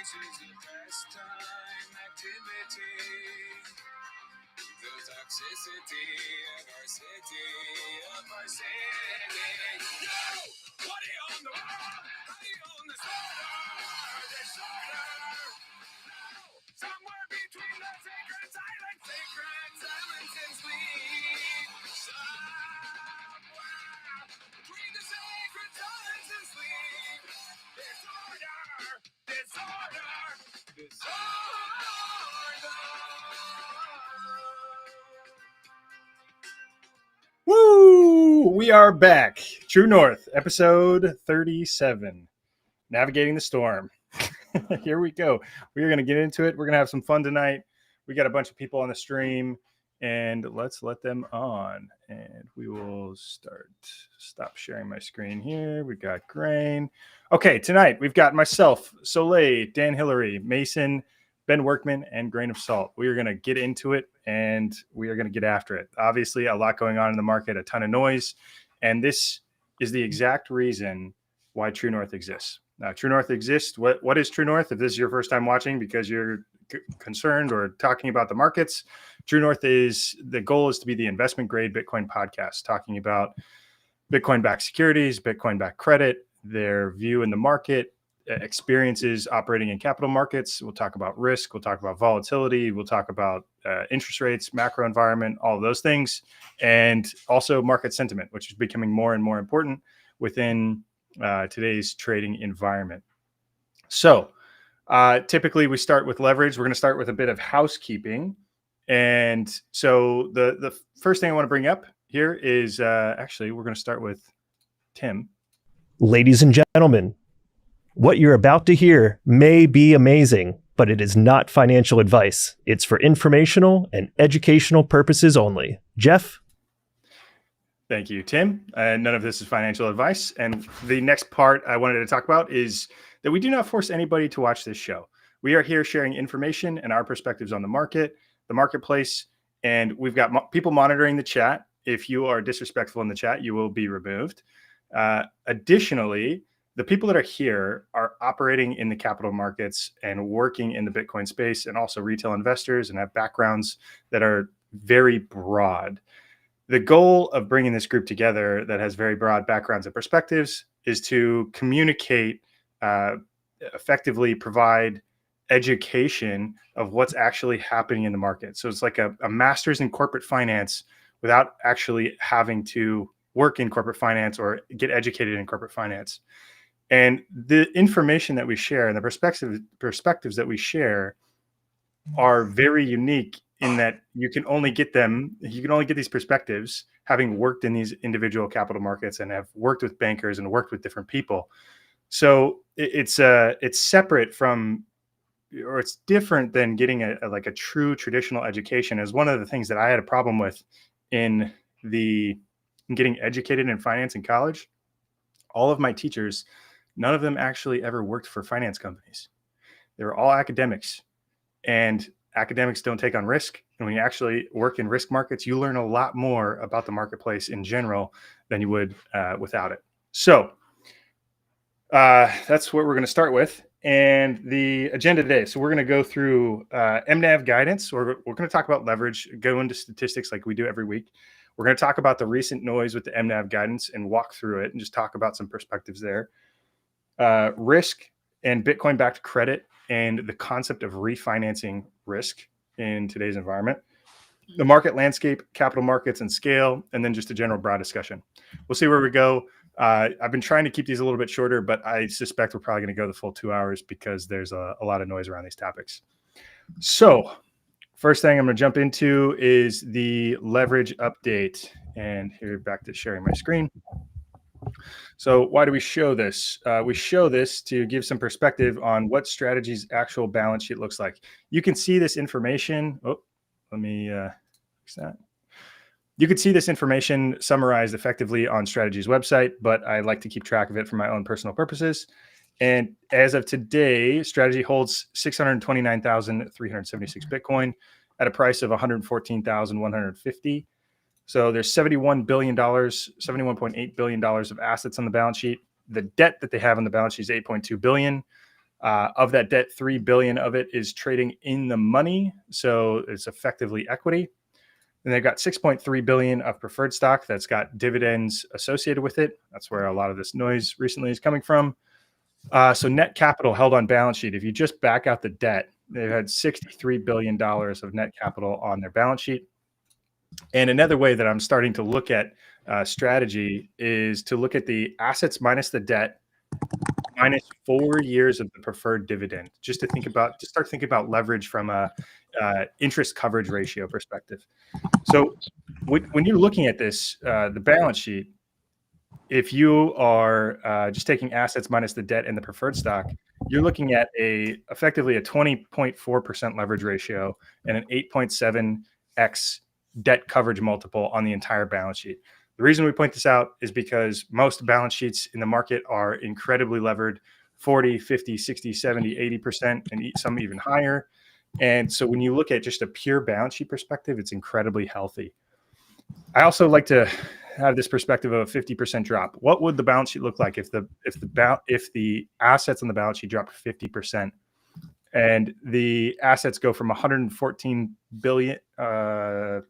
is the pastime activity. The toxicity of our city, Yo! What are you on the wall? How are you on the disorder? No! Somewhere between the sacred silence and sleep. Somewhere between the sacred silence and sleep. Disorder. Woo! We are back. True North, episode 37, Navigating the Storm. Here we go. We are going to get into it. We're going to have some fun tonight. We got a bunch of people on the stream, and let's let them on. And we will stop sharing my screen here. We got Grain. Okay, tonight we've got myself, Soleil, Dan Hillary, Mason, Ben Workman, and Grain of Salt. We are going to get into it, and we are going to get after it. Obviously, a lot going on in the market, a ton of noise, and this is the exact reason why True North exists. Now, True North exists. What is True North? If this is your first time watching because you're concerned or talking about the markets, True North the goal is to be the investment grade Bitcoin podcast, talking about Bitcoin-backed securities, Bitcoin-backed credit, their view in the market, experiences operating in capital markets. We'll talk about risk. We'll talk about volatility. We'll talk about interest rates, macro environment, all of those things, and also market sentiment, which is becoming more and more important within today's trading environment. So typically we start with leverage. We're going to start with a bit of housekeeping. And so the first thing I want to bring up here is actually we're going to start with Tim. Ladies and gentlemen, what you're about to hear may be amazing, but it is not financial advice. It's for informational and educational purposes only. Jeff? Thank you, Tim. None of this is financial advice. And the next part I wanted to talk about is that we do not force anybody to watch this show. We are here sharing information and our perspectives on the market, the marketplace, and we've got people monitoring the chat. If you are disrespectful in the chat, you will be removed. Additionally, the people that are here are operating in the capital markets and working in the Bitcoin space, and also retail investors, and have backgrounds that are very broad. The goal of bringing this group together that has very broad backgrounds and perspectives is to communicate, effectively provide education of what's actually happening in the market. So it's like a master's in corporate finance without actually having to work in corporate finance or get educated in corporate finance. And the information that we share and the perspectives that we share are very unique in that you can only get these perspectives having worked in these individual capital markets and have worked with bankers and worked with different people. So it's separate from, or it's different than getting a true traditional education. Is one of the things that I had a problem with in getting educated in finance in college. All of my teachers, none of them actually ever worked for finance companies. They were all academics, and academics don't take on risk. And when you actually work in risk markets, you learn a lot more about the marketplace in general than you would without it. So that's what we're going to start with. And the agenda today. So we're going to go through MNAV guidance. We're going to talk about leverage, go into statistics like we do every week. We're going to talk about the recent noise with the MNAV guidance and walk through it and just talk about some perspectives there. Risk and Bitcoin-backed credit and the concept of refinancing risk in today's environment. The market landscape, capital markets and scale, and then just a general broad discussion. We'll see where we go. I've been trying to keep these a little bit shorter, but I suspect we're probably going to go the full 2 hours because there's a lot of noise around these topics. So first thing I'm going to jump into is the leverage update. And here, back to sharing my screen. So why do we show this? We show this to give some perspective on what Strategy's actual balance sheet looks like. You can see this information. Oh, let me fix that. You could see this information summarized effectively on Strategy's website, but I like to keep track of it for my own personal purposes. And as of today, Strategy holds 629,376 Bitcoin at a price of 114,150. So there's $71 billion, $71.8 billion of assets on the balance sheet. The debt that they have on the balance sheet is $8.2 billion. Of that debt, 3 billion of it is trading in the money, so it's effectively equity. And they've got 6.3 billion of preferred stock that's got dividends associated with it. That's where a lot of this noise recently is coming from. So net capital held on balance sheet, if you just back out the debt, they've had $63 billion of net capital on their balance sheet. And another way that I'm starting to look at strategy is to look at the assets minus the debt minus 4 years of the preferred dividend, just start thinking about leverage from a interest coverage ratio perspective. So when you're looking at this, the balance sheet, if you are just taking assets minus the debt and the preferred stock, you're looking at effectively a 20.4% leverage ratio and an 8.7x debt coverage multiple on the entire balance sheet. The reason we point this out is because most balance sheets in the market are incredibly levered, 40, 50, 60, 70, 80%, and some even higher. And so when you look at just a pure balance sheet perspective, it's incredibly healthy. I also like to have this perspective of a 50% drop. What would the balance sheet look like if the assets on the balance sheet drop 50%? And the assets go from 114 billion, the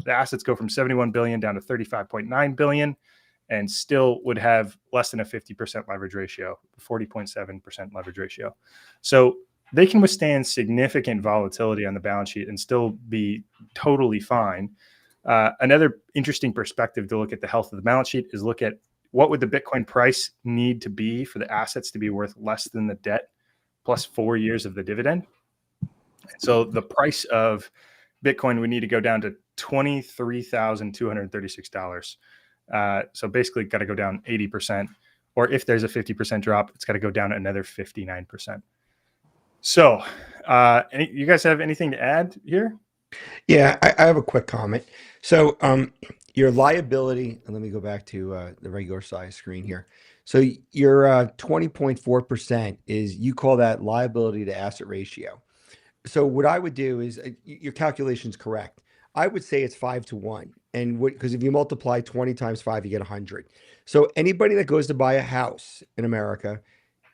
assets go from 71 billion down to 35.9 billion, and still would have less than a 50% leverage ratio, 40.7% leverage ratio. So they can withstand significant volatility on the balance sheet and still be totally fine. Another interesting perspective to look at the health of the balance sheet is look at what would the Bitcoin price need to be for the assets to be worth less than the debt plus 4 years of the dividend. So the price of Bitcoin would need to go down to $23,236. So basically got to go down 80%, or if there's a 50% drop, it's got to go down another 59%. So you guys have anything to add here? Yeah, I have a quick comment. So your liability, and let me go back to the regular size screen here. So your 20.4% is, you call that liability to asset ratio. So what I would do is, your calculation's correct. I would say it's 5 to 1. And because if you multiply 20 times 5, you get 100. So anybody that goes to buy a house in America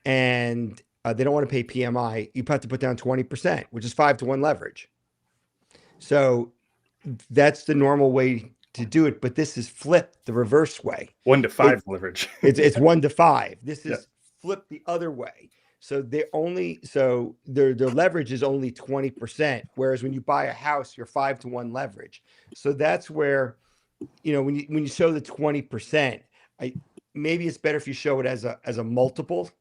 and they don't want to pay PMI, you have to put down 20%, which is 5 to 1 leverage. So that's the normal way to do it, but this is flipped the reverse way. 1 to 5 leverage. It's 1 to 5. This is flipped the other way. So their leverage is only 20%, whereas when you buy a house, you're 5 to 1 leverage. So that's where, when you show the 20%, maybe it's better if you show it as a multiple.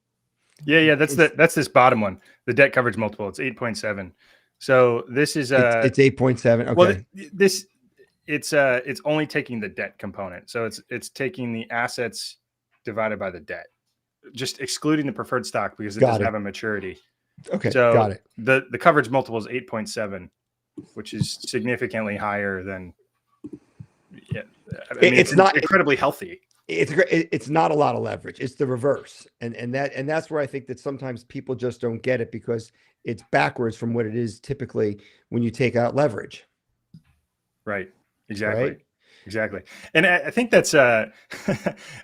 Yeah. That's this bottom one, the debt coverage multiple. It's 8.7. So this is it's 8.7. Okay. Well, it's only taking the debt component. So it's taking the assets divided by the debt, just excluding the preferred stock because it doesn't have a maturity. Okay. So got it. The coverage multiple is 8.7, which is significantly higher than. Yeah, it's not incredibly healthy. It's not a lot of leverage. It's the reverse, and that's where I think that sometimes people just don't get it, because it's backwards from what it is typically when you take out leverage. Right. Exactly. Right? Exactly. And I think that's a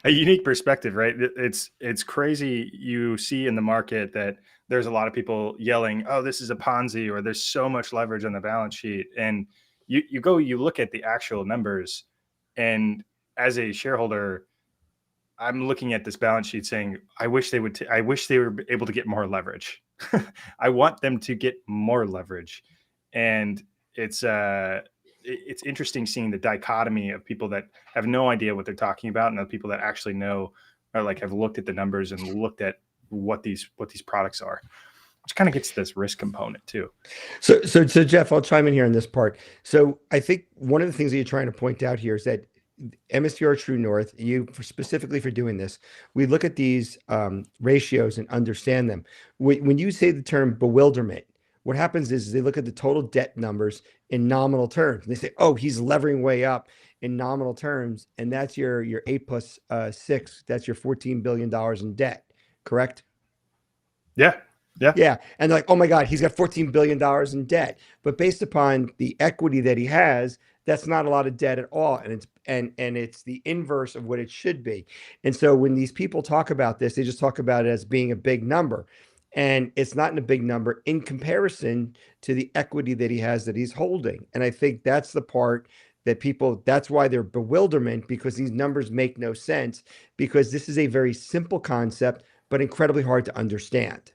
unique perspective, right? It's crazy. You see in the market that there's a lot of people yelling, "Oh, this is a Ponzi," or "There's so much leverage on the balance sheet." And you look at the actual numbers, and as a shareholder, I'm looking at this balance sheet saying, I wish they were able to get more leverage. I want them to get more leverage. And it's interesting seeing the dichotomy of people that have no idea what they're talking about and the people that actually know, or have looked at the numbers and looked at what these products are, which kind of gets this risk component too. So Jeff, I'll chime in here on this part. So I think one of the things that you're trying to point out here is that MSTR True North, specifically for doing this, we look at these ratios and understand them. When you say the term bewilderment, what happens is they look at the total debt numbers in nominal terms. They say, "Oh, he's levering way up in nominal terms," and that's your 8 plus 6. That's your $14 billion in debt, correct? Yeah. And like, "Oh my God, he's got $14 billion in debt." But based upon the equity that he has, that's not a lot of debt at all, and it's the inverse of what it should be. And so when these people talk about this, they just talk about it as being a big number. And it's not in a big number in comparison to the equity that he has that he's holding. And I think that's the part that people, that's why they're bewilderment, because these numbers make no sense, because this is a very simple concept, but incredibly hard to understand.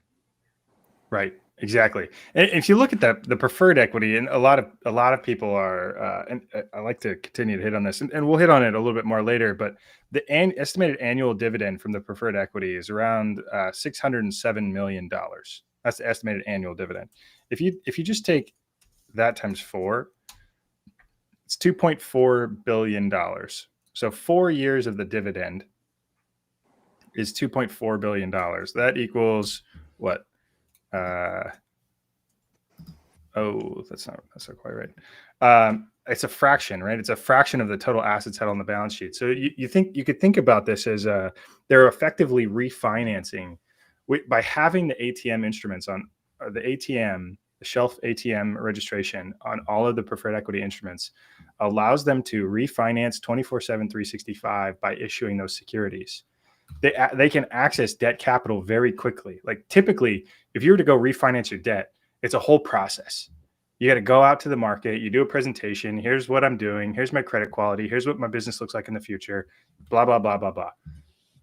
Right. Exactly. And if you look at the preferred equity, and a lot of people are, and I like to continue to hit on this, and we'll hit on it a little bit more later. But the estimated annual dividend from the preferred equity is around $607 million. That's the estimated annual dividend. If you just take that times 4, it's $2.4 billion. So 4 years of the dividend is $2.4 billion. That equals what? That's not quite right. It's a fraction, right? It's a fraction of the total assets held on the balance sheet. So you could think about this as they're effectively refinancing by having the ATM instruments on the ATM, the shelf ATM registration on all of the preferred equity instruments allows them to refinance 24/7, 365 by issuing those securities. They can access debt capital very quickly. Like typically, if you were to go refinance your debt, it's a whole process. You got to go out to the market. You do a presentation. Here's what I'm doing. Here's my credit quality. Here's what my business looks like in the future. Blah, blah, blah, blah, blah.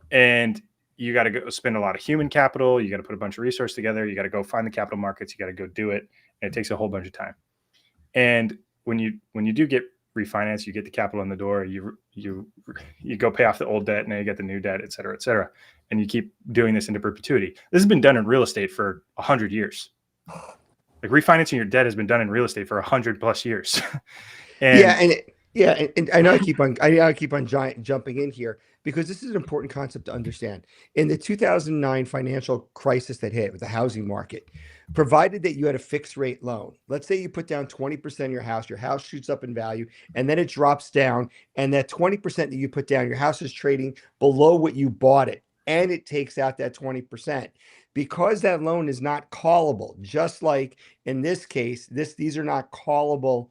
And you got to go spend a lot of human capital. You got to put a bunch of resources together. You got to go find the capital markets. You got to go do it. And it takes a whole bunch of time. And when you do get refinance, you get the capital in the door, you go pay off the old debt, and then you get the new debt, et cetera, et cetera. And you keep doing this into perpetuity. This has been done in real estate for 100 years. Like refinancing your debt has been done in real estate for 100+ years. And I know I keep on jumping in here because this is an important concept to understand. In the 2009 financial crisis that hit with the housing market, provided that you had a fixed rate loan, let's say you put down 20% of your house shoots up in value, and then it drops down, and that 20% that you put down, your house is trading below what you bought it, and it takes out that 20%. Because that loan is not callable, just like in this case, these are not callable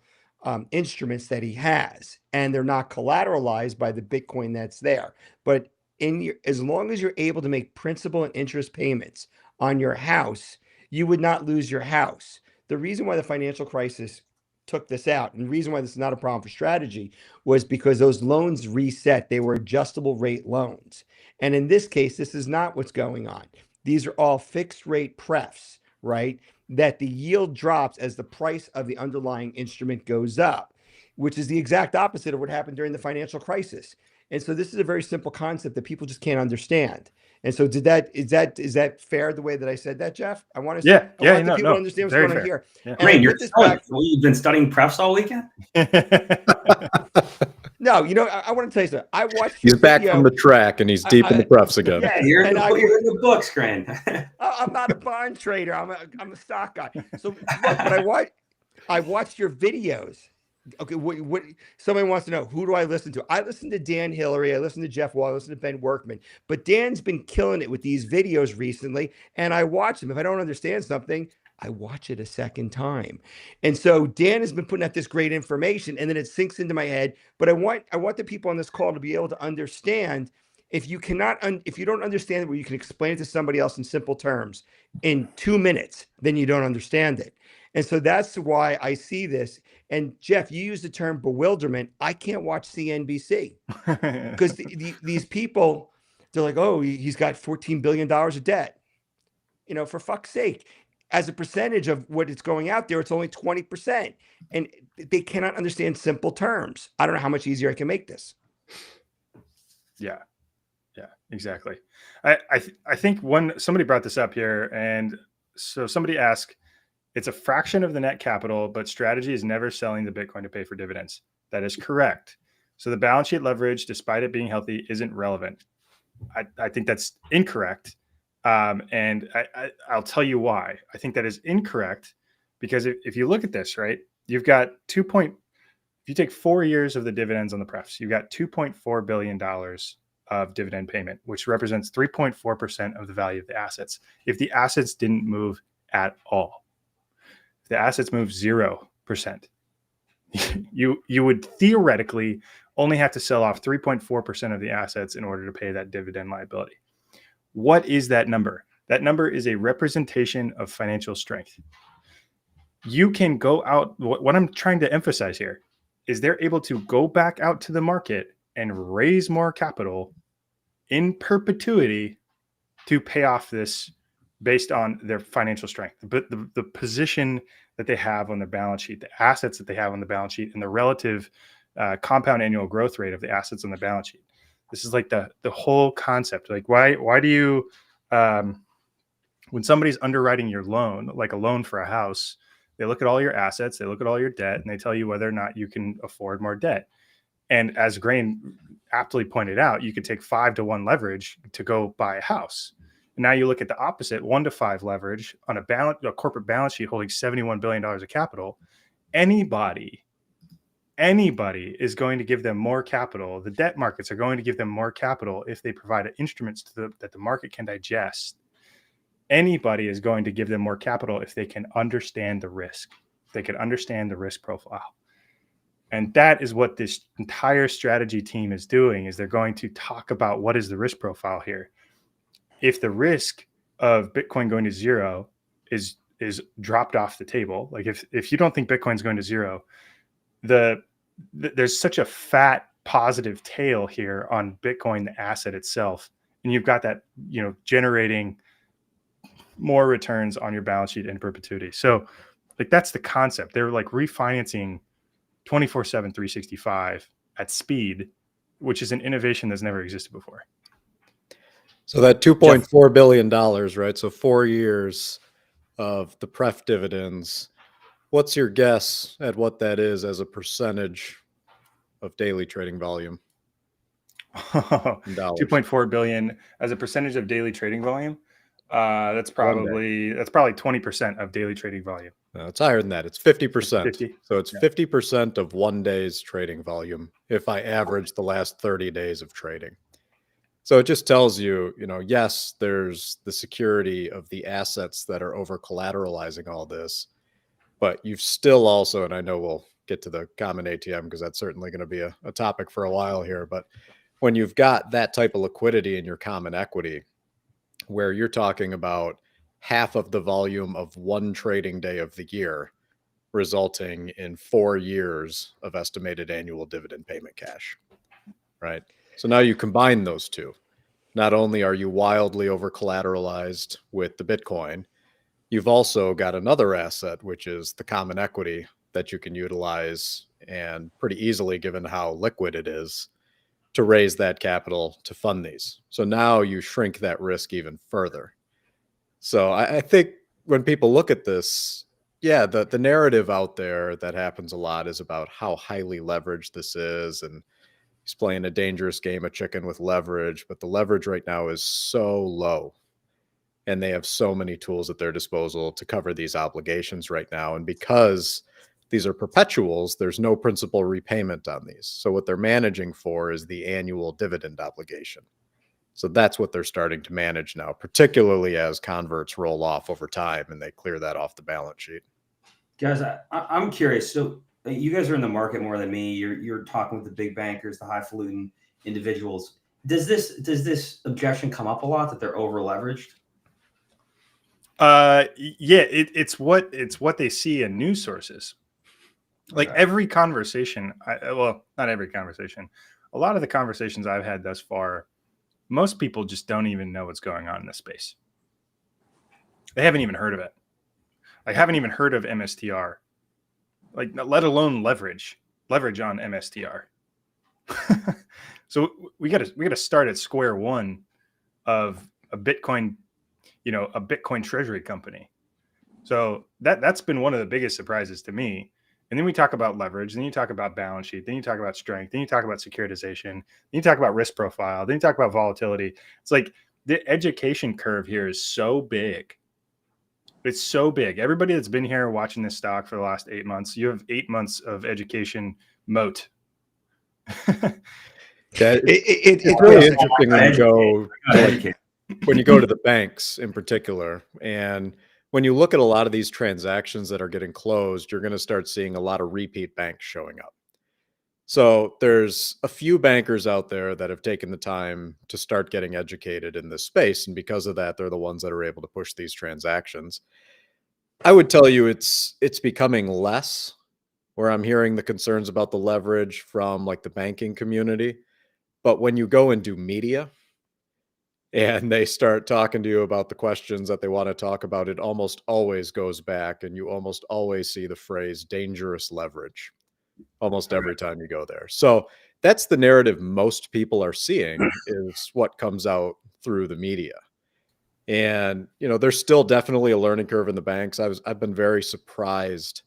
instruments that he has, and they're not collateralized by the Bitcoin that's there. But as long as you're able to make principal and interest payments on your house, you would not lose your house. The reason why the financial crisis took this out, and the reason why this is not a problem for Strategy, was because those loans reset. They were adjustable rate loans. And in this case, this is not what's going on. These are all fixed rate prefs, right? That the yield drops as the price of the underlying instrument goes up, which is the exact opposite of what happened during the financial crisis. And so this is a very simple concept that people just can't understand. And so is that fair the way that I said that, Jeff? I want people to understand what's going on here. Yeah. Rain, you've been studying prefs all weekend? No, I want to tell you something. I watched. He's back from the track and he's deep in the prefs again. Yeah, you're in the books, Crane. I'm not a bond trader. I'm a stock guy. So, but I watched your videos. Okay, what somebody wants to know, who do I listen to? I listen to Dan Hillary. I listen to Jeff Wall. I listen to Ben Workman. But Dan's been killing it with these videos recently, and I watch them. If I don't understand something, I watch it a second time. And so Dan has been putting out this great information, and then it sinks into my head. But I want the people on this call to be able to understand. If you don't understand it, where you can explain it to somebody else in simple terms in 2 minutes, then you don't understand it. And so that's why I see this. And Jeff, you use the term bewilderment. I can't watch CNBC because these people, they're like, oh, he's got $14 billion of debt. For fuck's sake. As a percentage of what is going out there, it's only 20%. And they cannot understand simple terms. I don't know how much easier I can make this. Yeah, exactly. I think somebody brought this up here. And so somebody asked, it's a fraction of the net capital, but Strategy is never selling the Bitcoin to pay for dividends. That is correct. So the balance sheet leverage, despite it being healthy, isn't relevant. I think that's incorrect. And I'll tell you why. I think that is incorrect because if you look at this, right, you've got if you take 4 years of the dividends on the prefs, you've got $2.4 billion of dividend payment, which represents 3.4% of the value of the assets. If the assets didn't move at all, if the assets move 0%, you would theoretically only have to sell off 3.4% of the assets in order to pay that dividend liability. What is that number? That number is a representation of financial strength. You can go out. What I'm trying to emphasize here is they're able to go back out to the market and raise more capital in perpetuity to pay off this based on their financial strength, but the position that they have on the balance sheet, the assets that they have on the balance sheet, and the relative compound annual growth rate of the assets on the balance sheet. This is like the whole concept. Like why do you when somebody's underwriting your loan, like a loan for a house, they look at all your assets, they look at all your debt, and they tell you whether or not you can afford more debt. And as Grain aptly pointed out, you could take 5-to-1 leverage to go buy a house. And now you look at the opposite, 1-to-5 leverage on a corporate balance sheet holding $71 billion of capital. Anybody is going to give them more capital. The debt markets are going to give them more capital if they provide instruments that the market can digest. Anybody is going to give them more capital if they can understand the risk. They can understand the risk profile. And that is what this entire strategy team is doing, is they're going to talk about what is the risk profile here. If the risk of Bitcoin going to zero is dropped off the table, like if you don't think Bitcoin's going to zero, there's such a fat positive tail here on Bitcoin, the asset itself. And you've got that, generating more returns on your balance sheet in perpetuity. So like, that's the concept. They're like refinancing 24/7, 365 at speed, which is an innovation that's never existed before. So that $2.4 billion, right? So 4 years of the pref dividends. What's your guess at what that is as a percentage of daily trading volume? $2.4 billion as a percentage of daily trading volume. That's probably 20% of daily trading volume. No, it's higher than that. It's 50%. 50. So it's 50% of 1 day's trading volume if I average the last 30 days of trading. So it just tells you, yes, there's the security of the assets that are over collateralizing all this, but you've still also, and I know we'll get to the common ATM because that's certainly going to be a topic for a while here, but when you've got that type of liquidity in your common equity, where you're talking about half of the volume of one trading day of the year, resulting in 4 years of estimated annual dividend payment cash, right? So now you combine those two. Not only are you wildly over collateralized with the Bitcoin, you've also got another asset, which is the common equity that you can utilize, and pretty easily, given how liquid it is, to raise that capital to fund these. So now you shrink that risk even further. So I think when people look at this, the narrative out there that happens a lot is about how highly leveraged this is, and he's playing a dangerous game of chicken with leverage, but the leverage right now is so low, and they have so many tools at their disposal to cover these obligations right now. And because these are perpetuals, there's no principal repayment on these. So what they're managing for is the annual dividend obligation. So that's what they're starting to manage now, particularly as converts roll off over time and they clear that off the balance sheet. Guys, I'm curious. So you guys are in the market more than me. You're talking with the big bankers, the highfalutin individuals. Does this objection come up a lot that they're over leveraged? It's what they see in news sources. Like every conversation, not every conversation, a lot of the conversations I've had thus far, most people just don't even know what's going on in this space. They haven't even heard of it. I haven't even heard of MSTR, like let alone leverage on MSTR. So we got to start at square one of a Bitcoin, a Bitcoin treasury company. So that's been one of the biggest surprises to me. And then we talk about leverage, then you talk about balance sheet, then you talk about strength, then you talk about securitization, then you talk about risk profile, then you talk about volatility. It's like the education curve here is so big. It's so big. Everybody that's been here watching this stock for the last 8 months, you have 8 months of education moat. It's really interesting when you go to the banks in particular, and when you look at a lot of these transactions that are getting closed, you're going to start seeing a lot of repeat banks showing up. So there's a few bankers out there that have taken the time to start getting educated in this space. And because of that, they're the ones that are able to push these transactions. I would tell you it's becoming less, where I'm hearing the concerns about the leverage from like the banking community. But when you go and do media and they start talking to you about the questions that they want to talk about, it almost always goes back, and you almost always see the phrase dangerous leverage almost every time you go there. So that's the narrative most people are seeing, is what comes out through the media. And, there's still definitely a learning curve in the banks. I've been very surprised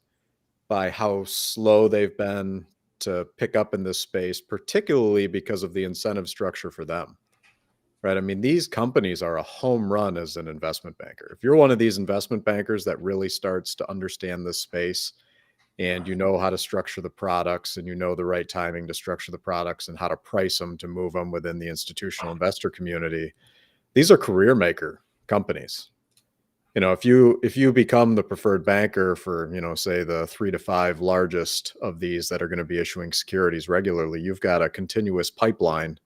by how slow they've been to pick up in this space, particularly because of the incentive structure for them. Right? I mean, these companies are a home run as an investment banker. If you're one of these investment bankers that really starts to understand this space, and you know how to structure the products, and you know the right timing to structure the products, and how to price them to move them within the institutional investor community, these are career maker companies. If you become the preferred banker for, say the 3 to 5 largest of these that are going to be issuing securities regularly, you've got a continuous pipeline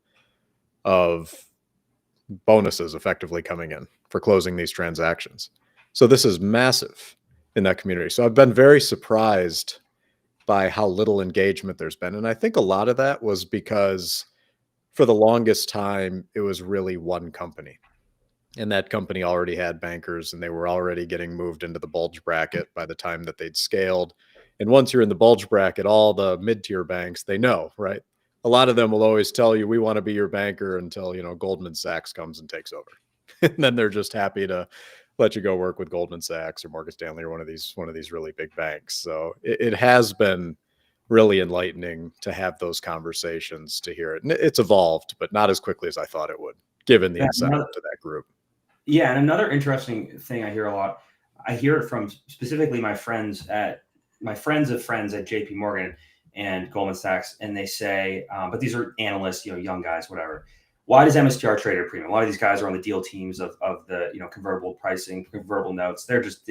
of bonuses effectively coming in for closing these transactions. So this is massive in that community. So I've been very surprised by how little engagement there's been. And I think a lot of that was because for the longest time, it was really one company. And that company already had bankers, and they were already getting moved into the bulge bracket by the time that they'd scaled. And once you're in the bulge bracket, all the mid-tier banks, they know, right? A lot of them will always tell you, we want to be your banker, until, Goldman Sachs comes and takes over. And then they're just happy to let you go work with Goldman Sachs or Morgan Stanley or one of these really big banks. So it has been really enlightening to have those conversations, to hear it. And it's evolved, but not as quickly as I thought it would, given the incentive to that group. Yeah, and another interesting thing I hear a lot, I hear it from specifically my friends of friends at JP Morgan and Goldman Sachs, and they say, but these are analysts, young guys, whatever. Why does MSTR trade at a premium? A lot of these guys are on the deal teams of the convertible pricing, convertible notes. They're just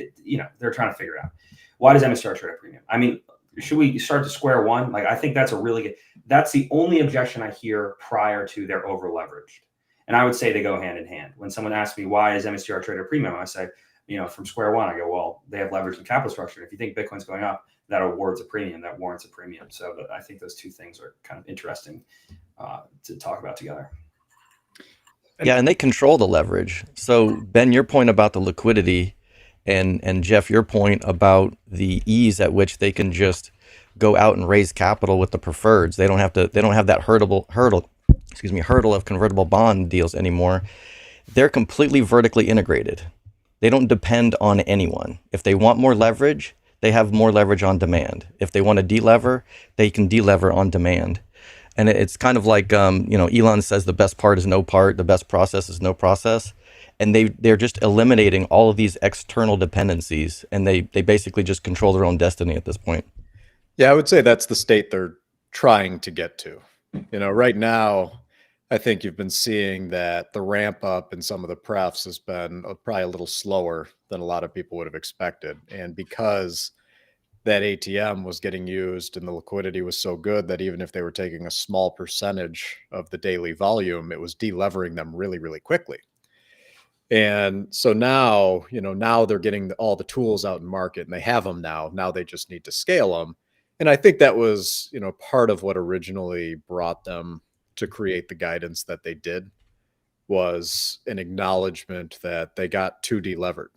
they're trying to figure it out. Why does MSTR trade at a premium? I mean, should we start to square one? Like, I think that's that's the only objection I hear prior to they're over leveraged. And I would say they go hand in hand. When someone asks me, why is MSTR trade at a premium? I say, from square one, I go, well, they have leverage and capital structure. If you think Bitcoin's going up, that awards a premium, that warrants a premium. So I think those two things are kind of interesting to talk about together. Yeah, and they control the leverage. So Ben, your point about the liquidity, and Jeff, your point about the ease at which they can just go out and raise capital with the preferreds. They don't have that hurdle of convertible bond deals anymore. They're completely vertically integrated. They don't depend on anyone. If they want more leverage, they have more leverage on demand. If they want to delever, they can delever on demand. And it's kind of like, Elon says the best part is no part, the best process is no process. And they're just eliminating all of these external dependencies, and they basically just control their own destiny at this point. Yeah, I would say that's the state they're trying to get to. Right now, I think you've been seeing that the ramp up in some of the prefs has been probably a little slower than a lot of people would have expected. And because that ATM was getting used and the liquidity was so good that even if they were taking a small percentage of the daily volume, it was delevering them really, really quickly. And so now, now they're getting all the tools out in market, and they have them now. Now they just need to scale them. And I think that was, part of what originally brought them to create the guidance that they did, was an acknowledgement that they got too delevered,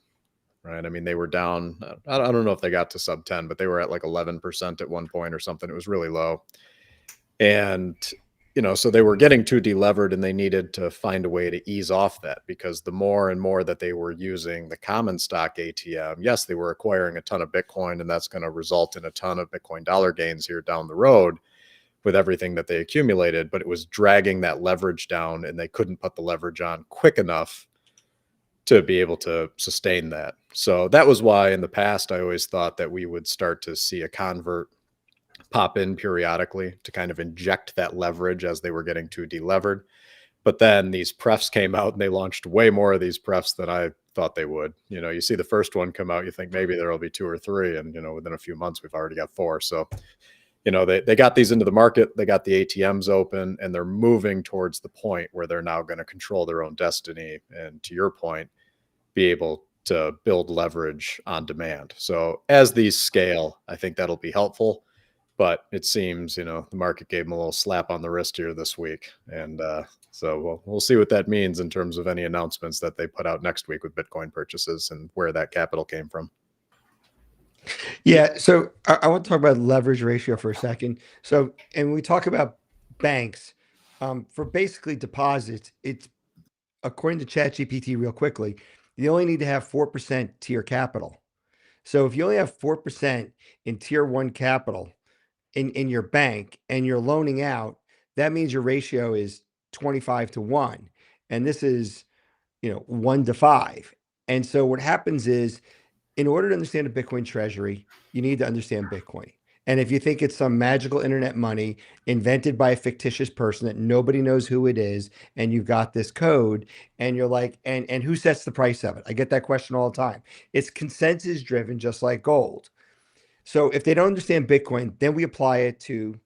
right? I mean, they were down, I don't know if they got to sub 10, but they were at like 11% at one point or something. It was really low. And, so they were getting too delevered, and they needed to find a way to ease off that, because the more and more that they were using the common stock ATM, yes, they were acquiring a ton of Bitcoin, and that's going to result in a ton of Bitcoin dollar gains here down the road with everything that they accumulated, but it was dragging that leverage down, and they couldn't put the leverage on quick enough to be able to sustain that. So that was why in the past, I always thought that we would start to see a convert pop in periodically to kind of inject that leverage as they were getting too delevered. But then these prefs came out, and they launched way more of these prefs than I thought they would. You see the first one come out, you think maybe there'll be 2 or 3, and within a few months we've already got 4. So they got these into the market, they got the ATMs open, and they're moving towards the point where they're now going to control their own destiny. And to your point, be able to build leverage on demand. So as these scale, I think that'll be helpful. But it seems, the market gave them a little slap on the wrist here this week. And so we'll see what that means in terms of any announcements that they put out next week with Bitcoin purchases and where that capital came from. Yeah. So I want to talk about leverage ratio for a second. So, and we talk about banks for basically deposits, it's according to ChatGPT real quickly, you only need to have 4% tier capital. So if you only have 4% in tier one capital in your bank and you're loaning out, that means your ratio is 25-1. And this is, 1-5. And so what happens is, in order to understand a Bitcoin treasury, you need to understand Bitcoin. And if you think it's some magical internet money invented by a fictitious person that nobody knows who it is, and you've got this code, and you're like, and who sets the price of it? I get that question all the time. It's consensus driven, just like gold. So if they don't understand Bitcoin, then we apply it to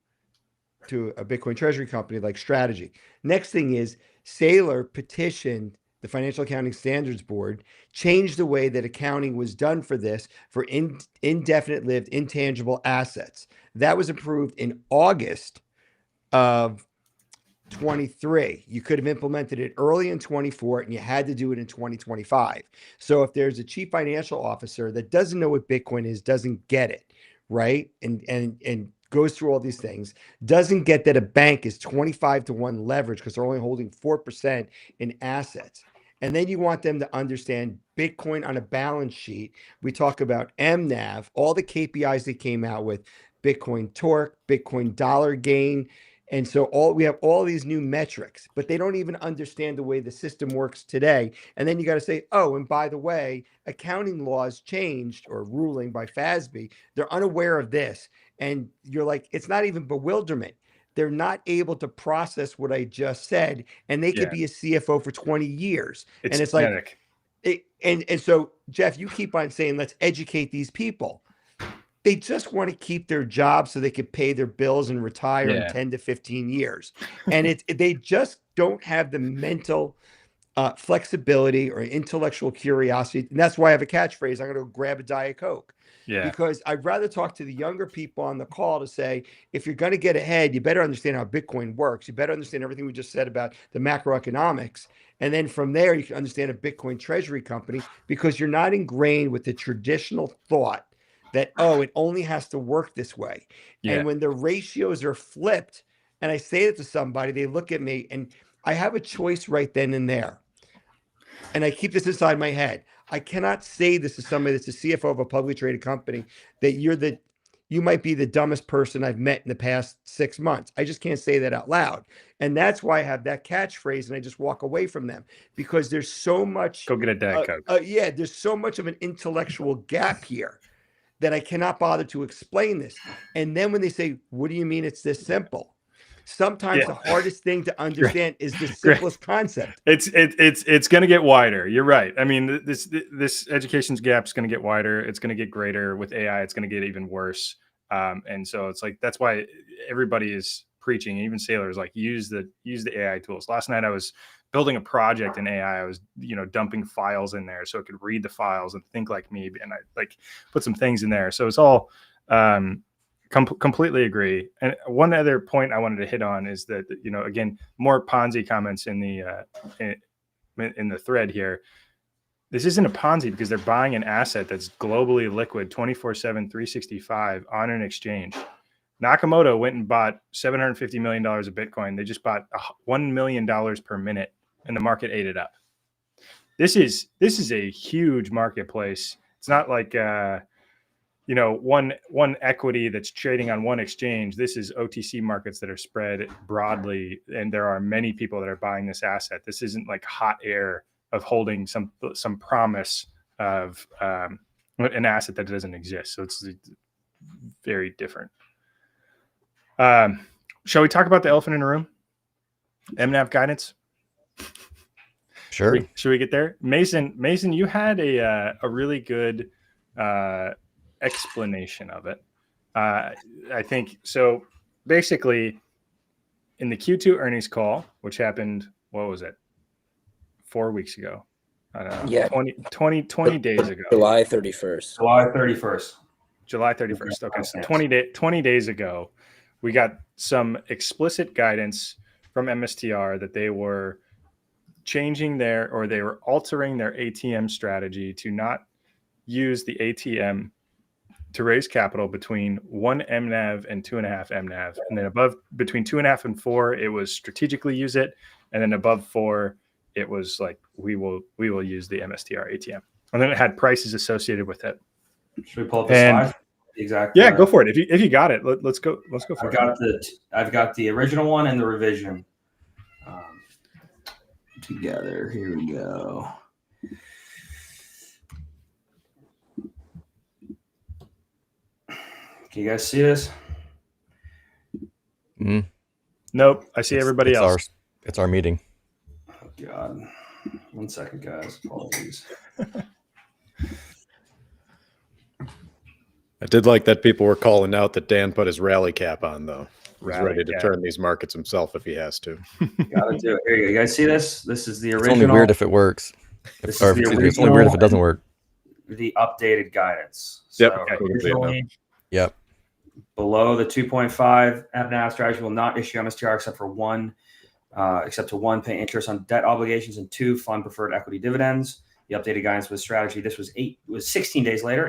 a Bitcoin treasury company like Strategy. Next thing is Saylor petitioned the Financial Accounting Standards Board, changed the way that accounting was done for this for indefinite lived intangible assets. That was approved in August of 23. You could have implemented it early in 24 and you had to do it in 2025. So if there's a chief financial officer that doesn't know what Bitcoin is, doesn't get it, right? And goes through all these things, doesn't get that a bank is 25-1 leverage because they're only holding 4% in assets. And then you want them to understand Bitcoin on a balance sheet. We talk about MNAV, all the KPIs they came out with, Bitcoin torque, Bitcoin dollar gain. And so we have all these new metrics, but they don't even understand the way the system works today. And then you got to say, oh, and by the way, accounting laws changed or ruling by FASB. They're unaware of this. And you're like, it's not even bewilderment. They're not able to process what I just said. And they could be a CFO for 20 years. It's and it's genetic. And so, Jeff, you keep on saying, let's educate these people. They just want to keep their job so they could pay their bills and retire in 10 to 15 years. And they just don't have the mental flexibility or intellectual curiosity. And that's why I have a catchphrase. I'm going to go grab a Diet Coke. Yeah. Because I'd rather talk to the younger people on the call to say, if you're going to get ahead, you better understand how Bitcoin works. You better understand everything we just said about the macroeconomics. And then from there, you can understand a Bitcoin treasury company because you're not ingrained with the traditional thought that, oh, it only has to work this way. Yeah. And when the ratios are flipped, and I say it to somebody, they look at me and I have a choice right then and there. And I keep this inside my head. I cannot say this to somebody that's a CFO of a publicly traded company that you might be the dumbest person I've met in the past 6 months. I just can't say that out loud. And that's why I have that catchphrase and I just walk away from them because there's so much. Go get a Diet Coke. There's so much of an intellectual gap here that I cannot bother to explain this. And then when they say, what do you mean it's this simple? Sometimes the hardest thing to understand is the simplest concept. It's going to get wider. You're right. I mean, this education's gap is going to get wider. It's going to get greater with AI. It's going to get even worse. And so it's like, that's why everybody is preaching. Even Saylor is like, use the AI tools. Last night I was building a project in AI. I was, dumping files in there so it could read the files and think like me. And I put some things in there. So it's all, completely agree. And one other point I wanted to hit on is that, again, more Ponzi comments in the thread here. This isn't a Ponzi because they're buying an asset that's globally liquid 24/7, 365 on an exchange. Nakamoto went and bought $750 million of Bitcoin. They just bought $1 million per minute and the market ate it up. This is a huge marketplace. It's not like, one equity that's trading on one exchange. This is OTC markets that are spread broadly, and there are many people that are buying this asset. This isn't like hot air of holding some promise of an asset that doesn't exist. So it's very different. Shall we talk about the elephant in the room? MNAV guidance. Sure. Should we get there? Mason, you had a really good explanation of it. I think so. Basically, in the Q2 earnings call, which happened, what was it? 4 weeks ago. I don't know. Yeah. 20 days ago. July 31st. July 31st. July 31st. Okay, so 20 days ago, we got some explicit guidance from MSTR that they were changing they were altering their ATM strategy to not use the ATM to raise capital between 1 MNAV and 2.5 MNAV. And then between 2.5 and 4, it was strategically use it. And then above 4, it was like, we will use the MSTR ATM. And then it had prices associated with it. Should we pull up the slide? Exactly. Yeah, go for it. If you got it, let's go for it. I've got the original one and the revision together. Here we go. Can you guys see this? Mm. Nope. I see everybody else. It's our meeting. Oh, God. 1 second, guys. Apologies. I did like that people were calling out that Dan put his rally cap on, though. He's Rally ready to cap. turn these markets himself if he has to. Gotta do it. Here you go. You guys see this? This is the It's original. only weird if it works. This Or, is the excuse me, it's only weird if it doesn't work. The updated guidance. Yep. So Okay. originally, Yep. below the 2.5 MNAV strategy will not issue MSTR except to one, pay interest on debt obligations, and 2, fund preferred equity dividends. The updated guidance was strategy. This was 18 days later,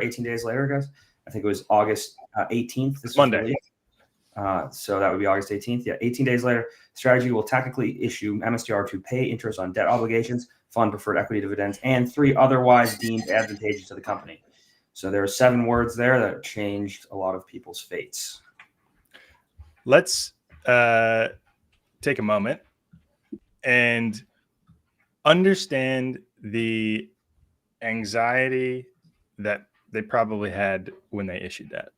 guys. I think it was August 18th. This was Monday. released. So that would be August 18th. Yeah, 18 days later, strategy will technically issue MSTR to pay interest on debt obligations, fund preferred equity dividends, and 3 otherwise deemed advantageous to the company. So there are 7 words there that changed a lot of people's fates. Let's take a moment and understand the anxiety that they probably had when they issued that.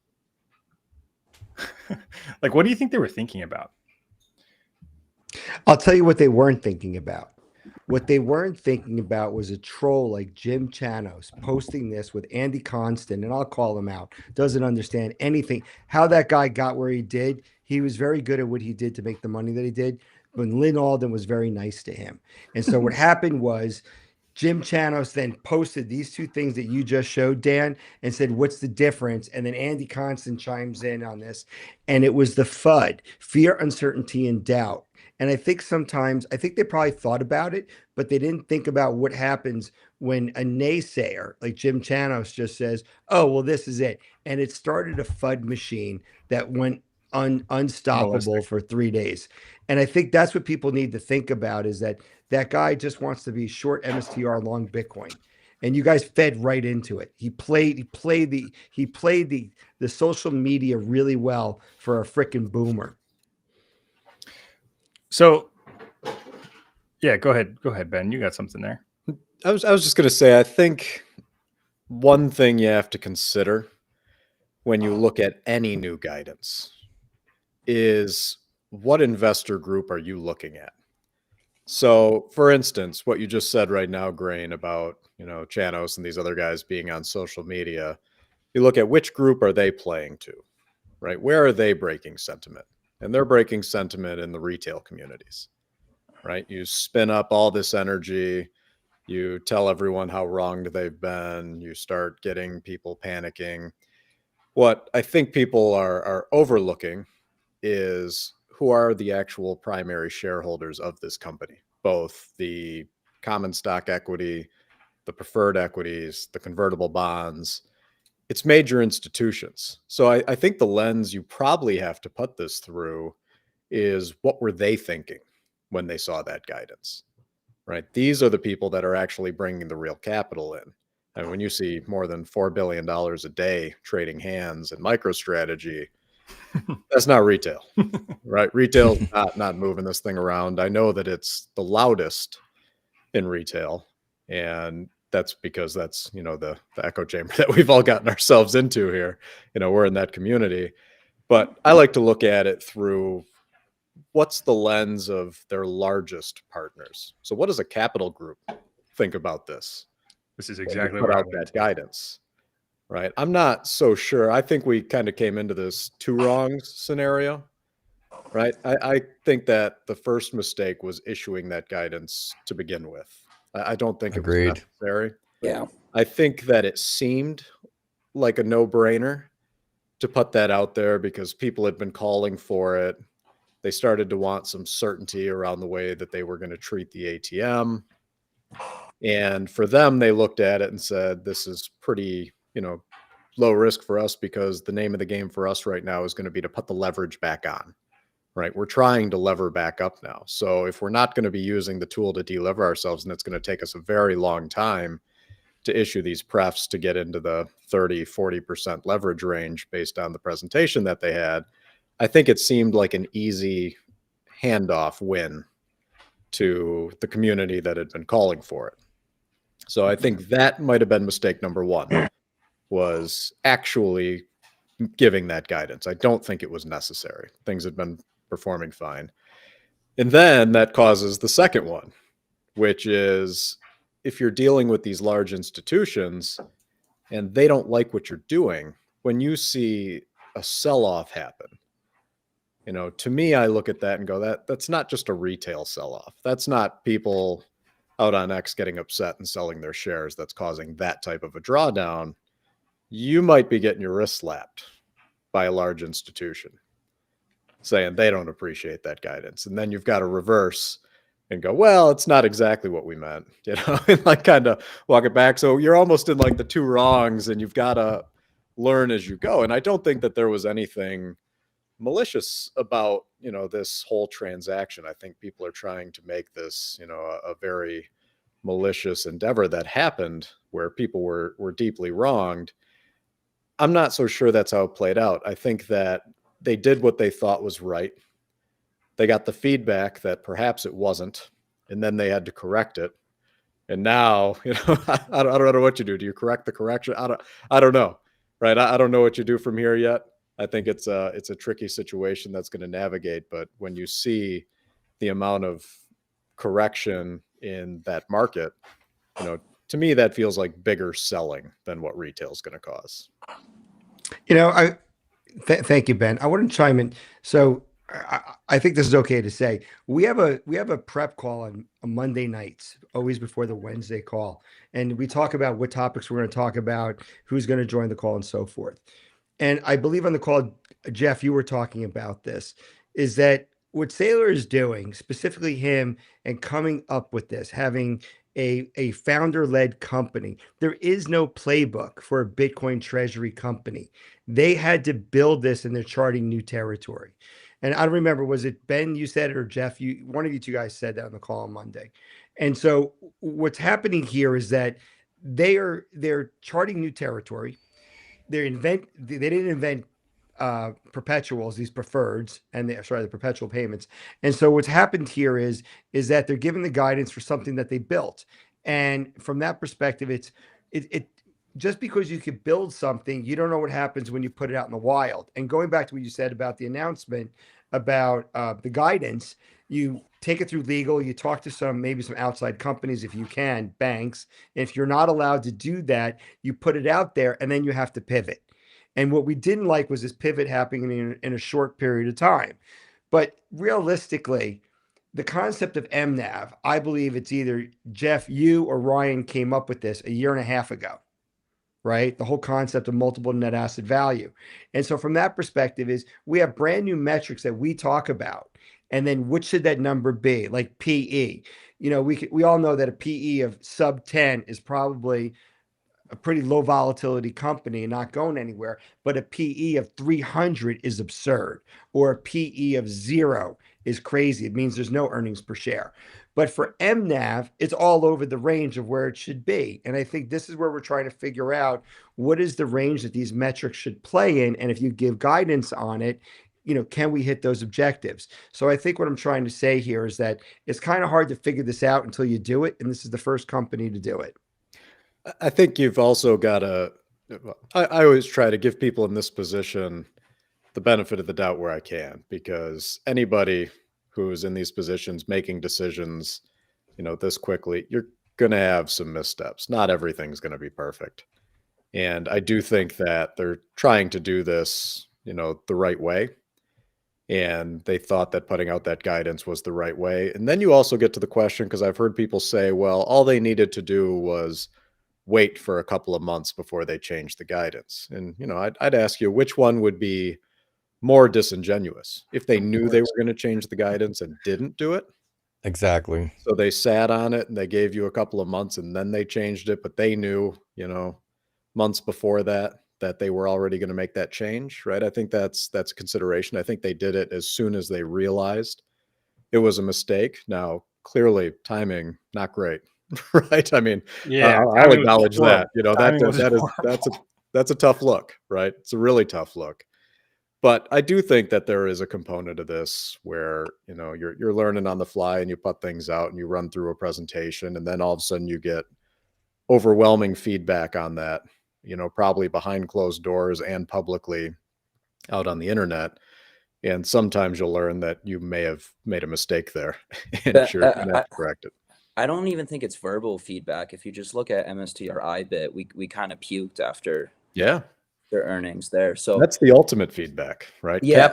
Like, what do you think they were thinking about? I'll tell you what they weren't thinking about. What they weren't thinking about was a troll like Jim Chanos posting this with Andy Constant, and I'll call him out, doesn't understand anything. How that guy got where he did, he was very good at what he did to make the money that he did, but Lynn Alden was very nice to him. And so what happened was Jim Chanos then posted these 2 things that you just showed, Dan, and said, what's the difference? And then Andy Constant chimes in on this, and it was the FUD, fear, uncertainty, and doubt. And I think they probably thought about it, but they didn't think about what happens when a naysayer like Jim Chanos just says, oh, well, this is it. And it started a FUD machine that went unstoppable for 3 days. And I think that's what people need to think about, is that guy just wants to be short MSTR, long Bitcoin. And you guys fed right into it. He played the social media really well for a freaking boomer. So, yeah, go ahead, Ben. You got something there. I was just going to say, I think one thing you have to consider when you look at any new guidance is, what investor group are you looking at? So, for instance, what you just said right now, Grain, about, Chanos and these other guys being on social media, you look at which group are they playing to, right? Where are they breaking sentiment? And they're breaking sentiment in the retail communities, right? You spin up all this energy, you tell everyone how wronged they've been, you start getting people panicking. What I think people are overlooking is, who are the actual primary shareholders of this company, both the common stock equity, the preferred equities, the convertible bonds. It's major institutions. So I think the lens you probably have to put this through is, what were they thinking when they saw that guidance, right? These are the people that are actually bringing the real capital in. And when you see more than $4 billion a day trading hands in MicroStrategy, that's not retail, right? Retail's not moving this thing around. I know that it's the loudest in retail, and that's because that's, the echo chamber that we've all gotten ourselves into here. We're in that community. But I like to look at it through, what's the lens of their largest partners? So what does a capital group think about this? This is exactly put what I out wanted that to. guidance. right? I'm not so sure. I think we kind of came into this two wrongs scenario, right? I think that the first mistake was issuing that guidance to begin with. I don't think it was Agreed. necessary. Yeah. I think that it seemed like a no-brainer to put that out there because people had been calling for it. They started to want some certainty around the way that they were going to treat the ATM. And for them, they looked at it and said, this is pretty, low risk for us because the name of the game for us right now is going to be to put the leverage back on, right? We're trying to lever back up now. So if we're not going to be using the tool to delever ourselves, and it's going to take us a very long time to issue these prefs to get into the 30, 40% leverage range based on the presentation that they had, I think it seemed like an easy handoff win to the community that had been calling for it. So I think that might have been mistake number one, was actually giving that guidance. I don't think it was necessary. Things had been performing fine. And then that causes the second one, which is if you're dealing with these large institutions and they don't like what you're doing, when you see a sell-off happen, to me, I look at that and go, that's not just a retail sell-off. That's not people out on X getting upset and selling their shares that's causing that type of a drawdown. You might be getting your wrist slapped by a large institution saying they don't appreciate that guidance. And then you've got to reverse and go, well, it's not exactly what we meant, and like kind of walk it back. So you're almost in like the two wrongs and you've got to learn as you go. And I don't think that there was anything malicious about, this whole transaction. I think people are trying to make this, a very malicious endeavor that happened where people were deeply wronged. I'm not so sure that's how it played out. I think that they did what they thought was right. They got the feedback that perhaps it wasn't, and then they had to correct it. And now, I don't know what you do. Do you correct the correction? I don't know, right? I don't know what you do from here yet. I think it's a tricky situation that's going to navigate. But when you see the amount of correction in that market, to me, that feels like bigger selling than what retail is going to cause. Thank you, Ben. I want to chime in. So I think this is okay to say. We have a prep call on Monday nights, always before the Wednesday call, and we talk about what topics we're going to talk about, who's going to join the call, and so forth. And I believe on the call, Jeff, you were talking about this, is that what Saylor is doing, specifically him, and coming up with this, having a founder-led company. There is no playbook for a Bitcoin treasury company. They had to build this, and they're charting new territory. And I don't remember, was it Ben you said it or Jeff? One of you two guys said that on the call on Monday. And so what's happening here is that they're charting new territory. They didn't invent perpetuals, these preferreds, and the perpetual payments. And so what's happened here is that they're giving the guidance for something that they built. And from that perspective, it just because you could build something, you don't know what happens when you put it out in the wild. And going back to what you said about the announcement about the guidance, you take it through legal, you talk to maybe some outside companies if you can, banks. And if you're not allowed to do that, you put it out there and then you have to pivot. And what we didn't like was this pivot happening in a short period of time. But realistically, the concept of MNAV, I believe it's either Jeff, you or Ryan came up with this a year and a half ago, right? The whole concept of multiple net asset value. And so from that perspective is we have brand new metrics that we talk about. And then what should that number be? Like PE. We all know that a PE of sub 10 is probably a pretty low volatility company and not going anywhere, but a PE of 300 is absurd, or a PE of 0 is crazy. It means there's no earnings per share. But for MNAV, it's all over the range of where it should be. And I think this is where we're trying to figure out what is the range that these metrics should play in. And if you give guidance on it, can we hit those objectives? So I think what I'm trying to say here is that it's kind of hard to figure this out until you do it. And this is the first company to do it. I think you've also got to, I always try to give people in this position the benefit of the doubt where I can, because anybody who is in these positions making decisions, this quickly, you're going to have some missteps. Not everything's going to be perfect. And I do think that they're trying to do this, the right way. And they thought that putting out that guidance was the right way. And then you also get to the question, because I've heard people say, well, all they needed to do was wait for a couple of months before they changed the guidance. And, I'd ask you, which one would be more disingenuous if they knew they were going to change the guidance and didn't do it? Exactly. So they sat on it and they gave you a couple of months and then they changed it, but they knew, months before that they were already going to make that change, right? I think that's a consideration. I think they did it as soon as they realized it was a mistake. Now, clearly, timing not great, right? I mean, I'll timing was acknowledge horrible. that. That's a tough look, right? It's a really tough look. But I do think that there is a component of this where, you're learning on the fly and you put things out and you run through a presentation, and then all of a sudden you get overwhelming feedback on that, probably behind closed doors and publicly out on the internet. And sometimes you'll learn that you may have made a mistake there and But you're going to have to correct it. I don't even think it's verbal feedback. If you just look at MSTR IBIT, we kind of puked after Yeah. their earnings there. So That's the ultimate feedback, right? Yeah,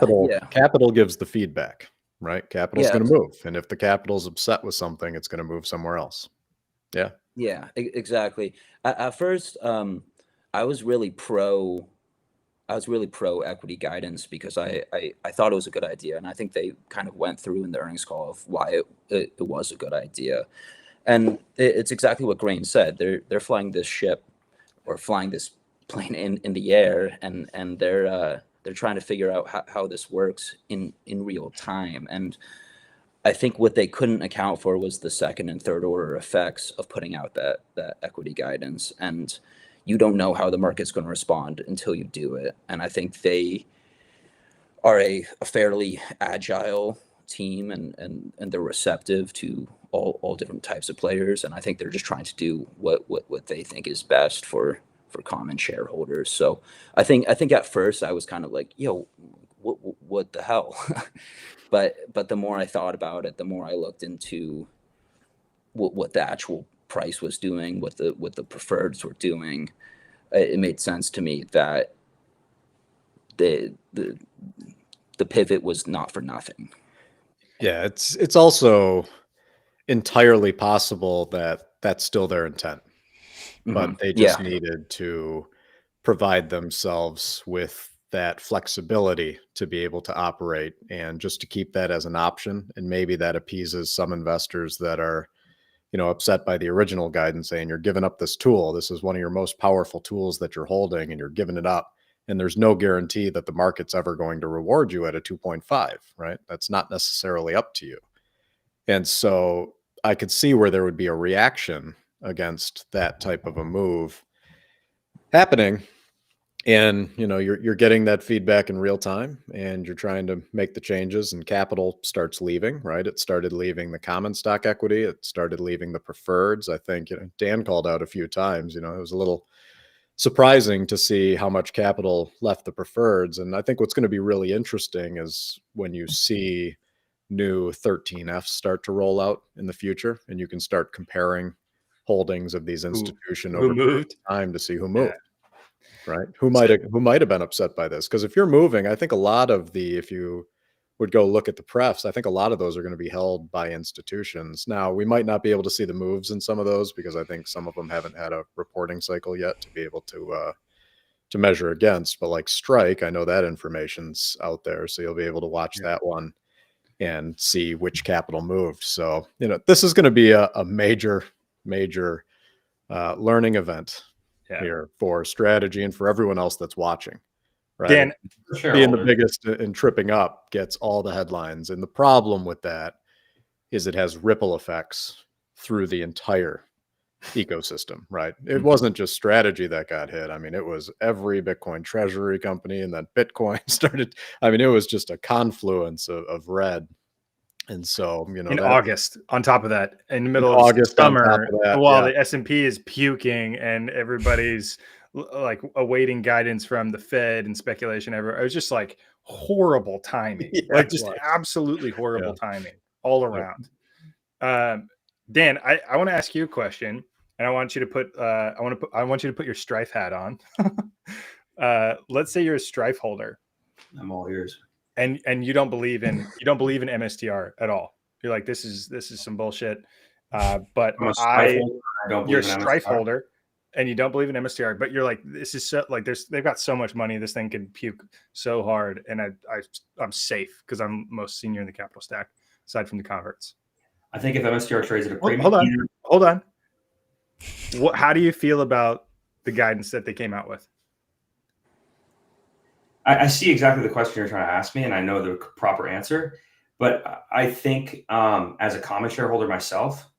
Capital gives the feedback, right? Capital's Yeah. going to move. And if the capital's upset with something, it's going to move somewhere else. Yeah. yeah, exactly. At first, I was really pro equity guidance because I thought it was a good idea, and I think they kind of went through in the earnings call of why it was a good idea. And it's exactly what Grain said. They're flying this ship or flying this plane in the air, and they're trying to figure out how this works in real time. And I think what they couldn't account for was the second and third order effects of putting out that equity guidance. And you don't know how the market's going to respond until you do it. And I think they are a fairly agile team, and they're receptive to all different types of players. And I think they're just trying to do what they think is best for common shareholders. So I think at first I was kind of like, yo, what the hell? But the more I thought about it, the more I looked into what the actual price was doing, what the preferreds were doing. It made sense to me that the pivot was not for nothing. Yeah. It's also entirely possible that that's still their intent, but they just needed to provide themselves with that flexibility to be able to operate and just to keep that as an option. And maybe that appeases some investors that are, upset by the original guidance, saying you're giving up this tool. This is one of your most powerful tools that you're holding, and you're giving it up. And there's no guarantee that the market's ever going to reward you at a 2.5, right? That's not necessarily up to you. And so I could see where there would be a reaction against that type of a move happening. And, you're getting that feedback in real time, and you're trying to make the changes, and capital starts leaving, right? It started leaving the common stock equity. It started leaving the preferreds. I think Dan called out a few times, it was a little surprising to see how much capital left the preferreds. And I think what's going to be really interesting is when you see new 13Fs start to roll out in the future, and you can start comparing holdings of these institutions over time to see who moved. Yeah. Right. Who might have been upset by this? Because if you're moving, I think a lot of if you would go look at the prefs, I think a lot of those are going to be held by institutions. Now, we might not be able to see the moves in some of those because I think some of them haven't had a reporting cycle yet to be able to measure against. But like Strike, I know that information's out there, so you'll be able to watch that one and see which capital moved. So this is going to be a major learning event. Here for strategy and for everyone else that's watching, right? Dan, being the biggest and tripping up gets all the headlines. And the problem with that is it has ripple effects through the entire ecosystem, right? It wasn't just strategy that got hit. I mean, it was every Bitcoin treasury company, and then Bitcoin started. I mean, it was just a confluence of red. And so, in August, on top of that, in the middle of August, summer, while the S&P is puking and everybody's like awaiting guidance from the Fed and speculation ever, it was just like horrible timing, absolutely horrible timing all around. Dan, I want to ask you a question. and I want you to put I want you to put your Strife hat on. Let's say you're a Strife holder, I'm all ears. and you don't believe in MSTR at all. You're like, this is some bullshit. But I'm a Strife holder. I don't you're a believe in Strife MSTR. holder, and you don't believe in MSTR, but you're like, this is so, like, they've got so much money, this thing can puke so hard, and I'm safe because I'm most senior in the capital stack, aside from the converts. I think if MSTR trades at a premium, Hold on. How do you feel about the guidance that they came out with? I see exactly the question you're trying to ask me, and I know the proper answer. But I think as a common shareholder myself,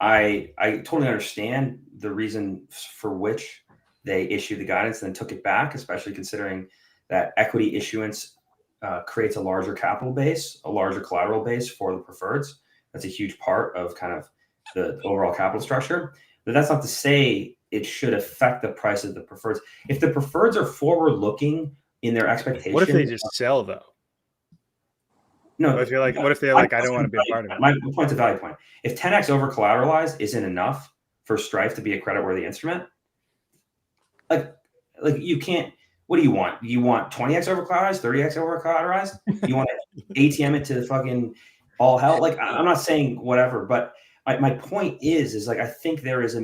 I totally understand the reason for which they issued the guidance and then took it back, especially considering that equity issuance creates a larger capital base, a larger collateral base for the preferreds. That's a huge part of kind of the overall capital structure. But that's not to say it should affect the price of the preferreds. If the preferreds are forward-looking in their expectations, What if they just sell though? No, What if you're like, what if they're like, I don't want to be a part of it? My point's a value point. If 10x over collateralized isn't enough for Strife to be a credit-worthy instrument, like you can't. What do you want? You want 20x over collateralized, 30x over collateralized? You want to ATM it to fucking all hell? Like, I'm not saying whatever, but my point is like I think there is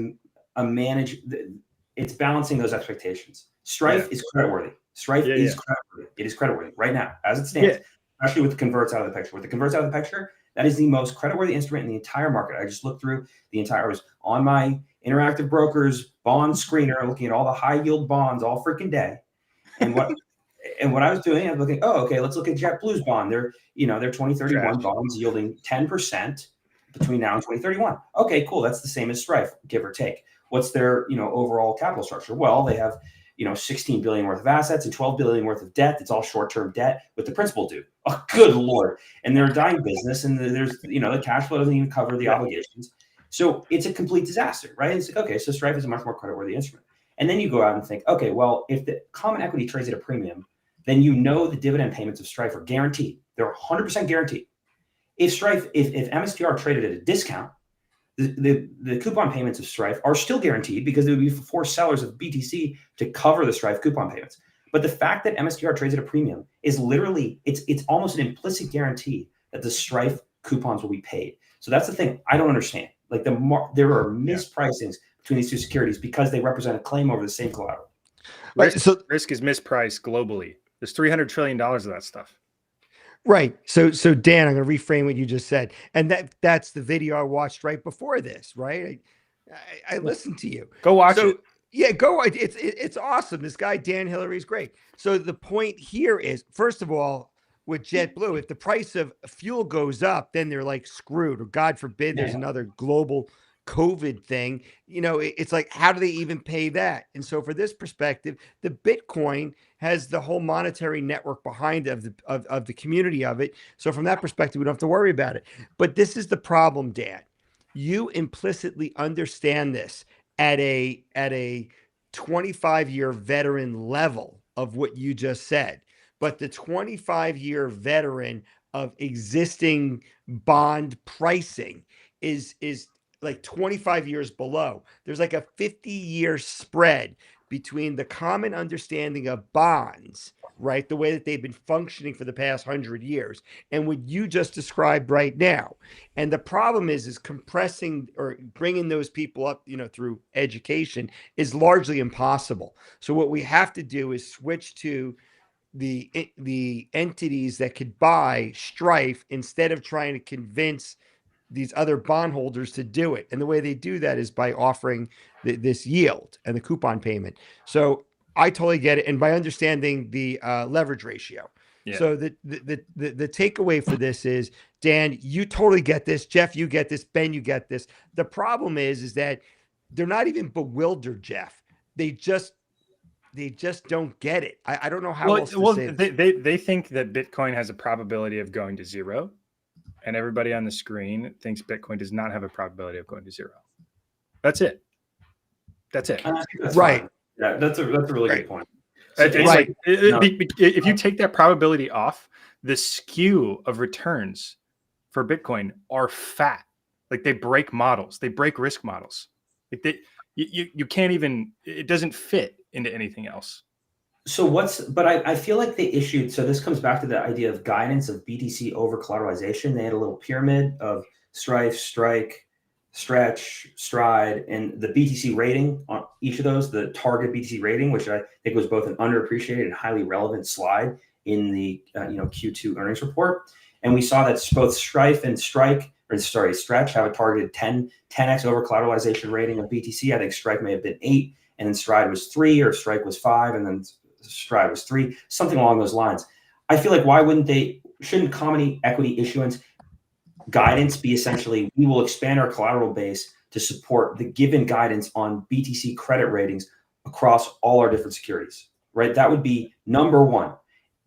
a manage. It's balancing those expectations. Strife is creditworthy. Strife is creditworthy. It is creditworthy right now as it stands. Especially with the converts out of the picture. With the converts out of the picture, that is the most creditworthy instrument in the entire market. I just looked through the entire. I was on my Interactive Brokers bond screener, looking at all the high yield bonds all freaking day, and what I was doing, I'm looking. Oh, okay, let's look at JetBlue's bond. They're 2031 bonds yielding 10% between now and 2031. Okay, cool. That's the same as Strife, give or take. What's their overall capital structure? Well, they have 16 billion worth of assets and 12 billion worth of debt. It's all short-term debt with the principal due. Oh, good Lord. And they're a dying business. And there's, the cash flow doesn't even cover the obligations. So it's a complete disaster, right? It's like, okay, so Strife is a much more creditworthy instrument. And then you go out and think, okay, well, if the common equity trades at a premium, then the dividend payments of Strife are guaranteed. They're 100% guaranteed. If MSTR traded at a discount, the coupon payments of Strife are still guaranteed because there would be forced sellers of BTC to cover the Strife coupon payments. But the fact that MSTR trades at a premium is literally, it's almost an implicit guarantee that the Strife coupons will be paid. So that's the thing I don't understand. Like there are mispricings between these two securities because they represent a claim over the same collateral. Risk is mispriced globally. There's $300 trillion of that stuff. Right. So Dan, I'm going to reframe what you just said. And that's the video I watched right before this, right? I listened to you. Go watch it. Yeah, go. It's awesome. This guy, Dan Hillary, is great. So the point here is, first of all, with JetBlue, if the price of fuel goes up, then they're like screwed, or God forbid, there's another global COVID thing. It's like, how do they even pay that? And so for this perspective, the Bitcoin has the whole monetary network behind of the community of it. So from that perspective, we don't have to worry about it. But this is the problem, Dan. You implicitly understand this at a 25-year veteran level of what you just said. But the 25-year veteran of existing bond pricing is like 25 years below. There's like a 50-year spread between the common understanding of bonds, right? The way that they've been functioning for the past 100 years and what you just described right now. And the problem is compressing or bringing those people up, through education is largely impossible. So what we have to do is switch to the entities that could buy Strife instead of trying to convince these other bondholders to do it. And the way they do that is by offering this yield and the coupon payment. So I totally get it. And by understanding the leverage ratio. Yeah. So the takeaway for this is, Dan, you totally get this. Jeff, you get this. Ben, you get this. The problem is that they're not even bewildered, Jeff. They just don't get it. I don't know how else to say this. They think that Bitcoin has a probability of going to zero. And everybody on the screen thinks Bitcoin does not have a probability of going to zero. That's it. That's right. Fine. Yeah, that's a really good point. So it's right. If you take that probability off, the skew of returns for Bitcoin are fat. Like they break models. They break risk models. Like you can't even, it doesn't fit into anything else. So but I feel like they issued, so this comes back to the idea of guidance of BTC over collateralization. They had a little pyramid of Strife, Strike, Stretch, Stride, and the BTC rating on each of those, the target BTC rating, which I think was both an underappreciated and highly relevant slide in the Q2 earnings report. And we saw that both Strife and Stretch have a targeted 10x over collateralization rating of BTC. I think Strike may have been 8, and then Stride was 3, or Strike was 5, and then Stride was 3, something along those lines. I feel like shouldn't common equity issuance guidance be essentially, we will expand our collateral base to support the given guidance on BTC credit ratings across all our different securities, right? That would be number one.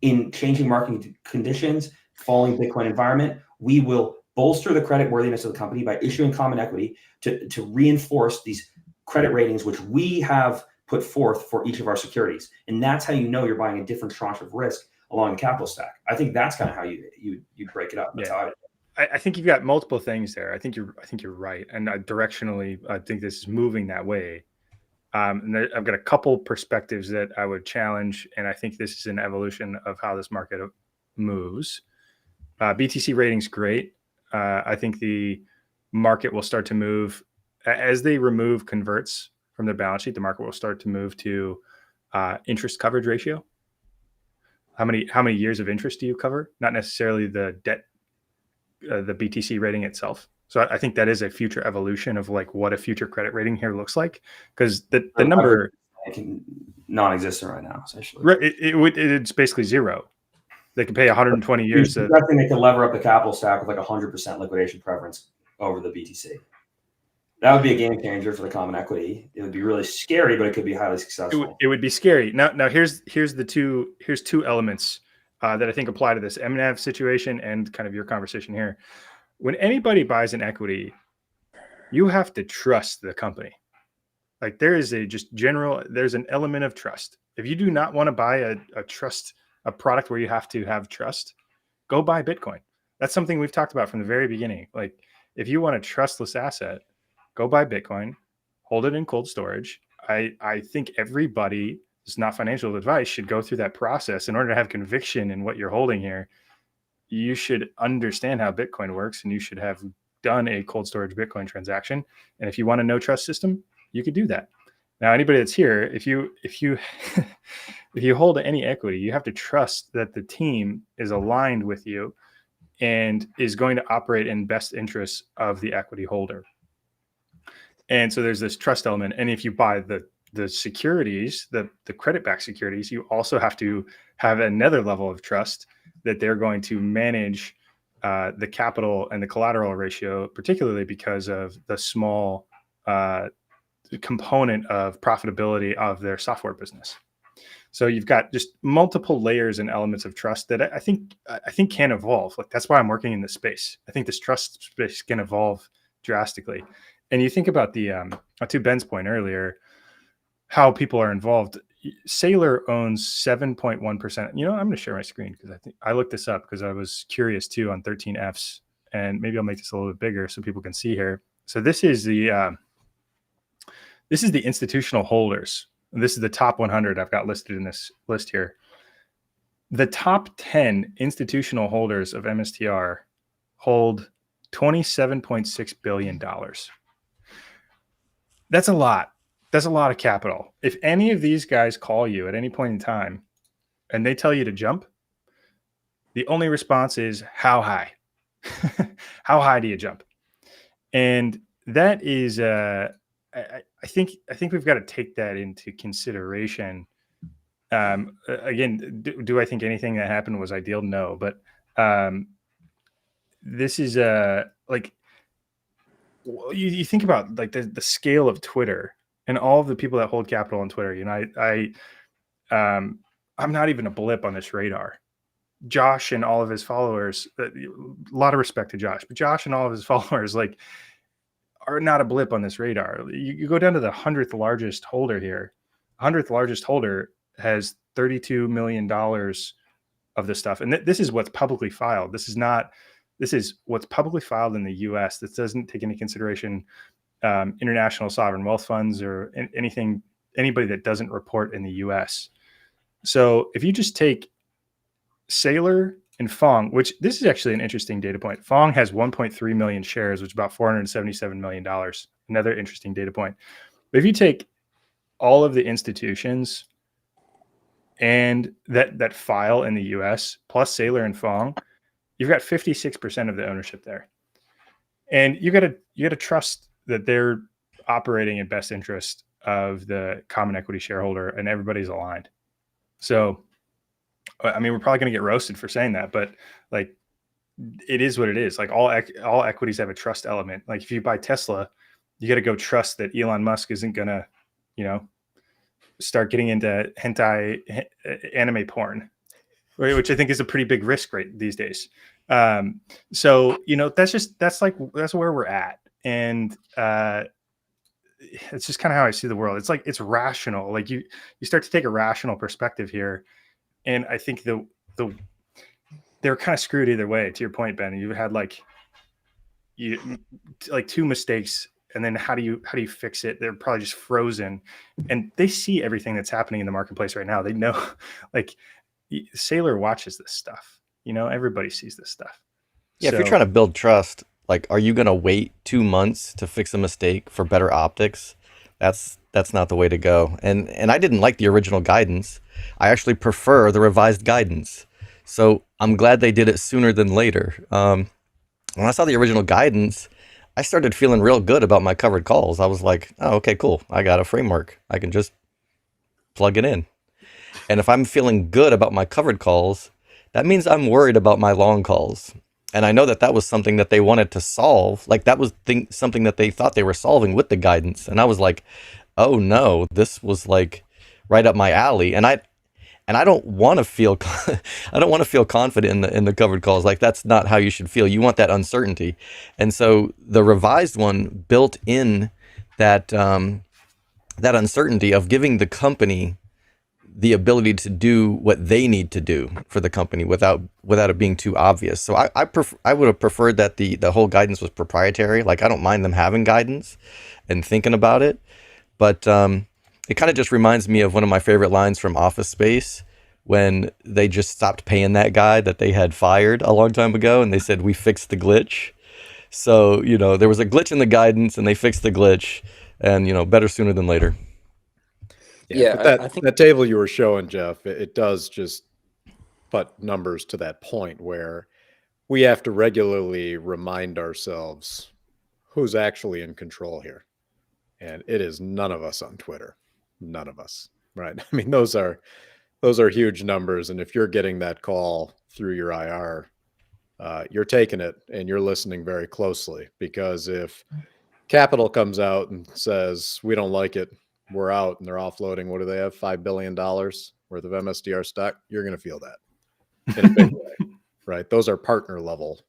In changing market conditions, falling Bitcoin environment, we will bolster the credit worthiness of the company by issuing common equity to reinforce these credit ratings, which we have put forth for each of our securities. And that's how you know you're buying a different tranche of risk along the capital stack. I think that's kind of how you break it up. That's how I think you've got multiple things there. I think you're right, and directionally, I think this is moving that way. And I've got a couple perspectives that I would challenge, and I think this is an evolution of how this market moves. BTC rating's great. I think the market will start to move as they remove converts from their balance sheet. The market will start to move to interest coverage ratio. How many years of interest do you cover? Not necessarily the debt. The BTC rating itself. So I think that is a future evolution of like what a future credit rating here looks like, because the number non-existent right now, essentially. Right, it's basically zero. They can pay 120 years. I think they could lever up the capital stack with like 100% liquidation preference over the BTC. That would be a game changer for the common equity. It would be really scary, but it could be highly successful. It would be scary. Now here's two elements that I think apply to this MNAV situation and kind of your conversation here. When anybody buys an equity, you have to trust the company. Like there's an element of trust. If you do not want to buy a product where you have to have trust, go buy Bitcoin. That's something we've talked about from the very beginning. Like if you want a trustless asset, go buy Bitcoin, hold it in cold storage. I think everybody, it's not financial advice, should go through that process. In order to have conviction in what you're holding here, you should understand how Bitcoin works, and you should have done a cold storage Bitcoin transaction. And if you want a no trust system, you could do that. Now, anybody that's here, if you if you hold any equity, you have to trust that the team is aligned with you and is going to operate in best interests of the equity holder. And so there's this trust element. And if you buy the securities, the credit-backed securities, you also have to have another level of trust that they're going to manage the capital and the collateral ratio, particularly because of the small component of profitability of their software business. So you've got just multiple layers and elements of trust that I think can evolve. Like that's why I'm working in this space. I think this trust space can evolve drastically. And you think about to Ben's point earlier, how people are involved. Saylor owns 7.1%. I'm going to share my screen because I think I looked this up because I was curious too on 13Fs, and maybe I'll make this a little bit bigger so people can see here. So this is the institutional holders. And this is the top 100 I've got listed in this list here. The top 10 institutional holders of MSTR hold $27.6 billion. That's a lot. That's a lot of capital. If any of these guys call you at any point in time and they tell you to jump, the only response is how high? How high do you jump? And that is, I think we've got to take that into consideration. Again, do I think anything that happened was ideal? No, but this is like you think about like the scale of Twitter and all of the people that hold capital on Twitter. I'm not even a blip on this radar. Josh and all of his followers, a lot of respect to Josh, but Josh and all of his followers are not a blip on this radar. You go down to the 100th largest holder here. 100th largest holder has $32 million of this stuff. And this is what's publicly filed. This is what's publicly filed in the US. This doesn't take into consideration international sovereign wealth funds or anybody that doesn't report in the US. So if you just take Saylor and Fong, which this is actually an interesting data point. Fong has 1.3 million shares, which is about $477 million. Another interesting data point. But if you take all of the institutions and that file in the US plus Saylor and Fong, you've got 56% of the ownership there. And you gotta trust that they're operating in best interest of the common equity shareholder and everybody's aligned. So, I mean, we're probably going to get roasted for saying that, but like, it is what it is. Like all equities have a trust element. Like if you buy Tesla, you got to go trust that Elon Musk isn't going to, start getting into hentai anime porn, which I think is a pretty big risk rate these days. So, that's where we're at. And, it's just kind of how I see the world. It's like, it's rational. Like you start to take a rational perspective here. And I think they're kind of screwed either way. To your point, Ben, you had like two mistakes, and then how do you fix it? They're probably just frozen, and they see everything that's happening in the marketplace right now. They know, like Saylor watches this stuff. Everybody sees this stuff. Yeah, if you're trying to build trust, like, are you going to wait 2 months to fix a mistake for better optics? That's not the way to go. And I didn't like the original guidance. I actually prefer the revised guidance. So I'm glad they did it sooner than later. When I saw the original guidance, I started feeling real good about my covered calls. I was like, oh, okay, cool. I got a framework. I can just plug it in. And if I'm feeling good about my covered calls, that means I'm worried about my long calls. And I know that was something that they wanted to solve. Like that was something that they thought they were solving with the guidance. And I was like, oh no, this was like right up my alley. And I don't want to feel, I don't want to feel confident in the covered calls. Like that's not how you should feel. You want that uncertainty. And so the revised one built in that, that uncertainty of giving the company the ability to do what they need to do for the company without it being too obvious. So I would have preferred that the whole guidance was proprietary. Like I don't mind them having guidance and thinking about it, but it kind of just reminds me of one of my favorite lines from Office Space when they just stopped paying that guy that they had fired a long time ago, and they said, we fixed the glitch. So, there was a glitch in the guidance and they fixed the glitch, and, better sooner than later. Yeah, but I think that table you were showing, Jeff, it does just put numbers to that point where we have to regularly remind ourselves who's actually in control here. And it is none of us on Twitter. None of us, right? I mean, those are huge numbers. And if you're getting that call through your IR, you're taking it and you're listening very closely, because if Capital comes out and says, we don't like it, we're out, and they're offloading, what do they have? $5 billion worth of MSDR stock. You're going to feel that in a big way, right? Those are partner level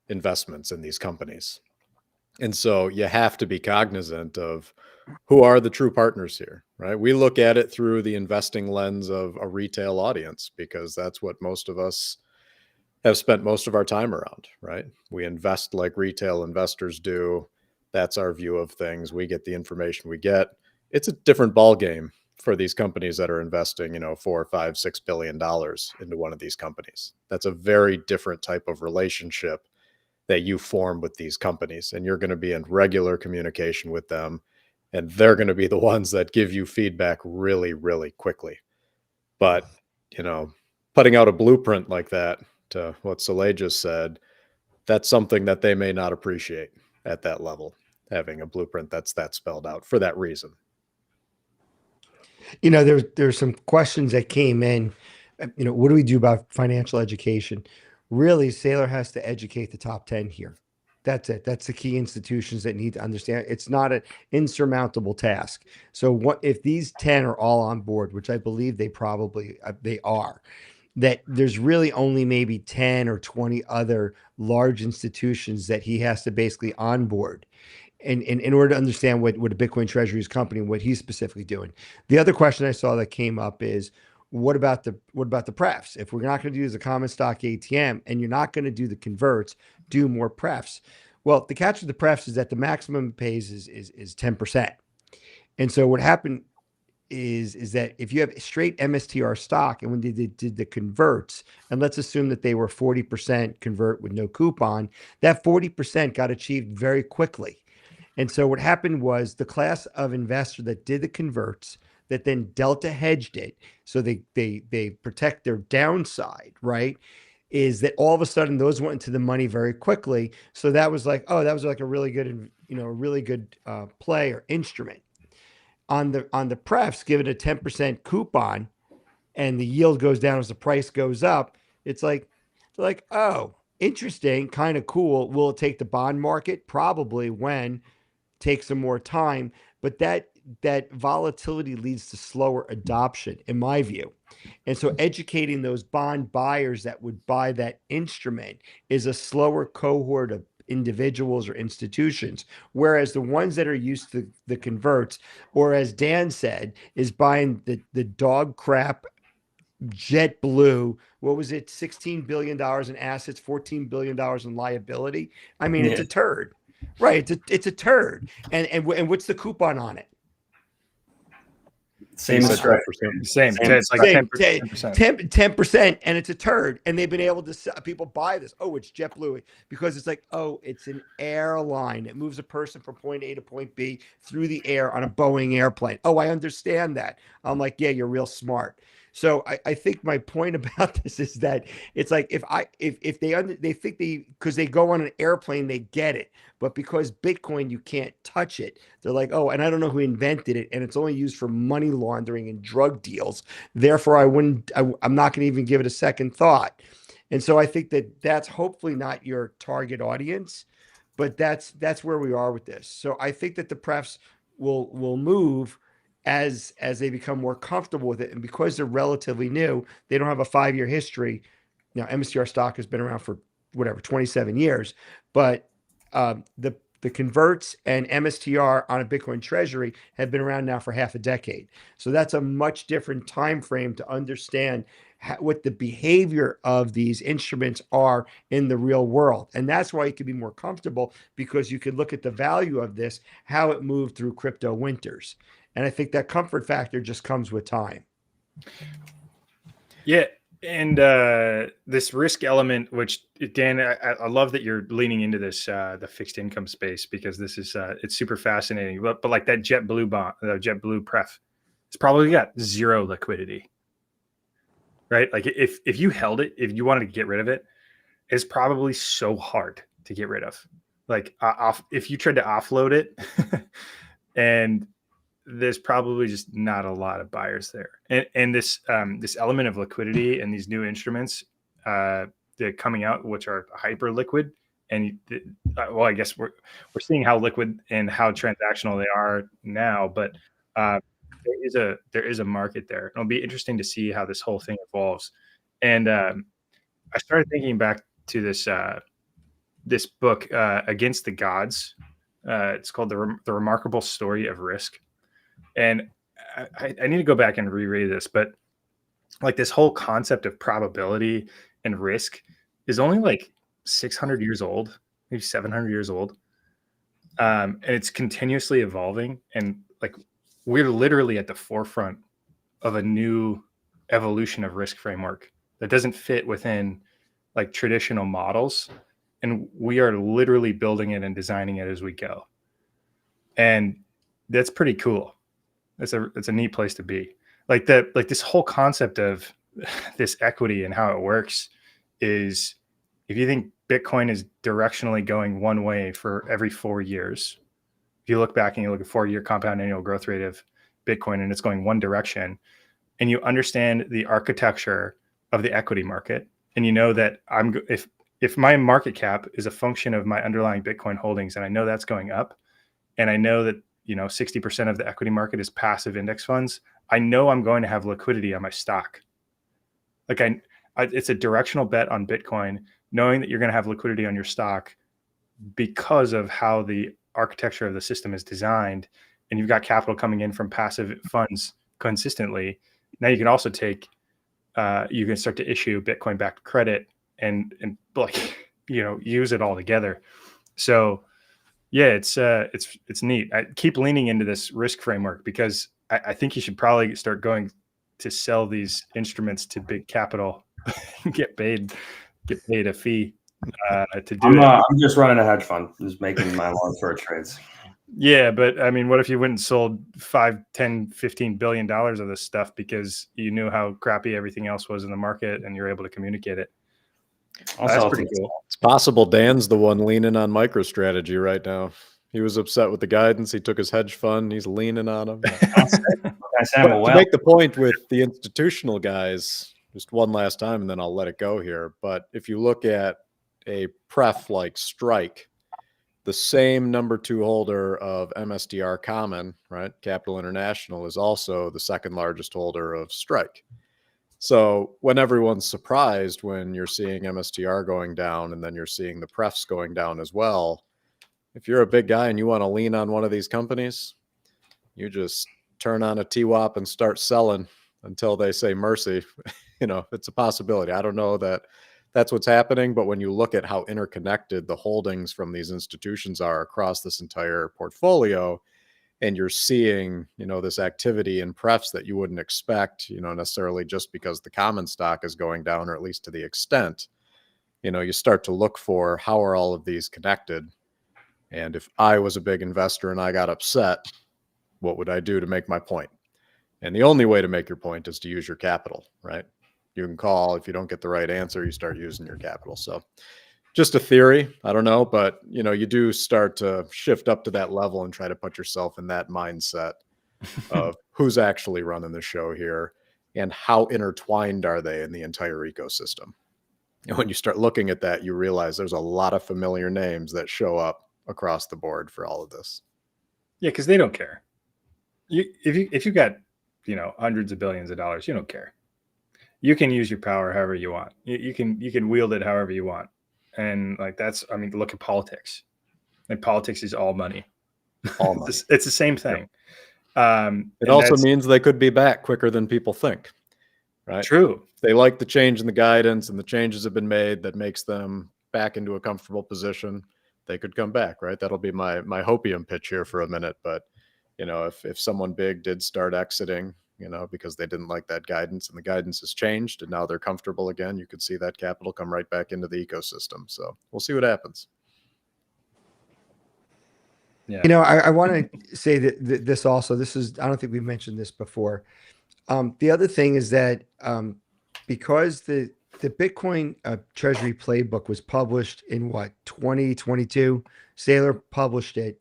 investments in these companies. And so you have to be cognizant of who are the true partners here, right? We look at it through the investing lens of a retail audience, because that's what most of us have spent most of our time around, right? We invest like retail investors do. That's our view of things. We get the information we get. It's a different ball game for these companies that are investing, $4, $5, $6 billion into one of these companies. That's a very different type of relationship that you form with these companies, and you're going to be in regular communication with them, and they're going to be the ones that give you feedback really, really quickly. But, putting out a blueprint like that, to what Soleil just said, that's something that they may not appreciate at that level, having a blueprint that's that spelled out for that reason. There's some questions that came in. What do we do about financial education? Really, Saylor has to educate the top 10 here. That's it. That's the key institutions that need to understand. It's not an insurmountable task. So what if these 10 are all on board, which I believe they probably they are, that there's really only maybe 10 or 20 other large institutions that he has to basically onboard. And in order to understand what a Bitcoin Treasuries company, what he's specifically doing. The other question I saw that came up is, what about the prefs? If we're not going to do the common stock ATM and you're not going to do the converts, do more prefs. Well, the catch with the prefs is that the maximum it pays is 10%. And so what happened is that if you have straight MSTR stock, and when they did the converts, and let's assume that they were 40% convert with no coupon, that 40% got achieved very quickly. And so what happened was the class of investor that did the converts, that then delta hedged it, so they protect their downside, right? Is that all of a sudden those went into the money very quickly. So that was like, oh, that was like a really good, a really good play or instrument. On the prefs, give it a 10% coupon, and the yield goes down as the price goes up. It's like, they're like, oh, interesting, kind of cool. Will it take the bond market? Probably, when take some more time, but that volatility leads to slower adoption, in my view. And so educating those bond buyers that would buy that instrument is a slower cohort of individuals or institutions, whereas the ones that are used to the converts, or as Dan said, is buying the dog crap JetBlue, what was it, $16 billion in assets, $14 billion in liability. I mean, it's a turd, right? It's a turd. And what's the coupon on it? Same as Stripe. Same. It's like 10%. 10%, and it's a turd. And they've been able to sell, people buy this. Oh, it's JetBlue, because it's like, oh, it's an airline. It moves a person from point A to point B through the air on a Boeing airplane. Oh, I understand that. I'm like, yeah, you're real smart. So I think my point about this is that it's like, if they think because they go on an airplane, they get it, but because Bitcoin, you can't touch it. They're like, oh, and I don't know who invented it, and it's only used for money laundering and drug deals. Therefore, I'm not going to even give it a second thought. And so I think that that's hopefully not your target audience, but that's where we are with this. So I think that the prefs will move as they become more comfortable with it. And because they're relatively new, they don't have a 5-year history. Now, MSTR stock has been around for 27 years, but the converts and MSTR on a Bitcoin treasury have been around now for half a decade. So that's a much different time frame to understand what the behavior of these instruments are in the real world. And that's why you can be more comfortable, because you can look at the value of this, how it moved through crypto winters. And I think that comfort factor just comes with time. Yeah. And this risk element, which, Dan, I love that you're leaning into this, the fixed income space, because this is, it's super fascinating. But like that JetBlue bond, the JetBlue pref, it's probably got zero liquidity, right? Like if you held it, if you wanted to get rid of it, it's probably so hard to get rid of. Like if you tried to offload it and there's probably just not a lot of buyers there. And this element of liquidity and these new instruments they're coming out, which are hyper liquid. And well, I guess we're seeing how liquid and how transactional they are now, but there is a market there. It'll be interesting to see how this whole thing evolves. And I started thinking back to this book, Against the Gods. It's called The Remarkable Story of Risk. And I need to go back and reread this, but like this whole concept of probability and risk is only like 600 years old, maybe 700 years old. And it's continuously evolving. And like, we're literally at the forefront of a new evolution of risk framework that doesn't fit within like traditional models. And we are literally building it and designing it as we go. And that's pretty cool. It's a neat place to be. Like this whole concept of this equity and how it works is, if you think Bitcoin is directionally going one way for every 4 years, if you look back and you look at 4-year compound annual growth rate of Bitcoin and it's going one direction, and you understand the architecture of the equity market, and you know that if my market cap is a function of my underlying Bitcoin holdings, and I know that's going up, and I know that 60% of the equity market is passive index funds, I know I'm going to have liquidity on my stock. Like it's a directional bet on Bitcoin, knowing that you're going to have liquidity on your stock because of how the architecture of the system is designed, and you've got capital coming in from passive funds consistently. Now you can also you can start to issue Bitcoin backed credit and like, use it all together. So yeah, it's neat. I keep leaning into this risk framework because I think you should probably start going to sell these instruments to big capital, get paid a fee to do it. I'm just running a hedge fund, just making my long short trades. Yeah, but I mean, what if you went and sold 5, 10, 15 billion dollars of this stuff because you knew how crappy everything else was in the market and you're able to communicate it? That's pretty cool. It's possible Dan's the one leaning on MicroStrategy right now. He was upset with the guidance. He took his hedge fund. He's leaning on him. To make the point with the institutional guys, just one last time, and then I'll let it go here. But if you look at a pref like Strike, the same number 2 holder of MSTR Common, right? Capital International is also the second largest holder of Strike. So when everyone's surprised when you're seeing MSTR going down and then you're seeing the prefs going down as well, if you're a big guy and you want to lean on one of these companies, you just turn on a TWAP and start selling until they say mercy. It's a possibility. I don't know that that's what's happening, but when you look at how interconnected the holdings from these institutions are across this entire portfolio, and you're seeing, this activity in prefs that you wouldn't expect, necessarily just because the common stock is going down, or at least to the extent, you start to look for how are all of these connected. And if I was a big investor and I got upset, what would I do to make my point? And the only way to make your point is to use your capital, right? You can call. If you don't get the right answer, you start using your capital. So just a theory. I don't know, but you do start to shift up to that level and try to put yourself in that mindset of who's actually running the show here and how intertwined are they in the entire ecosystem. And when you start looking at that, you realize there's a lot of familiar names that show up across the board for all of this. Yeah, because they don't care. If you got hundreds of billions of dollars, you don't care. You can use your power however you want. You can wield it however you want. And look at politics. Like, politics is all money. All money. It's the same thing. It also means they could be back quicker than people think, right? True. If they like the change in the guidance and the changes have been made that makes them back into a comfortable position, they could come back, right? That'll be my hopium pitch here for a minute. But, if someone big did start exiting, because they didn't like that guidance and the guidance has changed and now they're comfortable again, you could see that capital come right back into the ecosystem. So we'll see what happens. Yeah. I want to say that this also, I don't think we've mentioned this before. The other thing is that because the Bitcoin Treasury Playbook was published in 2022, Saylor published it.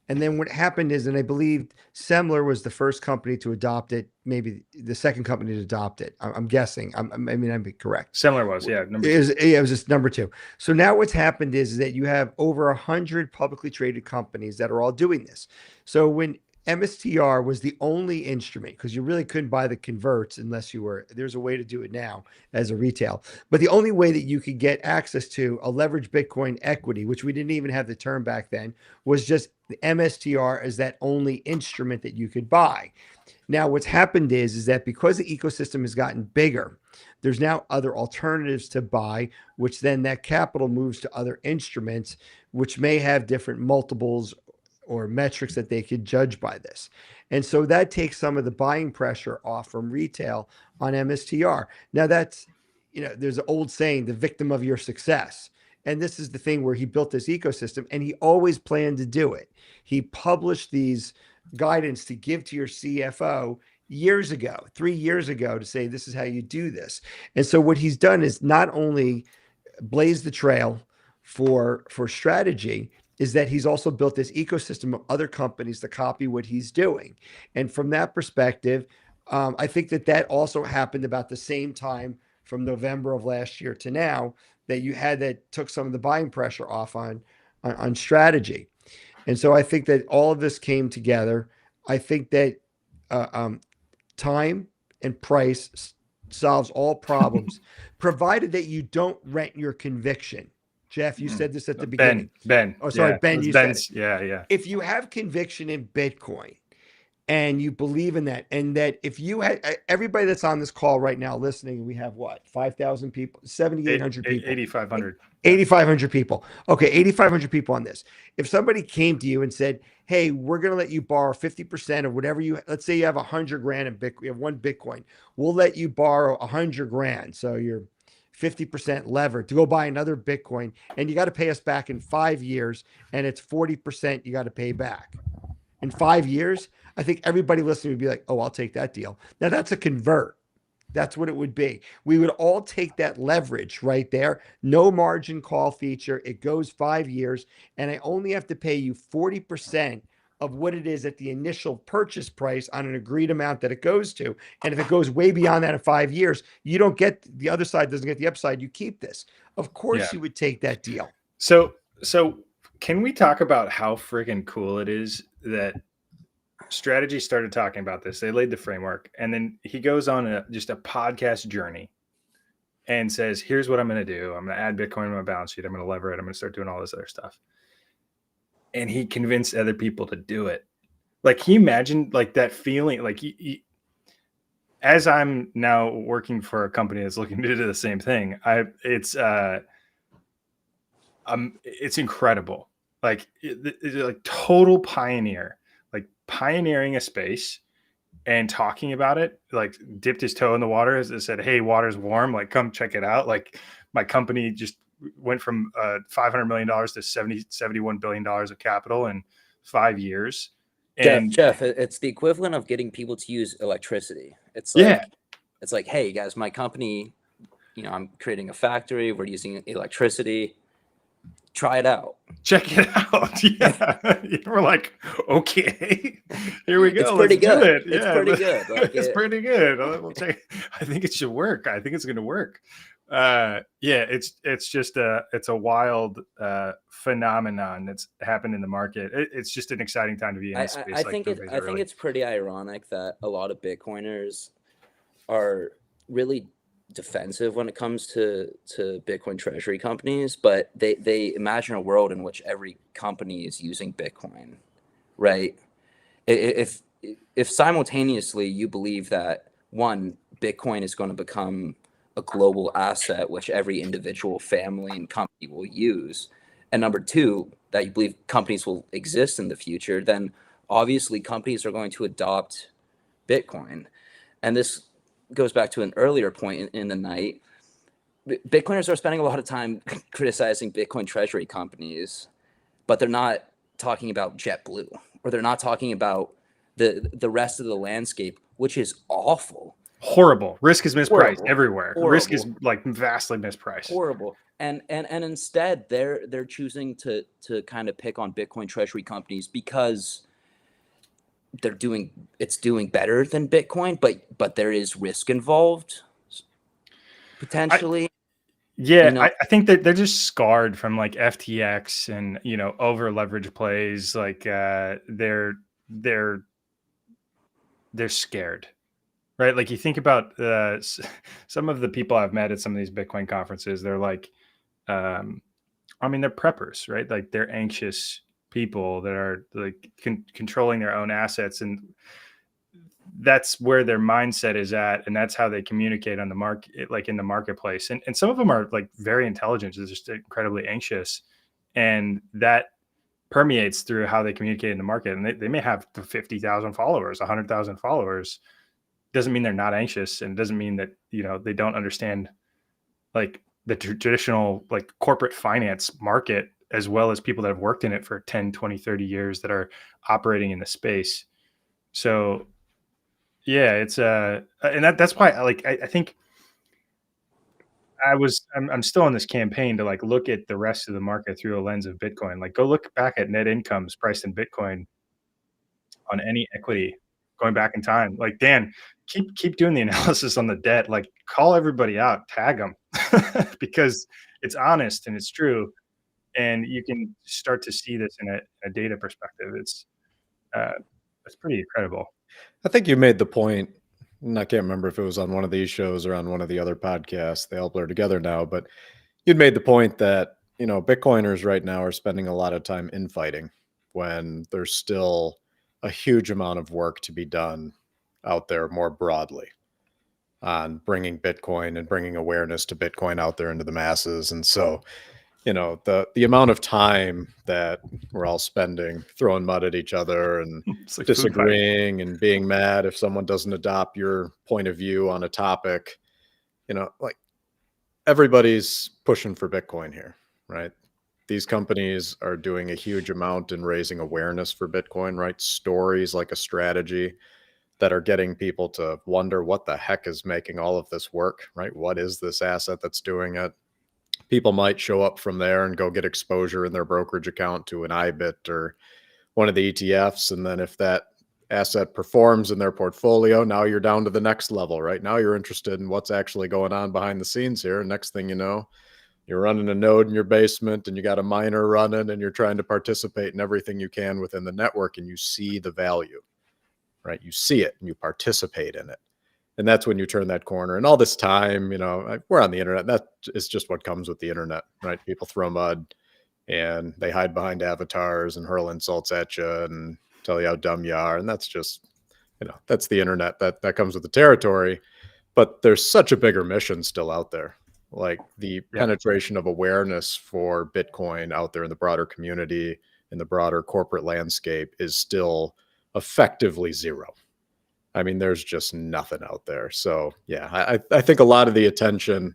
And then what happened is, and I believe Semler was the first company to adopt it, maybe the second company to adopt it. I'm guessing. I'm correct. Semler was, yeah. It was just number 2. So now what's happened is that you have over 100 publicly traded companies that are all doing this. So when MSTR was the only instrument, because you really couldn't buy the converts unless there's a way to do it now as a retail, but the only way that you could get access to a leveraged Bitcoin equity, which we didn't even have the term back then, was just the MSTR as that only instrument that you could buy. Now, what's happened is that because the ecosystem has gotten bigger, there's now other alternatives to buy, which then that capital moves to other instruments, which may have different multiples or metrics that they could judge by this. And so that takes some of the buying pressure off from retail on MSTR. Now that's, there's an old saying, the victim of your success. And this is the thing where he built this ecosystem and he always planned to do it. He published these guidance to give to your CFO years ago, 3 years ago, to say, this is how you do this. And so what he's done is not only blaze the trail for strategy, is that he's also built this ecosystem of other companies to copy what he's doing. And from that perspective, I think that also happened about the same time from November of last year to now, that took some of the buying pressure off on strategy. And so I think that all of this came together. I think that time and price solves all problems, provided that you don't rent your conviction. Jeff, you said this at the beginning. Ben. Oh, sorry, yeah, Ben, you said it. Yeah. If you have conviction in Bitcoin and you believe in that, and that if you had everybody that's on this call right now listening, we have what, 5,000 people, 7,800 people, 8,500. 8,500 people. Okay, 8,500 people on this. If somebody came to you and said, "Hey, we're going to let you borrow 50% of whatever you, let's say you have 100 grand in Bitcoin, you have one Bitcoin, we'll let you borrow 100 grand. So you're 50% levered to go buy another Bitcoin, and you got to pay us back in 5 years, and it's 40% you got to pay back in 5 years." I think everybody listening would be like, "Oh, I'll take that deal." Now that's a convert. That's what it would be. We would all take that leverage right there. No margin call feature. It goes 5 years, and I only have to pay you 40% of what it is at the initial purchase price on an agreed amount that it goes to. And if it goes way beyond that in 5 years, you don't get, the other side doesn't get the upside. You keep this. Of course, Yeah. you would take that deal. So can we talk about how freaking cool it is that Strategy started talking about this? They laid the framework, and then he goes on just a podcast journey and says, "Here's what I'm going to do. I'm going to add Bitcoin to my balance sheet. I'm going to lever it. I'm going to start doing all this other stuff." And he convinced other people to do it. Like, can you imagine like that feeling? Like, as I'm now working for a company that's looking to do the same thing, it's incredible. Like, it's like total pioneer. Like pioneering a space and talking about it, like dipped his toe in the water as it said, "Hey, water's warm. Like, come check it out." Like, my company just went from $500 million to $71 billion of capital in 5 years. And Jeff, it's the equivalent of getting people to use electricity. It's like, it's like, "Hey guys, my company, I'm creating a factory. We're using electricity. Try it out. Check it out." Yeah. We're like, "Okay, here we go. It's pretty Let's do good. it." It's Yeah, pretty good. Like, it's pretty good. We'll check. I think it should work. I think it's going to work. It's just it's a wild phenomenon that's happened in the market. It's just an exciting time to be in this space. I think it's pretty ironic that a lot of Bitcoiners are really defensive when it comes to Bitcoin treasury companies, but they imagine a world in which every company is using Bitcoin, right? If simultaneously you believe that, one, Bitcoin is going to become a global asset which every individual family and company will use, and number two, that you believe companies will exist in the future, then obviously companies are going to adopt Bitcoin. And this goes back to an earlier point in the night. Bitcoiners are spending a lot of time criticizing Bitcoin treasury companies, but they're not talking about JetBlue, or they're not talking about the rest of the landscape, which is awful. Horrible. Risk is mispriced Horrible. everywhere. Horrible. Risk is like vastly mispriced. Horrible. And instead they're choosing to kind of pick on Bitcoin treasury companies because it's doing better than Bitcoin, but there is risk involved potentially. I think that they're just scarred from like FTX and over leverage plays. Like they're scared, right? Like, you think about some of the people I've met at some of these Bitcoin conferences. They're like, they're preppers, right? Like, they're anxious people that are like controlling their own assets, and that's where their mindset is at, and that's how they communicate on the market, like in the marketplace. And some of them are like very intelligent, they're just incredibly anxious, and that permeates through how they communicate in the market. And they may have 50,000 followers, 100,000 followers. Doesn't mean they're not anxious, and doesn't mean that they don't understand like the traditional like corporate finance market, as well as people that have worked in it for 10, 20, 30 years that are operating in the space. So yeah, it's and that's why I think I'm still on this campaign to like look at the rest of the market through a lens of Bitcoin. Like, go look back at net incomes priced in Bitcoin on any equity going back in time. Like, Dan, keep doing the analysis on the debt. Like, call everybody out, tag them because it's honest and it's true. And you can start to see this in a data perspective. It's pretty incredible. I think you made the point, and I can't remember if it was on one of these shows or on one of the other podcasts. They all blur together now, but you'd made the point that, Bitcoiners right now are spending a lot of time infighting when there's still a huge amount of work to be done out there more broadly on bringing Bitcoin and bringing awareness to Bitcoin out there into the masses. And so, the amount of time that we're all spending throwing mud at each other and It's like food fight. disagreeing and being mad if someone doesn't adopt your point of view on a topic, like everybody's pushing for Bitcoin here, right? These companies are doing a huge amount in raising awareness for Bitcoin, right? Stories like a strategy that are getting people to wonder what the heck is making all of this work, right? What is this asset that's doing it? People might show up from there and go get exposure in their brokerage account to an IBIT or one of the ETFs. And then if that asset performs in their portfolio, now you're down to the next level, right? Now you're interested in what's actually going on behind the scenes here. And next thing you know, you're running a node in your basement and you got a miner running and you're trying to participate in everything you can within the network, and you see the value, right? You see it and you participate in it. And that's when you turn that corner. And all this time, we're on the internet. That is just what comes with the internet, right? People throw mud and they hide behind avatars and hurl insults at you and tell you how dumb you are. And that's just, that's the internet. That comes with the territory. But there's such a bigger mission still out there. Like the penetration of awareness for Bitcoin out there in the broader community, in the broader corporate landscape, is still effectively zero. I mean, there's just nothing out there. So yeah, I think a lot of the attention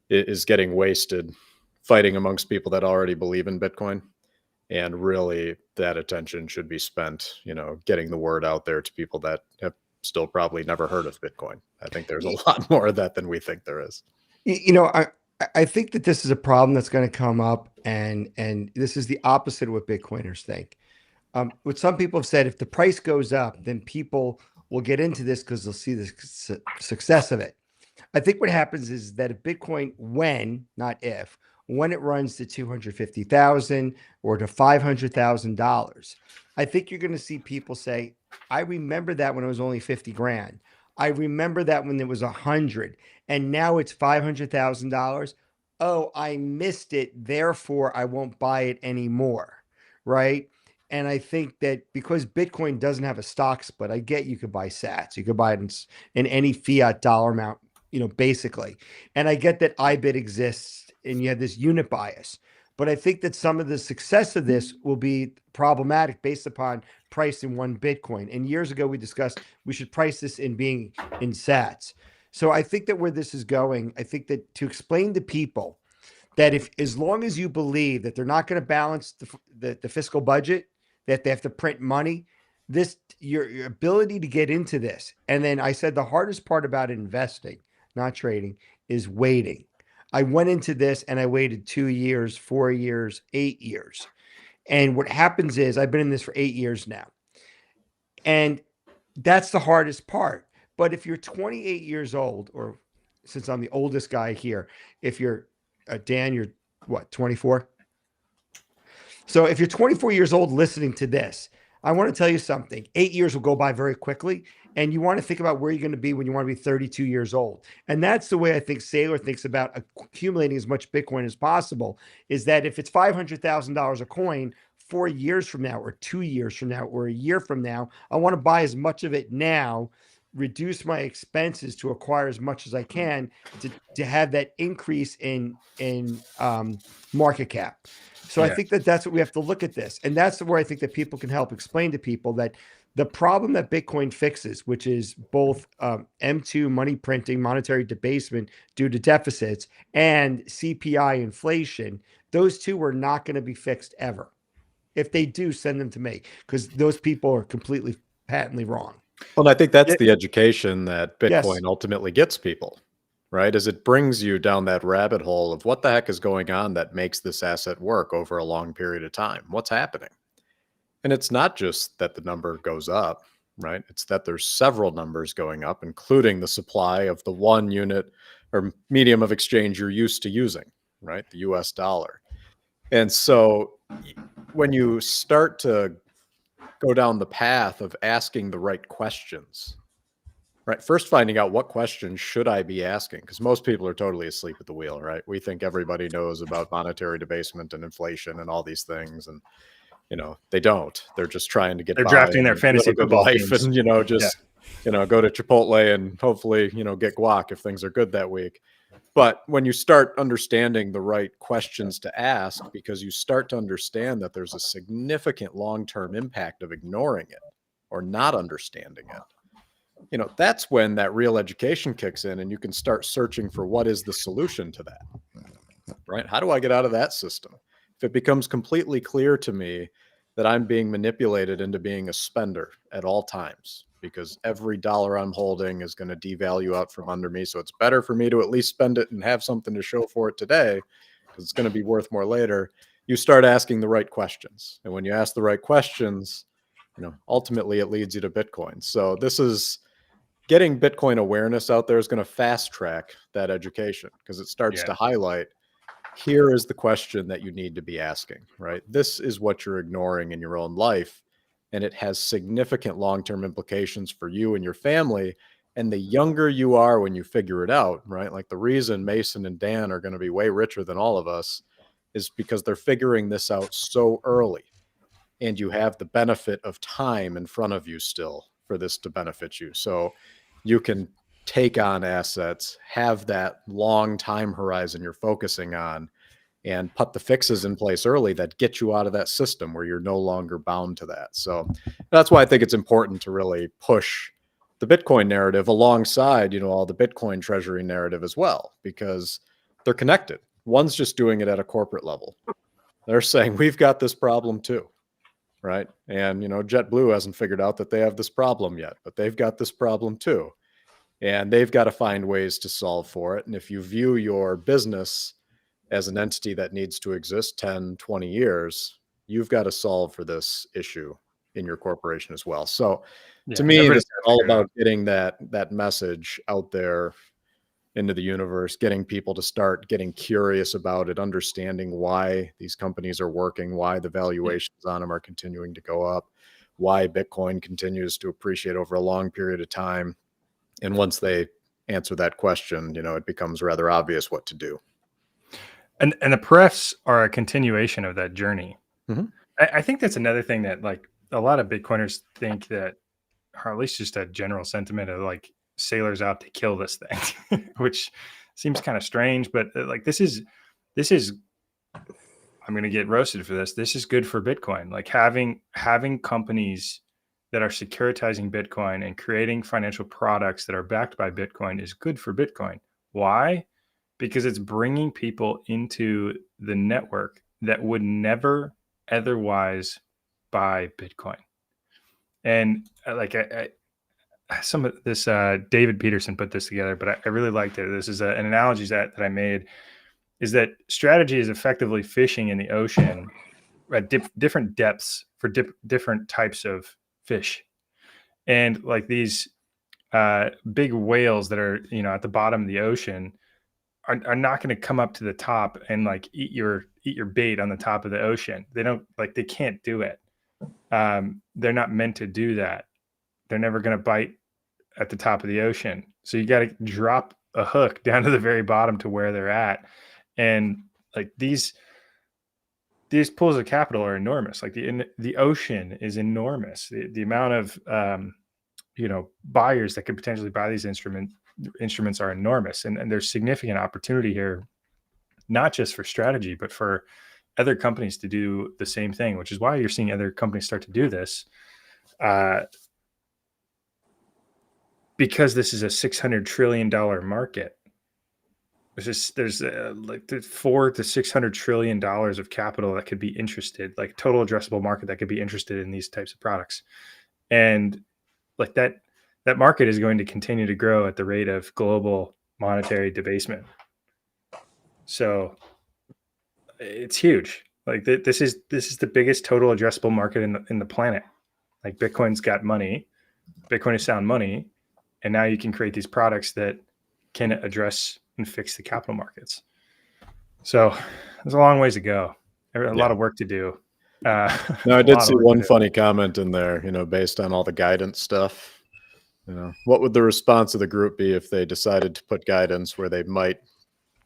is getting wasted fighting amongst people that already believe in Bitcoin. And really that attention should be spent, getting the word out there to people that have still probably never heard of Bitcoin. I think there's a lot more of that than we think there is. I think that this is a problem that's going to come up, and this is the opposite of what Bitcoiners think. What some people have said, if the price goes up, then people will get into this because they'll see the success of it. I think what happens is that if Bitcoin, not if, when it runs to 250,000 or to $500,000, I think you're going to see people say, I remember that when it was only 50 grand. I remember that when it was 100 and now it's $500,000. Oh, I missed it. Therefore, I won't buy it anymore. Right. And I think that because Bitcoin doesn't have a stock split, I get you could buy sats. You could buy it in any fiat dollar amount, basically. And I get that IBIT exists and you have this unit bias. But I think that some of the success of this will be problematic based upon price in one Bitcoin. And years ago, we discussed we should price this in being in sats. So I think that where this is going, I think that to explain to people that as long as you believe that they're not going to balance the fiscal budget, that they have to print money, your ability to get into this. And then I said the hardest part about investing, not trading, is waiting. I went into this and I waited 2 years, 4 years, 8 years. And what happens is I've been in this for 8 years now. And that's the hardest part. But if you're 28 years old, or since I'm the oldest guy here, if you're Dan, you're what, 24? So if you're 24 years old listening to this, I want to tell you something. 8 years will go by very quickly. And you want to think about where you're going to be when you want to be 32 years old. And that's the way I think Saylor thinks about accumulating as much Bitcoin as possible, is that if it's $500,000 a coin, 4 years from now, or 2 years from now, or a year from now, I want to buy as much of it now, reduce my expenses to acquire as much as I can to have that increase in market cap. So I think that that's what we have to look at this. And that's where I think that people can help explain to people that the problem that Bitcoin fixes, which is both M2 money printing, monetary debasement due to deficits, and CPI inflation, those two are not going to be fixed ever. If they do, send them to me, because those people are completely patently wrong. Well, I think that's the education that Bitcoin ultimately gets people, right? As it brings you down that rabbit hole of what the heck is going on that makes this asset work over a long period of time. What's happening? And it's not just that the number goes up, right? It's that there's several numbers going up, including the supply of the one unit or medium of exchange you're used to using, right? The US dollar. And so when you start to go down the path of asking the right questions, right? First, finding out what questions should I be asking? Because most people are totally asleep at the wheel, right? We think everybody knows about monetary debasement and inflation and all these things. And, they don't. They're just trying to get They're by drafting their and live fantasy a good football life teams. and, just, go to Chipotle and hopefully, get guac if things are good that week. But when you start understanding the right questions to ask, because you start to understand that there's a significant long-term impact of ignoring it or not understanding it, that's when that real education kicks in and you can start searching for what is the solution to that, right? How do I get out of that system? If it becomes completely clear to me that I'm being manipulated into being a spender at all times, because every dollar I'm holding is going to devalue out from under me. So it's better for me to at least spend it and have something to show for it today, because it's going to be worth more later. You start asking the right questions. And when you ask the right questions, ultimately it leads you to Bitcoin. So this is getting Bitcoin awareness out there is going to fast track that education, because it starts to highlight, here is the question that you need to be asking, right? This is what you're ignoring in your own life. And it has significant long-term implications for you and your family. And the younger you are when you figure it out, right? Like the reason Mason and Dan are going to be way richer than all of us is because they're figuring this out so early. And you have the benefit of time in front of you still for this to benefit you. So you can take on assets, have that long time horizon you're focusing on, and put the fixes in place early that get you out of that system where you're no longer bound to that. So that's why I think it's important to really push the Bitcoin narrative alongside, all the Bitcoin treasury narrative as well, because they're connected. One's just doing it at a corporate level. They're saying, we've got this problem too, right? And, JetBlue hasn't figured out that they have this problem yet, but they've got this problem too. And they've got to find ways to solve for it. And if you view your business as an entity that needs to exist 10, 20 years, you've got to solve for this issue in your corporation as well. So to me, this is all about getting that message out there into the universe, getting people to start getting curious about it, understanding why these companies are working, why the valuations on them are continuing to go up, why Bitcoin continues to appreciate over a long period of time. And once they answer that question, it becomes rather obvious what to do. And the prefs are a continuation of that journey. Mm-hmm. I think that's another thing that like a lot of Bitcoiners think that, or at least just a general sentiment of like sailors out to kill this thing, which seems kind of strange, but like this is, I'm going to get roasted for this. This is good for Bitcoin. Like having companies that are securitizing Bitcoin and creating financial products that are backed by Bitcoin is good for Bitcoin. Why? Because it's bringing people into the network that would never otherwise buy Bitcoin. And like some of this, David Peterson put this together, but I really liked it. This is an analogy that I made, is that strategy is effectively fishing in the ocean at different depths for different types of fish. And like these big whales that are, at the bottom of the ocean are not going to come up to the top and like eat your bait on the top of the ocean. They can't do it. They're not meant to do that. They're never going to bite at the top of the ocean. So you got to drop a hook down to the very bottom to where they're at. And like these pools of capital are enormous. Like the ocean is enormous. The amount of, buyers that could potentially buy these instruments are enormous. And there's significant opportunity here, not just for strategy, but for other companies to do the same thing, which is why you're seeing other companies start to do this. Because this is a $600 trillion market. There's like $400 to $600 trillion of capital that could be interested, like total addressable market that could be interested in these types of products. And like that market is going to continue to grow at the rate of global monetary debasement. So it's huge. Like this is the biggest total addressable market in the planet. Like Bitcoin's got money, Bitcoin is sound money. And now you can create these products that can address and fix the capital markets. So there's a long ways to go. A lot of work to do. No, I did see one funny comment in there, based on all the guidance stuff. What would the response of the group be if they decided to put guidance where they might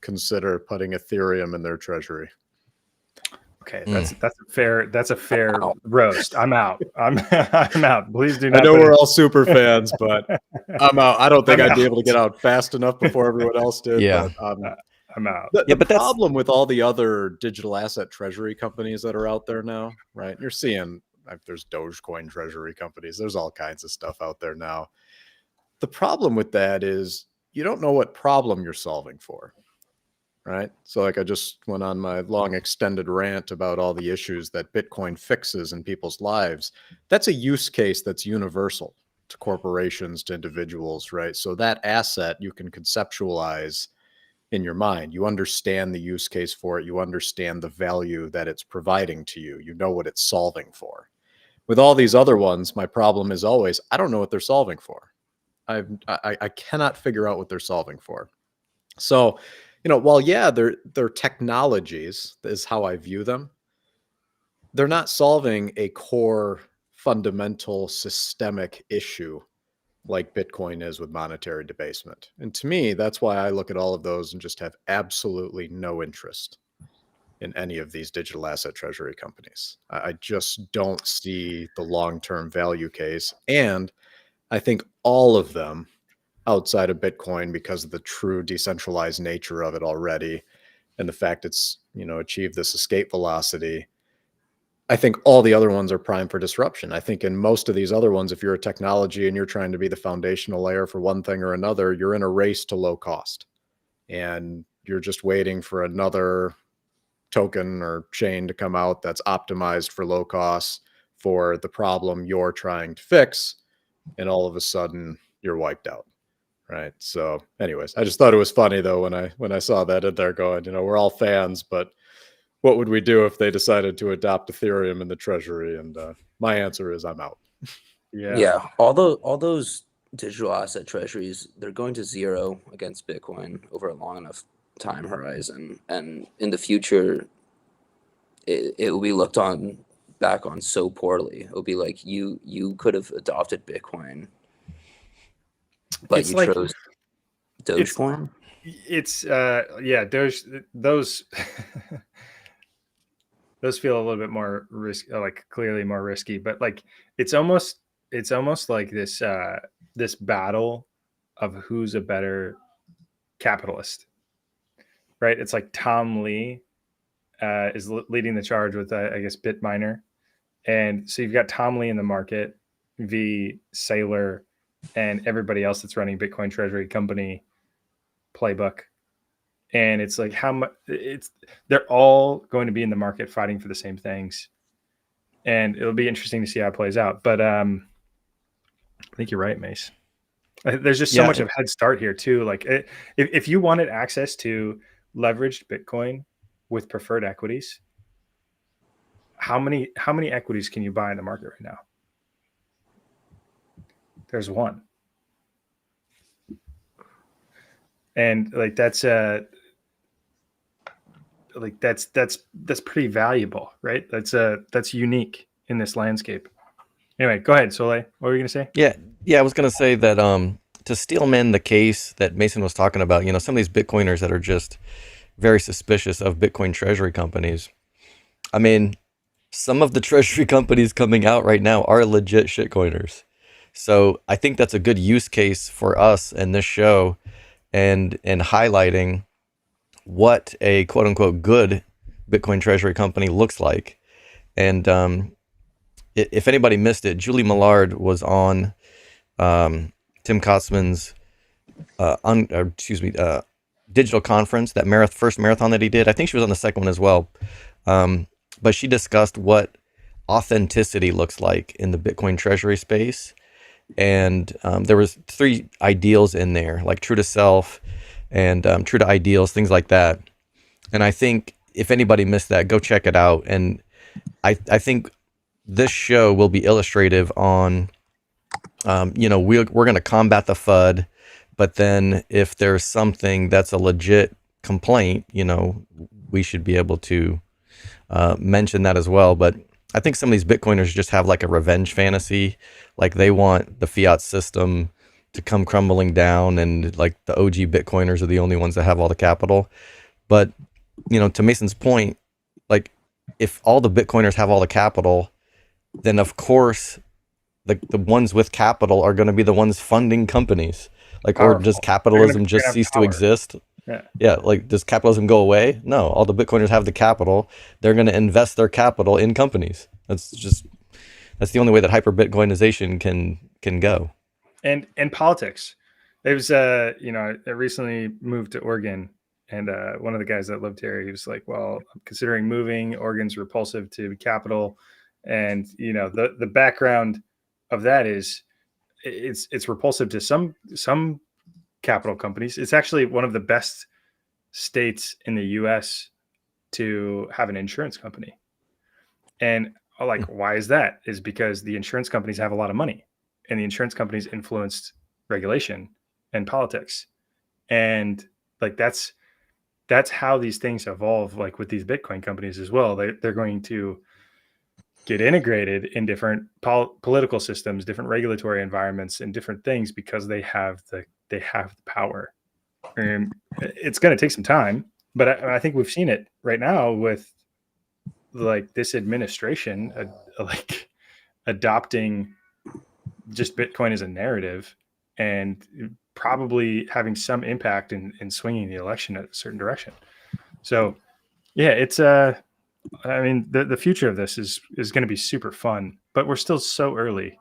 consider putting Ethereum in their treasury? Okay, that's a fair roast. I'm out. I'm out. Please do I not. know put we're it- all super fans, but I'm out. I don't think I'm I'd be out. able to get out fast enough before everyone else did. Yeah. But, I'm out. the but that's- problem with all the other digital asset treasury companies that are out there now, right? You're seeing there's Dogecoin treasury companies. There's all kinds of stuff out there now. The problem with that is you don't know what problem you're solving for, right? So like I just went on my long extended rant about all the issues that Bitcoin fixes in people's lives. That's a use case that's universal to corporations, to individuals, right? So that asset you can conceptualize in your mind. You understand the use case for it. You understand the value that it's providing to you. You know what it's solving for. With all these other ones, my problem is always, I don't know what they're solving for. I cannot figure out what they're solving for. So, while they're technologies is how I view them, they're not solving a core fundamental systemic issue like Bitcoin is with monetary debasement. And to me, that's why I look at all of those and just have absolutely no interest in any of these digital asset treasury companies. I just don't see the long-term value case. And I think all of them outside of Bitcoin, because of the true decentralized nature of it already, and the fact it's, achieved this escape velocity, I think all the other ones are primed for disruption. I think in most of these other ones, if you're a technology and you're trying to be the foundational layer for one thing or another, you're in a race to low cost. And you're just waiting for another token or chain to come out that's optimized for low cost for the problem you're trying to fix. And all of a sudden you're wiped out. Right. So anyways, I just thought it was funny though, when I saw that in there going, we're all fans, but what would we do if they decided to adopt Ethereum in the treasury? And my answer is I'm out. Yeah. All those digital asset treasuries, they're going to zero against Bitcoin over a long enough time horizon. And in the future, it will be looked back on so poorly. It'll be like you could have adopted Bitcoin, but It's you like- chose Dogecoin. It's those those feel a little bit more like clearly more risky, but like it's almost like this battle of who's a better capitalist, right? It's like Tom Lee is leading the charge with I guess BitMiner, and so you've got Tom Lee in the market v. Saylor and everybody else that's running Bitcoin Treasury Company playbook. And it's like they're all going to be in the market fighting for the same things. And it'll be interesting to see how it plays out. But I think you're right, Mace. There's just so much of a head start here too. Like if you wanted access to leveraged Bitcoin with preferred equities, how many equities can you buy in the market right now? There's one. And like that's pretty valuable, right? That's unique in this landscape. Anyway, go ahead, Soleil. What were you gonna say? Yeah, I was gonna say that to steelman the case that Mason was talking about, some of these Bitcoiners that are just very suspicious of Bitcoin treasury companies. I mean, some of the treasury companies coming out right now are legit shitcoiners. So I think that's a good use case for us in this show and highlighting what a quote unquote good Bitcoin treasury company looks like. And if anybody missed it, Julie Millard was on Tim Kotzman's digital conference, that first marathon that he did. I think she was on the second one as well. But she discussed what authenticity looks like in the Bitcoin treasury space. And there was 3 ideals in there, like true to self and true to ideals, things like that. And I think if anybody missed that, go check it out. And I think this show will be illustrative on, we're going to combat the FUD, but then if there's something that's a legit complaint, we should be able to mention that as well. But I think some of these Bitcoiners just have like a revenge fantasy, like they want the fiat system to come crumbling down, and like the OG Bitcoiners are the only ones that have all the capital. But to Mason's point, like if all the Bitcoiners have all the capital, then of course the ones with capital are going to be the ones funding companies. Like, or does capitalism just cease to exist? Yeah, like, does capitalism go away? No, all the Bitcoiners have the capital. They're going to invest their capital in companies. That's the only way that hyper Bitcoinization can go. And politics. It was I recently moved to Oregon, and one of the guys that lived here, he was like, well, I'm considering moving. Oregon's repulsive to capital. And the background of that is it's repulsive to some capital companies. It's actually one of the best states in the US to have an insurance company. And like, why is that? Is because the insurance companies have a lot of money, and the insurance companies influenced regulation and politics. And like, that's how these things evolve, like with these Bitcoin companies as well. They're going to get integrated in different political systems, different regulatory environments, and different things because they have the power. And it's going to take some time, but I think we've seen it right now with like this administration, like adopting just Bitcoin as a narrative and probably having some impact in swinging the election at a certain direction. So yeah, it's I mean, the future of this is going to be super fun, but we're still so early,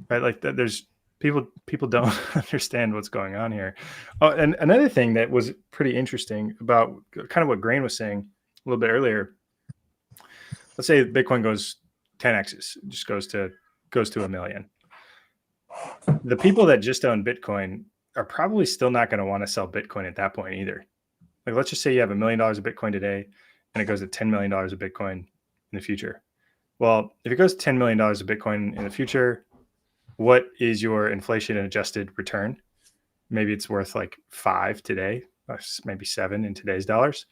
right? Like there's people don't understand what's going on here. Oh, and another thing that was pretty interesting about kind of what Grain was saying a little bit earlier. Let's say Bitcoin goes 10x's, just goes to $1 million. The people that just own Bitcoin are probably still not going to want to sell Bitcoin at that point either. Like, let's just say you have $1 million of Bitcoin today, and it goes to $10 million of Bitcoin in the future. Well, if it goes to $10 million of Bitcoin in the future, what is your inflation adjusted return? Maybe it's worth like 5 today, or maybe 7 in today's dollars.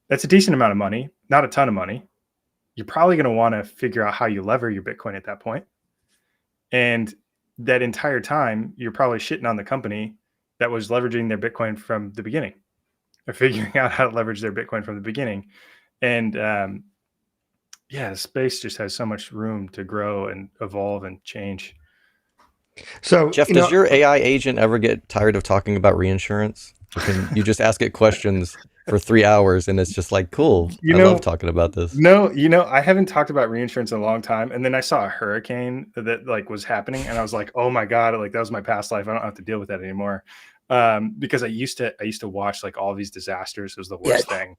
That's a decent amount of money, not a ton of money. You're probably going to want to figure out how you lever your Bitcoin at that point. And that entire time, you're probably shitting on the company that was leveraging their Bitcoin from the beginning, or figuring out how to leverage their Bitcoin from the beginning. And the space just has so much room to grow and evolve and change. So, Jeff, does your AI agent ever get tired of talking about reinsurance? You just ask it questions for 3 hours and it's just like, cool. I love talking about this. No, I haven't talked about reinsurance in a long time. And then I saw a hurricane that like was happening, and I was like, oh my God, like that was my past life. I don't have to deal with that anymore. Because I used to watch like all these disasters. It was the worst thing.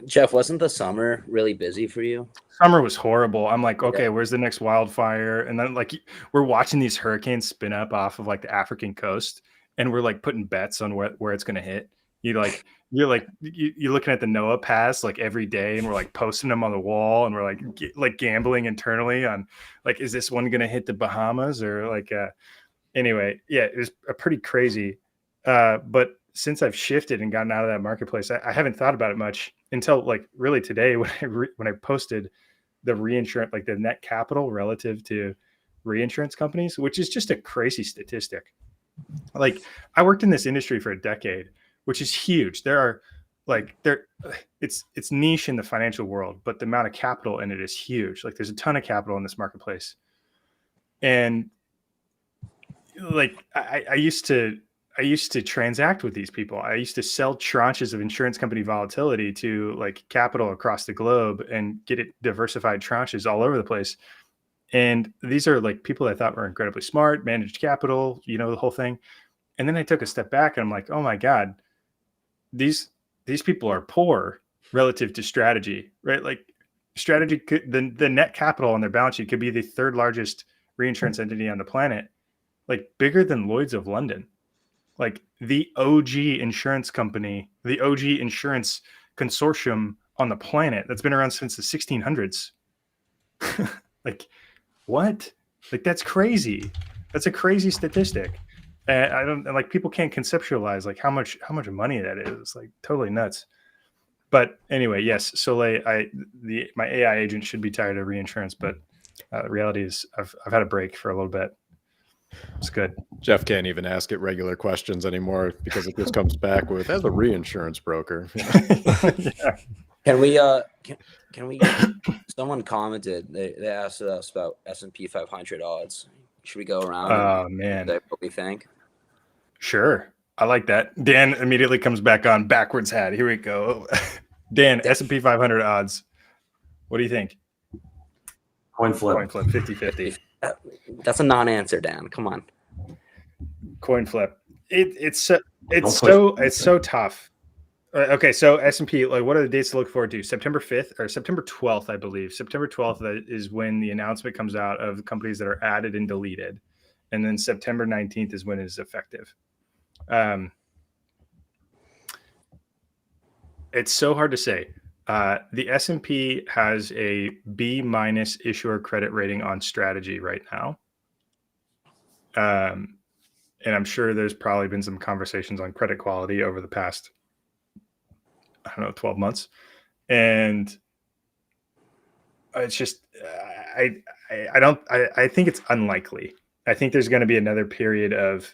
Jeff, wasn't the summer really busy for you? Summer was horrible. I'm like, okay, where's the next wildfire? And then like we're watching these hurricanes spin up off of like the African coast, and we're like putting bets on where it's gonna hit. You're looking at the NOAA pass like every day, and we're like posting them on the wall, and we're like gambling internally on like, is this one gonna hit the Bahamas or like anyway, yeah, it was a pretty crazy. But since I've shifted and gotten out of that marketplace, I haven't thought about it much until like really today when I posted the reinsurance, like the net capital relative to reinsurance companies, which is just a crazy statistic. Like, I worked in this industry for a decade, which is huge. It's niche in the financial world, but the amount of capital in it is huge. Like, there's a ton of capital in this marketplace. And like, I used to transact with these people. I used to sell tranches of insurance company volatility to like capital across the globe and get it diversified tranches all over the place. And these are like people I thought were incredibly smart, managed capital, the whole thing. And then I took a step back and I'm like, oh my God, these people are poor relative to strategy, right? Like, strategy could, the net capital on their balance sheet could be the third largest reinsurance entity on the planet, like bigger than Lloyd's of London. Like the OG insurance company, the OG insurance consortium on the planet that's been around since the 1600s. Like, what? Like, that's crazy. That's a crazy statistic. And I don't like, people can't conceptualize like how much money that is. It's like totally nuts. But anyway, yes, Soleil, my AI agent should be tired of reinsurance, but the reality is I've had a break for a little bit. It's good. Jeff can't even ask it regular questions anymore because it just comes back with, as a reinsurance broker. Can we Can we? Someone commented. They asked us about S&P 500 odds. Should we go around Oh and man, say what we think? sure. I like that. Dan immediately comes back on backwards hat. Here we go. Dan, S&P 500 odds. What do you think? Coin flip. Coin flip, 50-50. That's a non-answer, Dan. Come on. Coin flip. It's push so tough. Okay, so S&P, like, what are the dates to look forward to? September 5th or September 12th, I believe. September 12th is when the announcement comes out of the companies that are added and deleted, and then September 19th is when it is effective. It's so hard to say. The S&P has a B- issuer credit rating on strategy right now. And I'm sure there's probably been some conversations on credit quality over the past, 12 months. And it's just, I think it's unlikely. I think there's going to be another period of,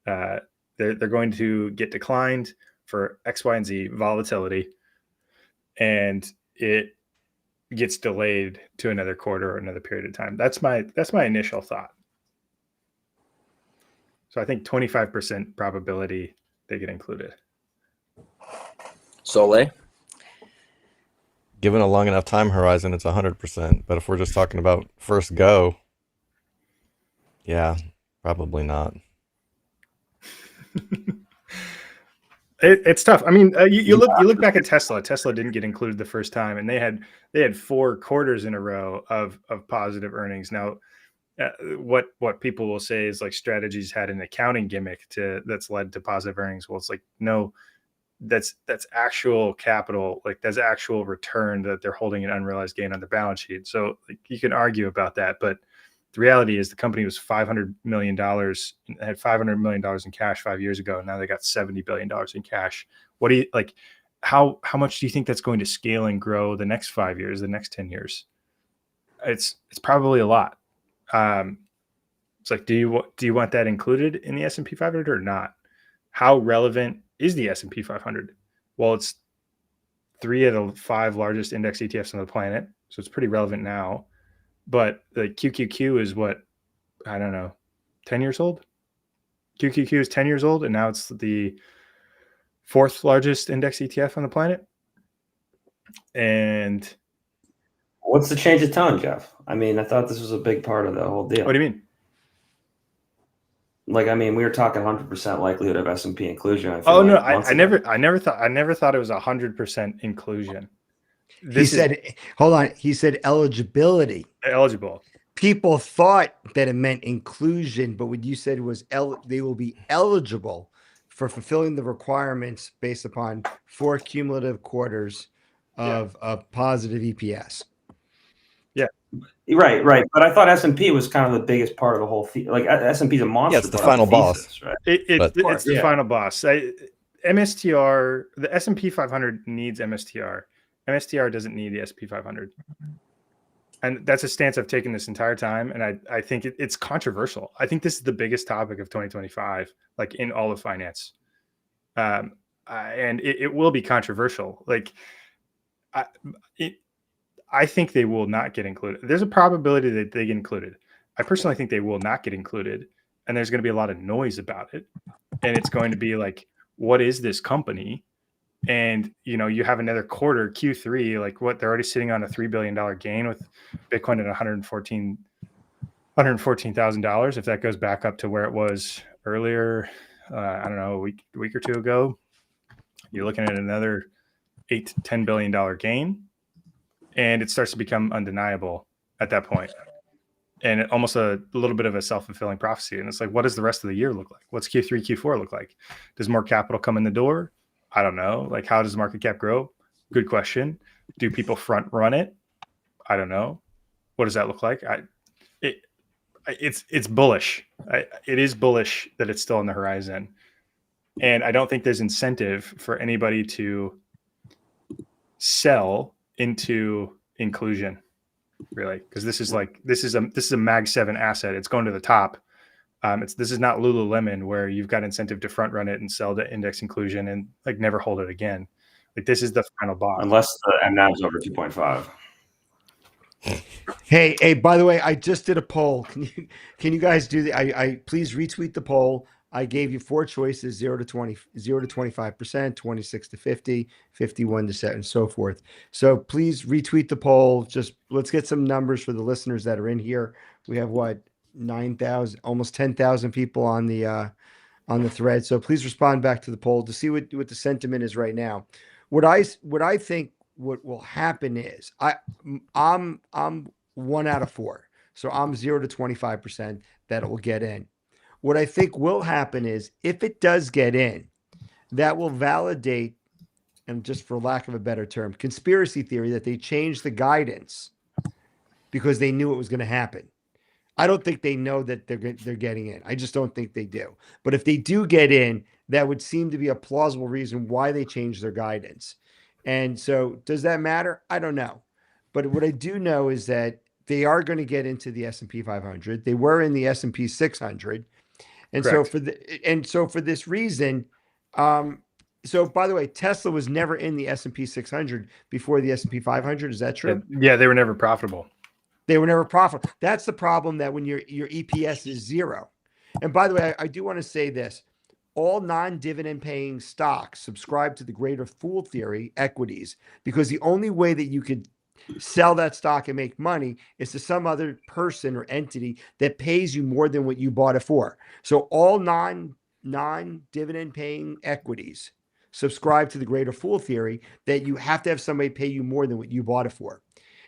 they're going to get declined for X, Y, and Z volatility, and it gets delayed to another quarter or another period of time. That's my initial thought. So I think 25% probability they get included. Soleil? Given a long enough time horizon, it's 100%. But if we're just talking about first go, yeah, probably not. It's tough. I mean, you look back at Tesla. Tesla didn't get included the first time, and they had 4 quarters in a row of positive earnings. Now, what people will say is like Strategy's had an accounting gimmick that's led to positive earnings. Well, it's like, no, that's actual capital, like that's actual return that they're holding an unrealized gain on their balance sheet. So like, you can argue about that, but the reality is the company was $500 million, had $500 million in cash 5 years ago. And now they got $70 billion in cash. What do you like? How much do you think that's going to scale and grow the next 5 years, the next 10 years? It's probably a lot. It's like, do you want that included in the S&P 500 or not? How relevant is the S&P 500? Well, it's 3 of the 5 largest index ETFs on the planet, so it's pretty relevant now. But the QQQ is what, I don't know, 10 years old? QQQ is 10 years old, and now it's the 4th largest index ETF on the planet. And what's the change of tone, Jeff? I mean, I thought this was a big part of the whole deal. What do you mean? Like, I mean, we were talking 100% likelihood of S&P inclusion. Oh no, I never thought it was 100% inclusion. He said eligibility. Eligible. People thought that it meant inclusion, but what you said was they will be eligible for fulfilling the requirements based upon 4 cumulative quarters of positive EPS. Yeah. Right. But I thought S&P was kind of the biggest part of the whole like S&P is a monster. Yeah, it's the final boss, right? It's the final boss. MSTR, the S&P 500 needs MSTR. MSTR doesn't need the S&P 500. And that's a stance I've taken this entire time. And I think it's controversial. I think this is the biggest topic of 2025, like in all of finance. And it will be controversial. Like, I think they will not get included. There's a probability that they get included. I personally think they will not get included. And there's going to be a lot of noise about it. And it's going to be like, what is this company? And, you have another quarter, Q3, like what, they're already sitting on a $3 billion gain with Bitcoin at $114,000. If that goes back up to where it was earlier, I don't know, a week or two ago, you're looking at another $8 to $10 billion gain. And it starts to become undeniable at that point. And almost a little bit of a self-fulfilling prophecy. And it's like, what does the rest of the year look like? What's Q3, Q4 look like? Does more capital come in the door? I don't know. Like, how does market cap grow? Good question. Do people front run it? I don't know. What does that look like? It's bullish. It is bullish that it's still on the horizon. And I don't think there's incentive for anybody to sell into inclusion, really, because this is a Mag 7 asset. It's going to the top. This is not Lululemon where you've got incentive to front run it and sell to index inclusion and like never hold it again. Like this is the final boss. Unless the MNAV's over 2.5. Hey, by the way, I just did a poll. Can you guys do the I please retweet the poll. I gave you 4 choices, 0 to 20, 0 to 25%, 26 to 50, 51 to 7, and so forth. So please retweet the poll. Just let's get some numbers for the listeners that are in here. We have what, 9,000, almost 10,000 people on the thread. So please respond back to the poll to see what the sentiment is right now. What I think what will happen is I'm 1 out of 4. So I'm 0 to 25% that it will get in. What I think will happen is if it does get in, that will validate, and just for lack of a better term, conspiracy theory that they changed the guidance because they knew it was going to happen. I don't think they know that they're getting in. I just don't think they do. But if they do get in, that would seem to be a plausible reason why they changed their guidance. And so does that matter? I don't know. But what I do know is that they are going to get into the S&P 500. They were in the S&P 600. And Correct. so for this reason, so by the way, Tesla was never in the S&P 600 before the S&P 500. Is that true? Yeah, they were never profitable. They were never profitable. That's the problem, that when your EPS is 0. And by the way, I do want to say this. All non-dividend paying stocks subscribe to the greater fool theory equities, because the only way that you could sell that stock and make money is to some other person or entity that pays you more than what you bought it for. So all non-dividend paying equities subscribe to the greater fool theory that you have to have somebody pay you more than what you bought it for.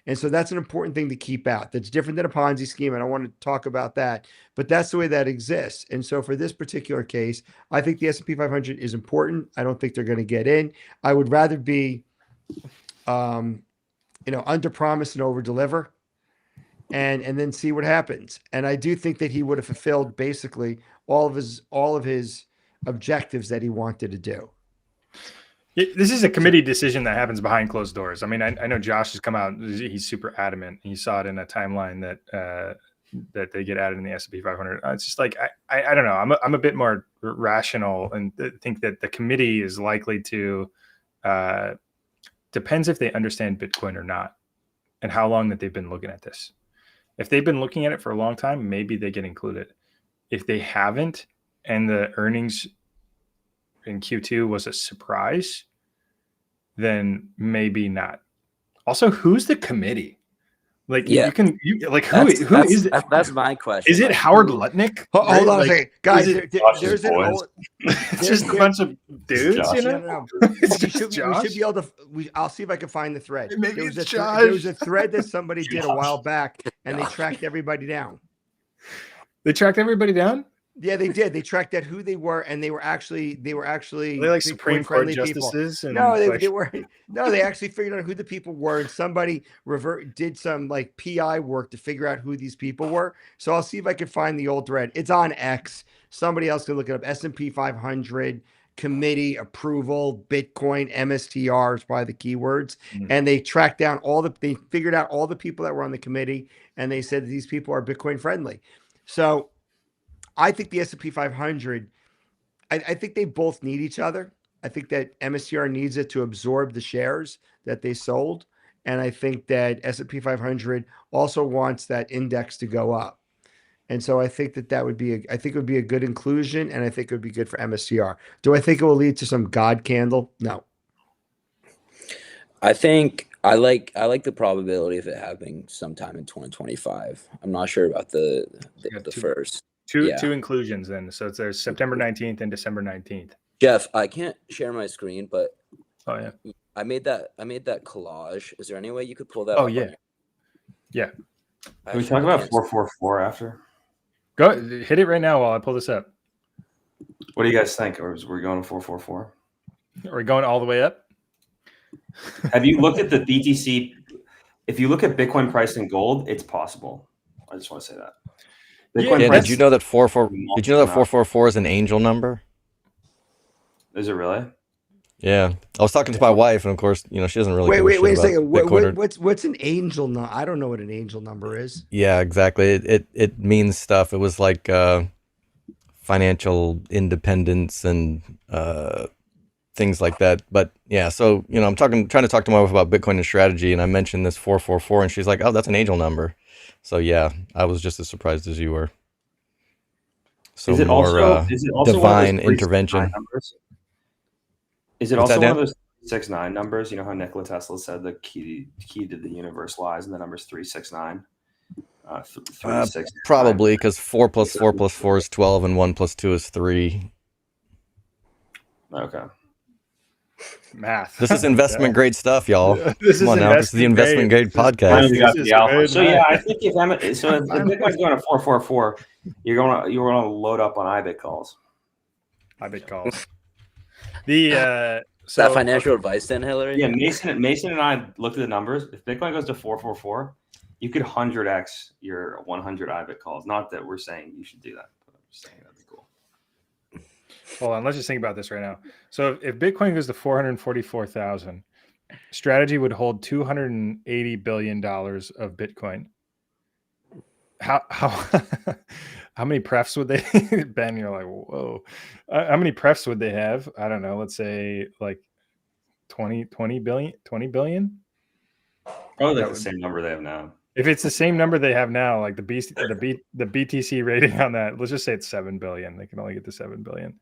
And so that's an important thing to keep out. That's different than a Ponzi scheme. I don't want to talk about that, but that's the way that exists. And so for this particular case, I think the S&P 500 is important. I don't think they're going to get in. I would rather be, under promise and over deliver, and then see what happens. And I do think that he would have fulfilled basically all of his objectives that he wanted to do. This is a committee decision that happens behind closed doors. I mean, I know Josh has come out. He's super adamant. You saw it in a timeline that they get added in the S&P 500. It's just like, I don't know. I'm a bit more rational and think that the committee is likely to, depends if they understand Bitcoin or not and how long that they've been looking at this. If they've been looking at it for a long time, maybe they get included. If they haven't, and the earnings in Q2 was a surprise, then maybe not. Also, who's the committee? Like, Yeah. who is it? That's my question. Is it Like, Howard Lutnick? Hold on a second, guys. is it There's an boys? old. It's just a bunch of dudes, Josh. you No, know? no. It's We just should Josh. be able to. I'll see if I can find the thread. Maybe There was it's there was Josh. a thread that somebody did a Josh. while back, and they tracked everybody down. They tracked everybody down? Yeah, they did. They tracked out who they were, and they were actually Are they like Supreme Court Bitcoin-friendly people. justices? And No, like, they were. No, they actually figured out who the people were, and somebody did some like PI work to figure out who these people were. So I'll see if I can find the old thread. It's on X. Somebody else can look it up. S&P 500 committee approval, Bitcoin, MSTR is probably the keywords. Mhm. And they tracked down they figured out all the people that were on the committee, and they said these people are Bitcoin friendly. So I think the S&P 500, I think they both need each other. I think that MSCR needs it to absorb the shares that they sold. And I think that S&P 500 also wants that index to go up. And so I think that would be a good inclusion, and I think it would be good for MSCR. Do I think it will lead to some God candle? No. I think I like the probability of it happening sometime in 2025. I'm not sure about the got two- first. Two Yeah. inclusions then. So there's September 19th and December 19th. Jeff, I can't share my screen, but Oh yeah. I made that collage. Is there any way you could pull that Oh, up on yeah. your- Yeah. I Can we actually talk about can't- 444 after? Go hit it right now while I pull this up. What do you guys think? Or we're going to 444? Are we going all the way up? Have you looked at the BTC? If you look at Bitcoin price and gold, it's possible. I just want to say that. Bitcoin Yeah, price did you know that 444 is an angel number? is it really? Yeah, I was talking to my wife, and of course, she doesn't really. give Wait a shit about second. Bitcoin or- What's an angel number? I don't know what an angel number is. Yeah, exactly. It means stuff. It was like financial independence and things like that. But yeah, so I'm trying to talk to my wife about Bitcoin and strategy, and I mentioned this 444, and she's like, "Oh, that's an angel number." So yeah, I was just as surprised as you were. So Is it more also one of divine those 369 intervention. numbers? Is it What's also that, one of Dan? those 369 numbers? You know how Nikola Tesla said the key to the universe lies in the numbers 369. 369. Probably because 4 plus 4 plus 4 is 12, and 1 plus 2 is 3. Okay. Math. This is investment grade stuff, y'all. This Come is on now, this is the investment grade podcast. Finally got This the is alpha. good, So yeah, man. I think if Bitcoin's going to 444, you're going to load up on IBIT calls. IBIT calls. The Is that financial advice then, Hillary? Yeah, Mason and I looked at the numbers. If Bitcoin goes to 444, you could 100x your 100 IBIT calls. Not that we're saying you should do that, but I'm just saying that'd be cool. Hold on, let's just think about this right now. So if Bitcoin goes to 444,000, Strategy would hold $280 billion of Bitcoin. How how many prefs would they? Ben, you're like, whoa. How many prefs would they have? I don't know. Let's say like 20 billion. Probably like the same number they have now. If it's the same number they have now, like the BTC rating on that, let's just say it's 7 billion. They can only get to 7 billion.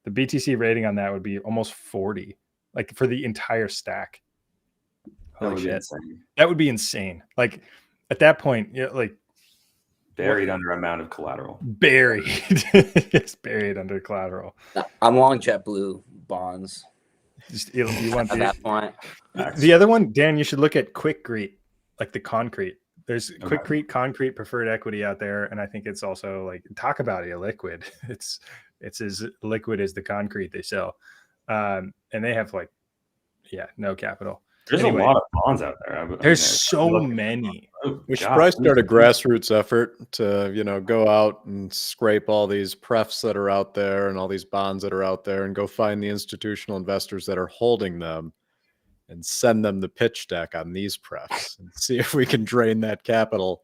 The BTC rating on that would be almost 40, like for the entire stack. Holy shit. That would be insane. Like at that point, like buried under amount of collateral. Buried. It's buried under collateral. I'm long JetBlue bonds. Just, you want at that point. The other one, Dan, you should look at Quikrete, like the concrete. There's Quikrete concrete preferred equity out there, and I think it's also like, talk about illiquid. It's as liquid as the concrete they sell, and they have like, no capital. There's a lot of bonds out there. There's so many. We should probably start a grassroots effort to, go out and scrape all these prefs that are out there and all these bonds that are out there and go find the institutional investors that are holding them and send them the pitch deck on these prefs and see if we can drain that capital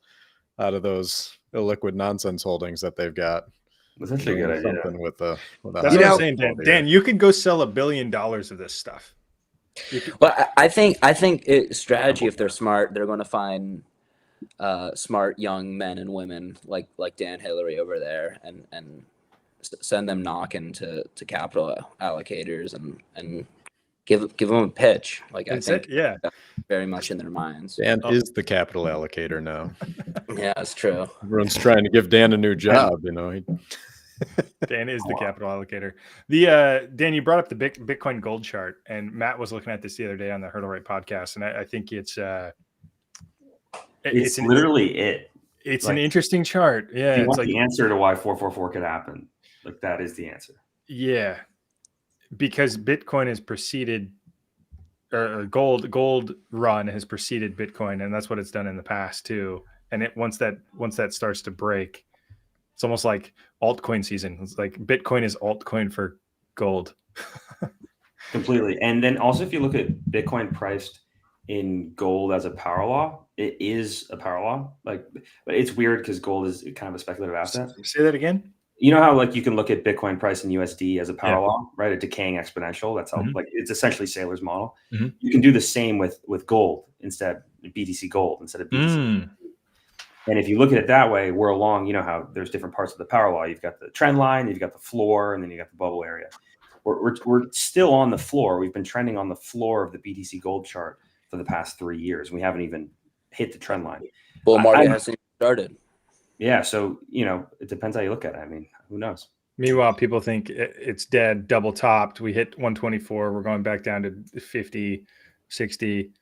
out of those illiquid nonsense holdings that they've got. That's actually a good idea. That's what I'm saying, Dan. Dan, you could go sell $1 billion of this stuff. But I think strategy, if they're smart, they're going to find smart young men and women like Dan Hillary over there and send them knocking to capital allocators and give them a pitch. Like I think that's very much in their minds. Dan is the capital allocator now. Yeah, that's true. Everyone's trying to give Dan a new job, Dan is the capital allocator. The Dan, you brought up the Bitcoin gold chart, and Matt was looking at this the other day on the Hurdle Rate podcast, and I think it's literally it. It's like, an interesting chart. Yeah, it's like the answer to why 444 could happen. Like that is the answer. Yeah, because Bitcoin has preceded, or gold run has preceded Bitcoin, and that's what it's done in the past too. And once that starts to break, it's almost like altcoin season. It's like Bitcoin is altcoin for gold. Completely. And then also, if you look at Bitcoin priced in gold as a power law, it is a power law. But it's weird because gold is kind of a speculative asset. Say that again. You know how like you can look at Bitcoin price in USD as a power law, right? A decaying exponential. That's how like it's essentially Saylor's model. You can do the same with gold instead, BTC gold instead of BTC. And if you look at it that way, we're along, you know how there's different parts of the power law. You've got the trend line, you've got the floor, and then you got the bubble area. We're still on the floor. We've been trending on the floor of the BTC gold chart for the past 3 years. We haven't even hit the trend line. Bull market hasn't even started. Yeah, so, it depends how you look at it. I mean, who knows? Meanwhile, people think it's dead, double topped. We hit 124. We're going back down to 50, 60.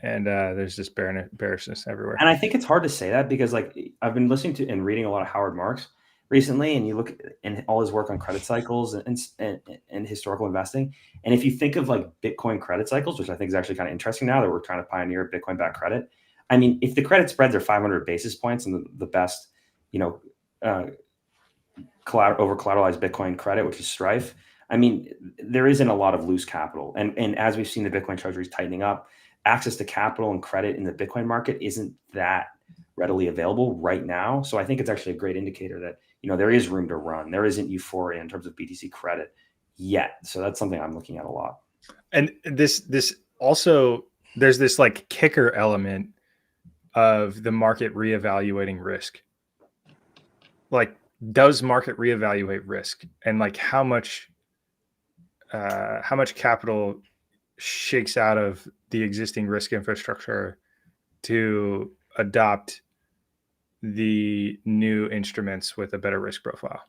And there's just bearishness everywhere. And I think it's hard to say that because, like, I've been listening to and reading a lot of Howard Marks recently, and you look at all his work on credit cycles and historical investing. And if you think of like Bitcoin credit cycles, which I think is actually kind of interesting now that we're trying to pioneer Bitcoin-backed credit. I mean, if the credit spreads are 500 basis points and the best, over collateralized Bitcoin credit, which is Strife, I mean, there isn't a lot of loose capital. And as we've seen the Bitcoin treasuries tightening up, access to capital and credit in the Bitcoin market isn't that readily available right now. So I think it's actually a great indicator that, there is room to run. There isn't euphoria in terms of BTC credit yet. So that's something I'm looking at a lot. And this also, there's this like kicker element of the market reevaluating risk. Like, does market reevaluate risk, and like how much capital shakes out of the existing risk infrastructure to adopt the new instruments with a better risk profile?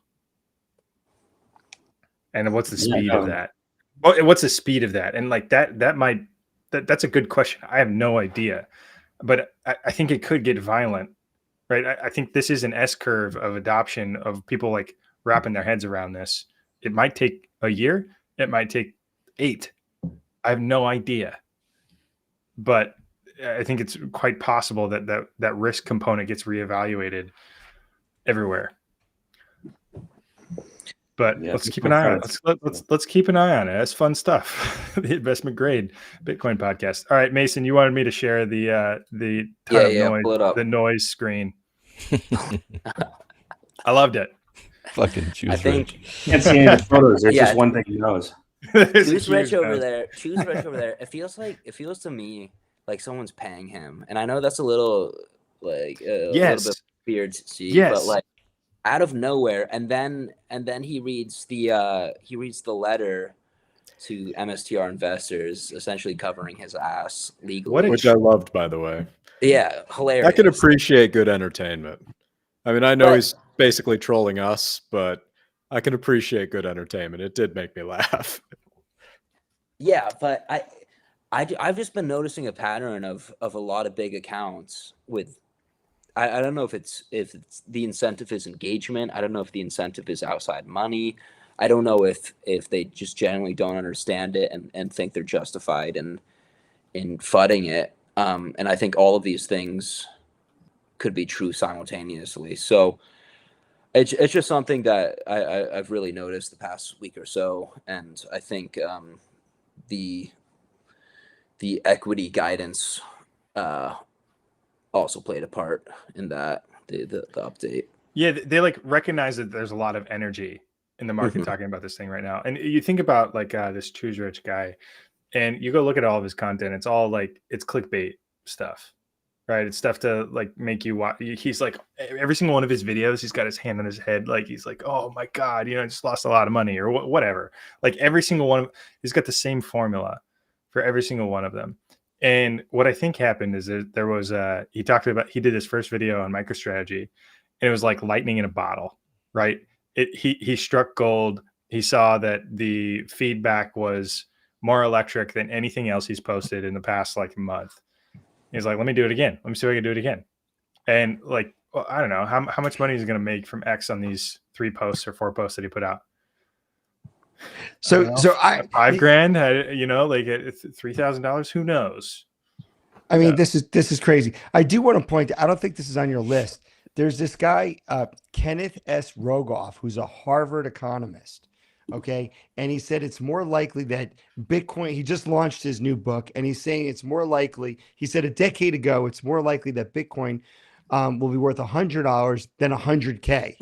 And what's the speed of that? What's the speed of that? And like that's a good question. I have no idea, but I think it could get violent, right? I think this is an S curve of adoption of people like wrapping their heads around this. It might take a year. It might take 8. I have no idea, but I think it's quite possible that risk component gets reevaluated everywhere. But Yeah, let's keep an eye on it. Let's keep an eye on it. That's fun stuff. The investment grade Bitcoin podcast. All right, Mason, you wanted me to share the ton of noise, pull it up. the noise screen. I loved it. Fucking choose I think Can't see any of the photos. There's Yeah. just one thing he knows. There's a Choose Rich huge over nose. there. Choose Rich over there. It feels to me like someone's paying him, and I know that's a little like a Yes. little bit weird to see, Yes. but like out of nowhere, and then he reads the letter to MSTR investors, essentially covering his ass legally. What a Which I loved, by the way. Yeah, hilarious. I can appreciate good entertainment. I mean, I know But- he's basically trolling us, but I can appreciate good entertainment. It did make me laugh. Yeah, but I've just been noticing a pattern of a lot of big accounts with. I don't know if it's the incentive is engagement. I don't know if the incentive is outside money. I don't know if they just generally don't understand it and think they're justified in fudding it. And I think all of these things could be true simultaneously. So it's just something that I've really noticed the past week or so, and I think the equity guidance also played a part in that the update. Yeah, they like recognize that there's a lot of energy in the market Mhm. talking about this thing right now. And you think about like this Choose Rich guy, and you go look at all of his content. It's all like it's clickbait stuff, right? It's stuff to like make you watch. He's like every single one of his videos, he's got his hand on his head, like he's like, "Oh my god, I just lost a lot of money," or whatever. Like every single one, he's got the same formula for every single one of them. And what I think happened is that there was he did his first video on MicroStrategy, and it was like lightning in a bottle, right? He struck gold. He saw that the feedback was more electric than anything else he's posted in the past like month. He's like, let me do it again. Let me see if I can do it again. And like, well, I don't know how much money he's going to make from X on these 3 posts or 4 posts that he put out. So $5,000, like at $3,000, who knows? I mean, Yeah. this is crazy. I do want to point out, I don't think this is on your list. There's this guy, Kenneth S. Rogoff, who's a Harvard economist. Okay. And he said it's more likely that Bitcoin, he just launched his new book, and he's saying it's more likely, he said a decade ago, it's more likely that Bitcoin will be worth $100 than $100K.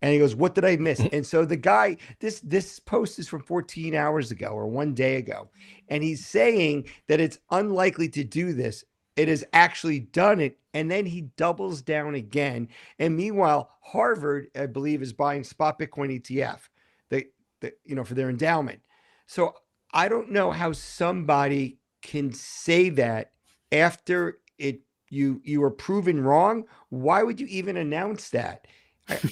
And he goes, what did I miss? And so the guy, this post is from 14 hours ago or 1 day ago. And he's saying that it's unlikely to do this. It has actually done it. And then he doubles down again. And meanwhile, Harvard, I believe, is buying spot Bitcoin ETF for their endowment. So I don't know how somebody can say that after you were proven wrong. Why would you even announce that?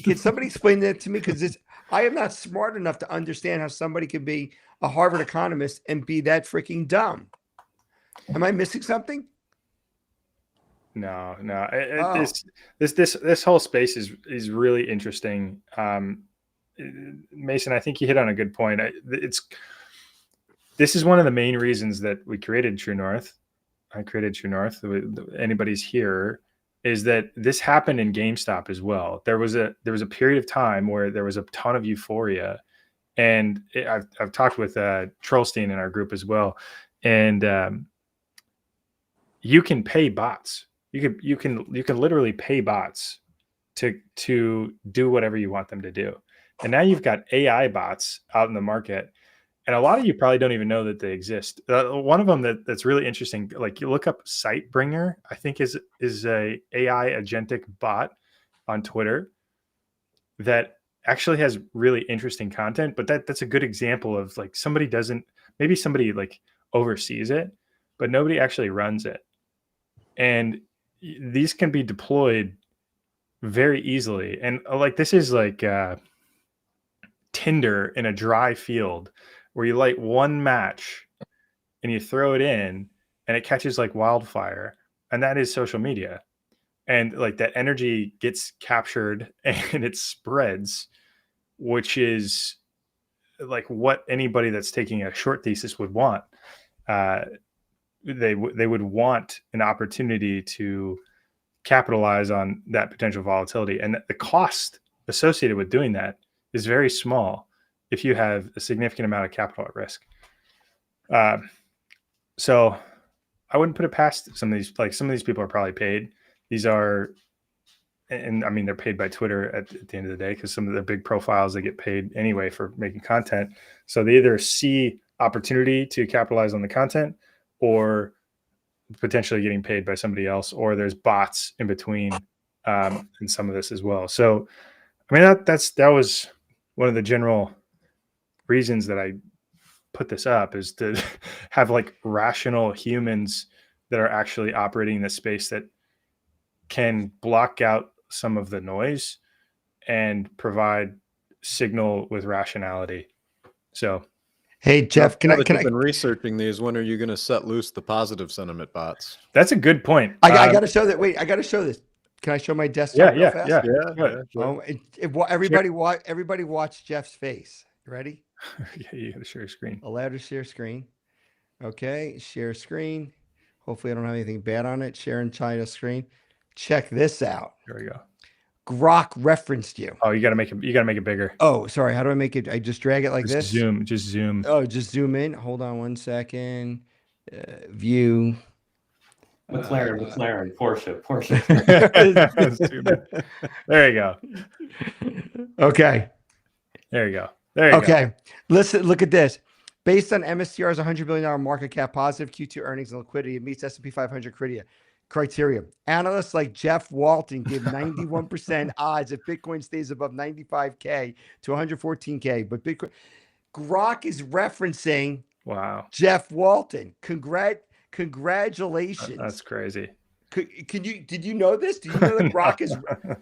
Can somebody explain that to me? Because I am not smart enough to understand how somebody could be a Harvard economist and be that freaking dumb. Am I missing something? No. Oh. This whole space is really interesting. Mason, I think you hit on a good point. This is one of the main reasons that we created True North. I created True North. Anybody's here. Is that this happened in GameStop as well? There was a period of time where there was a ton of euphoria, and I've talked with Trollstein in our group as well, and you can pay bots. You can literally pay bots to do whatever you want them to do, and now you've got AI bots out in the market and a lot of you probably don't even know that they exist. One of them that's really interesting, like you look up Sightbringer, I think is a AI agentic bot on Twitter that actually has really interesting content. But that's a good example of like maybe somebody like oversees it, but nobody actually runs it. And these can be deployed very easily. And like this is like Tinder in a dry field where you light one match and you throw it in and it catches like wildfire. And that is social media. And like that energy gets captured and it spreads, which is like what anybody that's taking a short thesis would want. They would want an opportunity to capitalize on that potential volatility, and the cost associated with doing that is very small if you have a significant amount of capital at risk. So I wouldn't put it past some of these people are probably paid. These are, and I mean, they're paid by Twitter at the end of the day, because some of their big profiles, they get paid anyway for making content. So they either see opportunity to capitalize on the content or potentially getting paid by somebody else, or there's bots in between in some of this as well. So, I mean, that was one of the general reasons that I put this up, is to have like rational humans that are actually operating in this space that can block out some of the noise and provide signal with rationality. So, hey Jeff, can I been researching these? When are you going to set loose the positive sentiment bots? that's a good point. I got to show that. Wait, I got to show this. Can I show my desktop real fast? Sure. Everybody watch Jeff's face. You ready? Yeah, you got to share your screen. Allow to share screen. Okay, share screen. Hopefully I don't have anything bad on it. Share in China screen. Check this out. Here we go. Grok referenced you. Oh, you got to make it bigger. Oh, sorry. How do I make it? I just drag it like Just this. Just zoom. Oh, just zoom in. Hold on 1 second. View. McLaren, Porsche. There you go. Okay. There you go. There you go. Okay. Listen, look at this. Based on MSTR's $100 billion market cap, positive Q2 earnings and liquidity, it meets S&P 500 criteria. Analysts like Jeff Walton give 91% odds if Bitcoin stays above 95K to 114K. But Grok is referencing Jeff Walton. Congratulations. That's crazy. Did you know this? Do you know that Grok is? I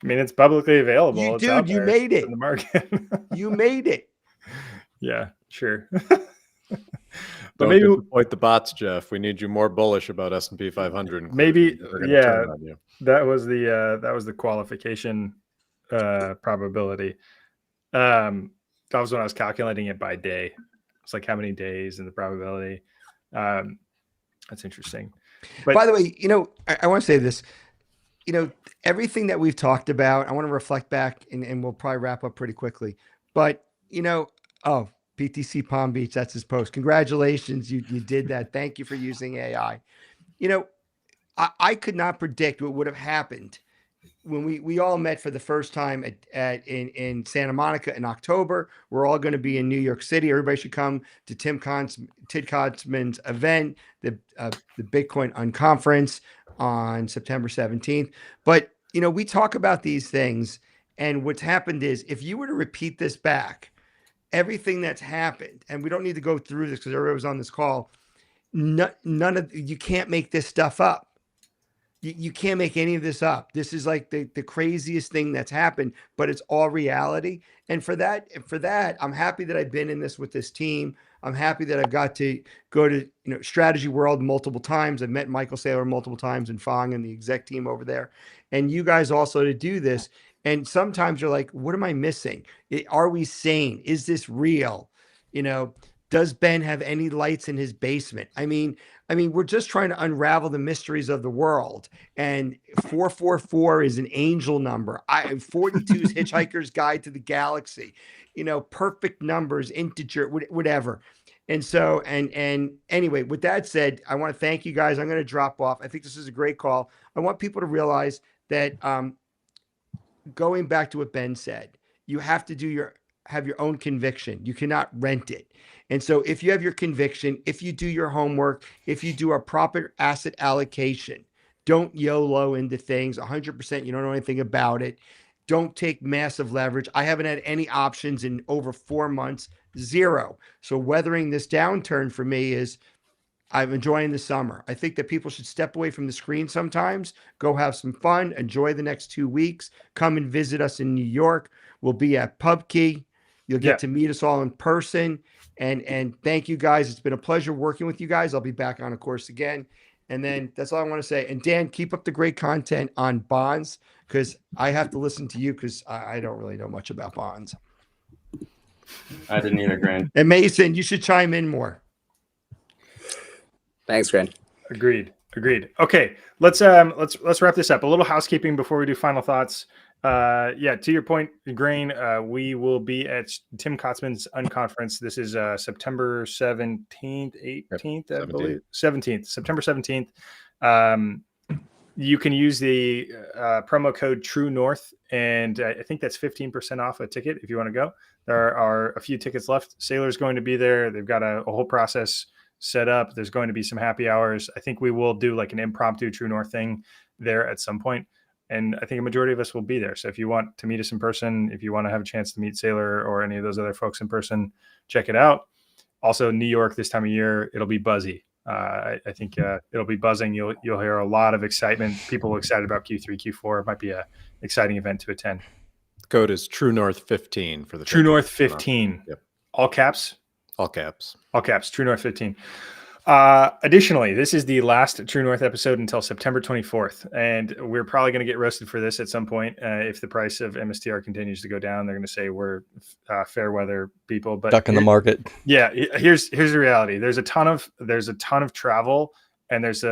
mean, it's publicly available. You made it in the market. You made it. Yeah, sure. But maybe disappoint the bots, Jeff. We need you more bullish about S&P 500. Maybe, yeah. That was the qualification probability. That was when I was calculating it by day. It's like how many days and the probability. That's interesting. But by the way, I want to say this. Everything that we've talked about, I want to reflect back, and we'll probably wrap up pretty quickly. But PTC Palm Beach, that's his post. Congratulations, you did that. Thank you for using AI. I could not predict what would have happened when we all met for the first time in Santa Monica in October. We're all going to be in New York City. Everybody should come to Tid Kotzman's event, the Bitcoin Unconference on September 17th. But, we talk about these things, and what's happened is, if you were to repeat this back, everything that's happened, and we don't need to go through this because everybody was on this call, you can't make this stuff up. You can't make any of this up. This is like the craziest thing that's happened, but it's all reality. And for that, I'm happy that I've been in this with this team. I'm happy that I've got to go to Strategy World multiple times. I've met Michael Saylor multiple times, and Fong and the exec team over there, and you guys also to do this. And sometimes you're like, what am I missing? Are we sane? Is this real? Does Ben have any lights in his basement? I mean, we're just trying to unravel the mysteries of the world. And 444 is an angel number. 42 is Hitchhiker's Guide to the Galaxy. Perfect numbers, integer, whatever. And so, and anyway, with that said, I want to thank you guys. I'm going to drop off. I think this is a great call. I want people to realize that going back to what Ben said, you have to do have your own conviction. You cannot rent it. And so if you have your conviction, if you do your homework, if you do a proper asset allocation, don't YOLO into things 100%. You don't know anything about it. Don't take massive leverage. I haven't had any options in over 4 months, zero. So weathering this downturn for me is I'm enjoying the summer. I think that people should step away from the screen sometimes, go have some fun, enjoy the next 2 weeks, come and visit us in New York. We'll be at PubKey. You'll get to meet us all in person. And thank you guys. It's been a pleasure working with you guys. I'll be back on a course again. And then that's all I want to say. And Dan, keep up the great content on bonds because I have to listen to you because I don't really know much about bonds. I didn't either, Grant. And Mason, you should chime in more. Thanks, Grant. Agreed. Okay, let's wrap this up. A little housekeeping before we do final thoughts. To your point, Grain, we will be at Tim Kotzman's Unconference. This is September 17th, 18th, I believe. 17th, September 17th. You can use the promo code True North, and I think that's 15% off a ticket if you want to go. There are a few tickets left. Sailor's going to be there. They've got a whole process set up. There's going to be some happy hours. I think we will do like an impromptu True North thing there at some point. And I think a majority of us will be there. So if you want to meet us in person, if you want to have a chance to meet Sailor or any of those other folks in person, check it out. Also, New York this time of year, it'll be buzzy. I think it'll be buzzing. You'll hear a lot of excitement. People excited about Q3, Q4. It might be an exciting event to attend. The code is True North 15 for the True North 15. Yep. All caps. All caps. All caps. True North 15. Additionally, this is the last True North episode until September 24th, and we're probably going to get roasted for this at some point. If the price of MSTR continues to go down, they're going to say we're fair weather people, but Duck in the market. Yeah, here's the reality. There's a ton of travel, and there's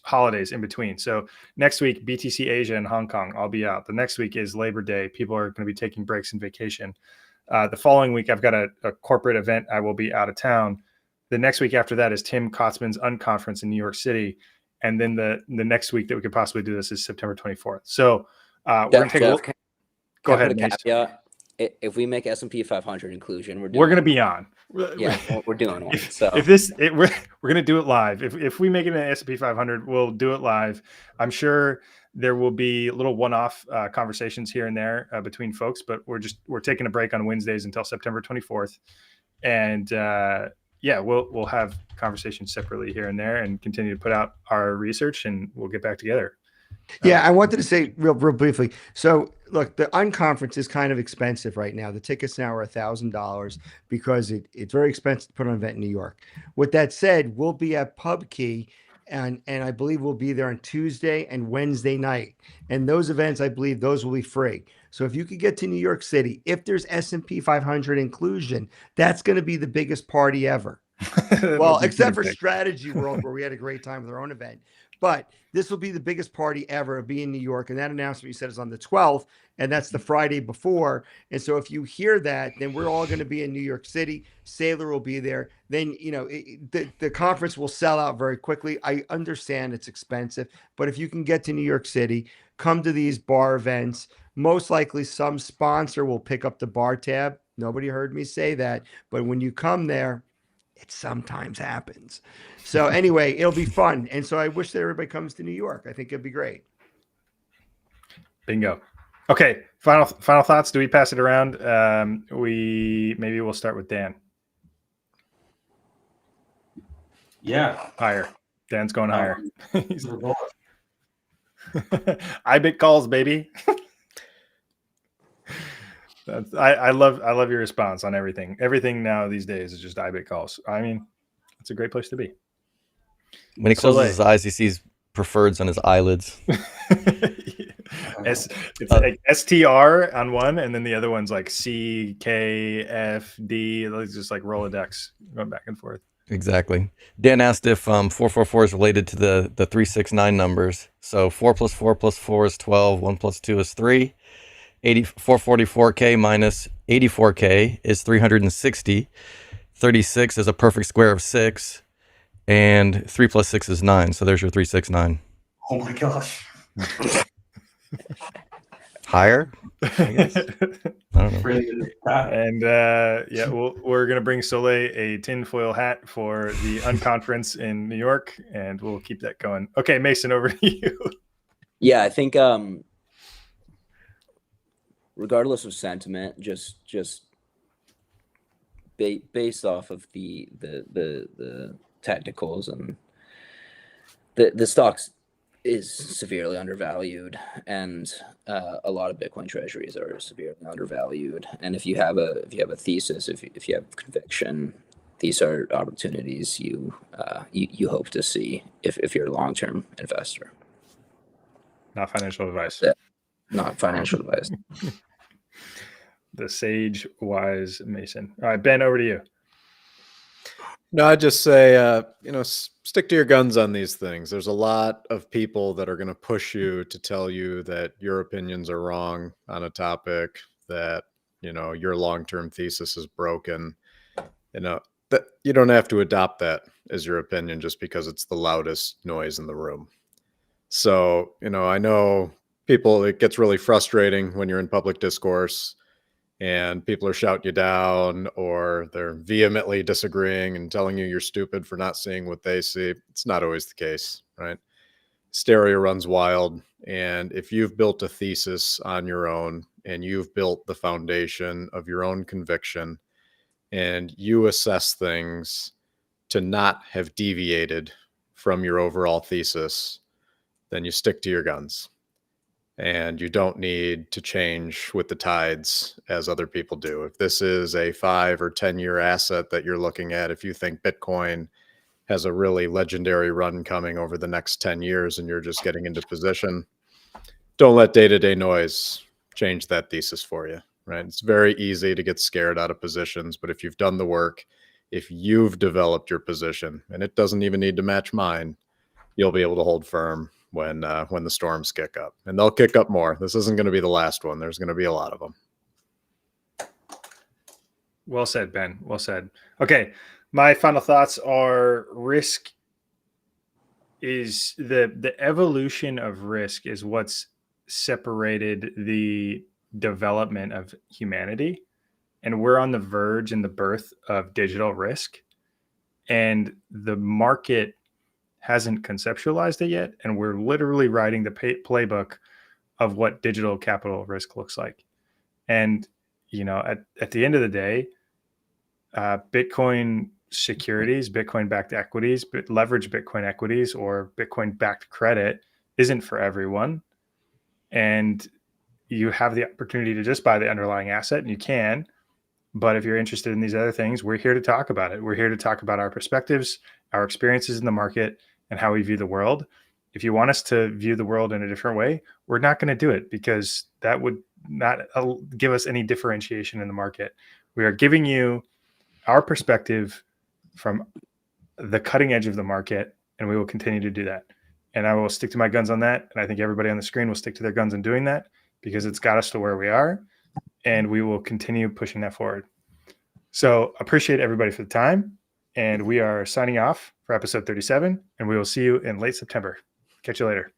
holidays in between. So next week, BTC Asia and Hong Kong, I'll be out. The next week is Labor Day. People are going to be taking breaks and vacation. The following week, I've got a corporate event. I will be out of town. The next week after that is Tim Kotzman's Unconference in New York City. And then the next week that we could possibly do this is September 24th. So we're going to take a look. Go ahead. Caveat. If we make S&P 500 inclusion, we're going to be on. Yeah, we're doing one. So We're going to do it live. If we make it an S&P 500, we'll do it live. I'm sure there will be little one-off conversations here and there between folks, but we're taking a break on Wednesdays until September 24th, and we'll have conversations separately here and there, and continue to put out our research, and we'll get back together. Yeah, I wanted to say real briefly. So, look, the Unconference is kind of expensive right now. The tickets now are $1,000 because it's very expensive to put on an event in New York. With that said, we'll be at PubKey. And I believe we'll be there on Tuesday and Wednesday night. And those events, I believe those will be free. So if you could get to New York City, if there's S&P 500 inclusion, that's going to be the biggest party ever. Well, except for Strategy World, where we had a great time with our own event. But this will be the biggest party ever of being in New York. And that announcement you said is on the 12th, and that's the Friday before. And so if you hear that, then we're all going to be in New York City. Sailor will be there. Then, the conference will sell out very quickly. I understand it's expensive, but if you can get to New York City, come to these bar events. Most likely some sponsor will pick up the bar tab. Nobody heard me say that. But when you come there, it sometimes happens. So anyway, it'll be fun. And so I wish that everybody comes to New York. I think it'd be great. Bingo. Okay. Final thoughts. Do we pass it around? We'll start with Dan. Yeah. Higher. Dan's going higher. IBIT calls, baby. I love your response on everything. Everything now these days is just IBIT calls. I mean, it's a great place to be. When he closes his eyes, he sees preferreds on his eyelids. It's like STR on one, and then the other one's like C, K, F, D. It's just like Rolodex going back and forth. Exactly. Dan asked if 444 is related to the 369 numbers. So 4 plus 4 plus 4 is 12. 1 plus 2 is 3. 444K minus 84K is 360. 36 is a perfect square of 6. And 3 plus 6 is 9. So there's your 369. Oh my gosh. Higher? guess. I don't know. Really good guy. And yeah, we're gonna bring Soleil a tinfoil hat for the unconference in New York, and we'll keep that going. Okay, Mason, over to you. Yeah, I think regardless of sentiment, just based off of the technicals, and the stocks is severely undervalued, and a lot of Bitcoin treasuries are severely undervalued. And if you have a thesis, if you have conviction, these are opportunities you hope to see if you're a long-term investor. Not financial advice. Yeah. Not financial advice. The sage, wise Mason. All right, Ben, over to you. No, I'd just say, stick to your guns on these things. There's a lot of people that are going to push you to tell you that your opinions are wrong on a topic, that, your long-term thesis is broken. That you don't have to adopt that as your opinion just because it's the loudest noise in the room. So, I know people, it gets really frustrating when you're in public discourse and people are shouting you down, or they're vehemently disagreeing and telling you you're stupid for not seeing what they see. It's not always the case, right? Hysteria runs wild. And if you've built a thesis on your own and you've built the foundation of your own conviction, and you assess things to not have deviated from your overall thesis, then you stick to your guns. And you don't need to change with the tides as other people do. If this is a 5 or 10 year asset that you're looking at, if you think Bitcoin has a really legendary run coming over the next 10 years and you're just getting into position, don't let day-to-day noise change that thesis for you, right? It's very easy to get scared out of positions, but if you've done the work, if you've developed your position, and it doesn't even need to match mine, you'll be able to hold firm when the storms kick up, and they'll kick up more. This isn't going to be the last one. There's going to be a lot of them. Well said, Ben. Well said. Okay. My final thoughts are risk is the evolution of risk is what's separated the development of humanity. And we're on the verge and the birth of digital risk. And the market hasn't conceptualized it yet, and we're literally writing the playbook of what digital capital risk looks like. And at the end of the day, Bitcoin securities, Bitcoin backed equities, leveraged Bitcoin equities, or Bitcoin backed credit isn't for everyone. And you have the opportunity to just buy the underlying asset, and you can. But if you're interested in these other things, we're here to talk about it. We're here to talk about our perspectives, our experiences in the market, and how we view the world. If you want us to view the world in a different way, we're not going to do it, because that would not give us any differentiation in the market. We are giving you our perspective from the cutting edge of the market, and we will continue to do that. And I will stick to my guns on that. And I think everybody on the screen will stick to their guns in doing that, because it's got us to where we are, and we will continue pushing that forward. So appreciate everybody for the time. And we are signing off for episode 37, and we will see you in late September. Catch you later.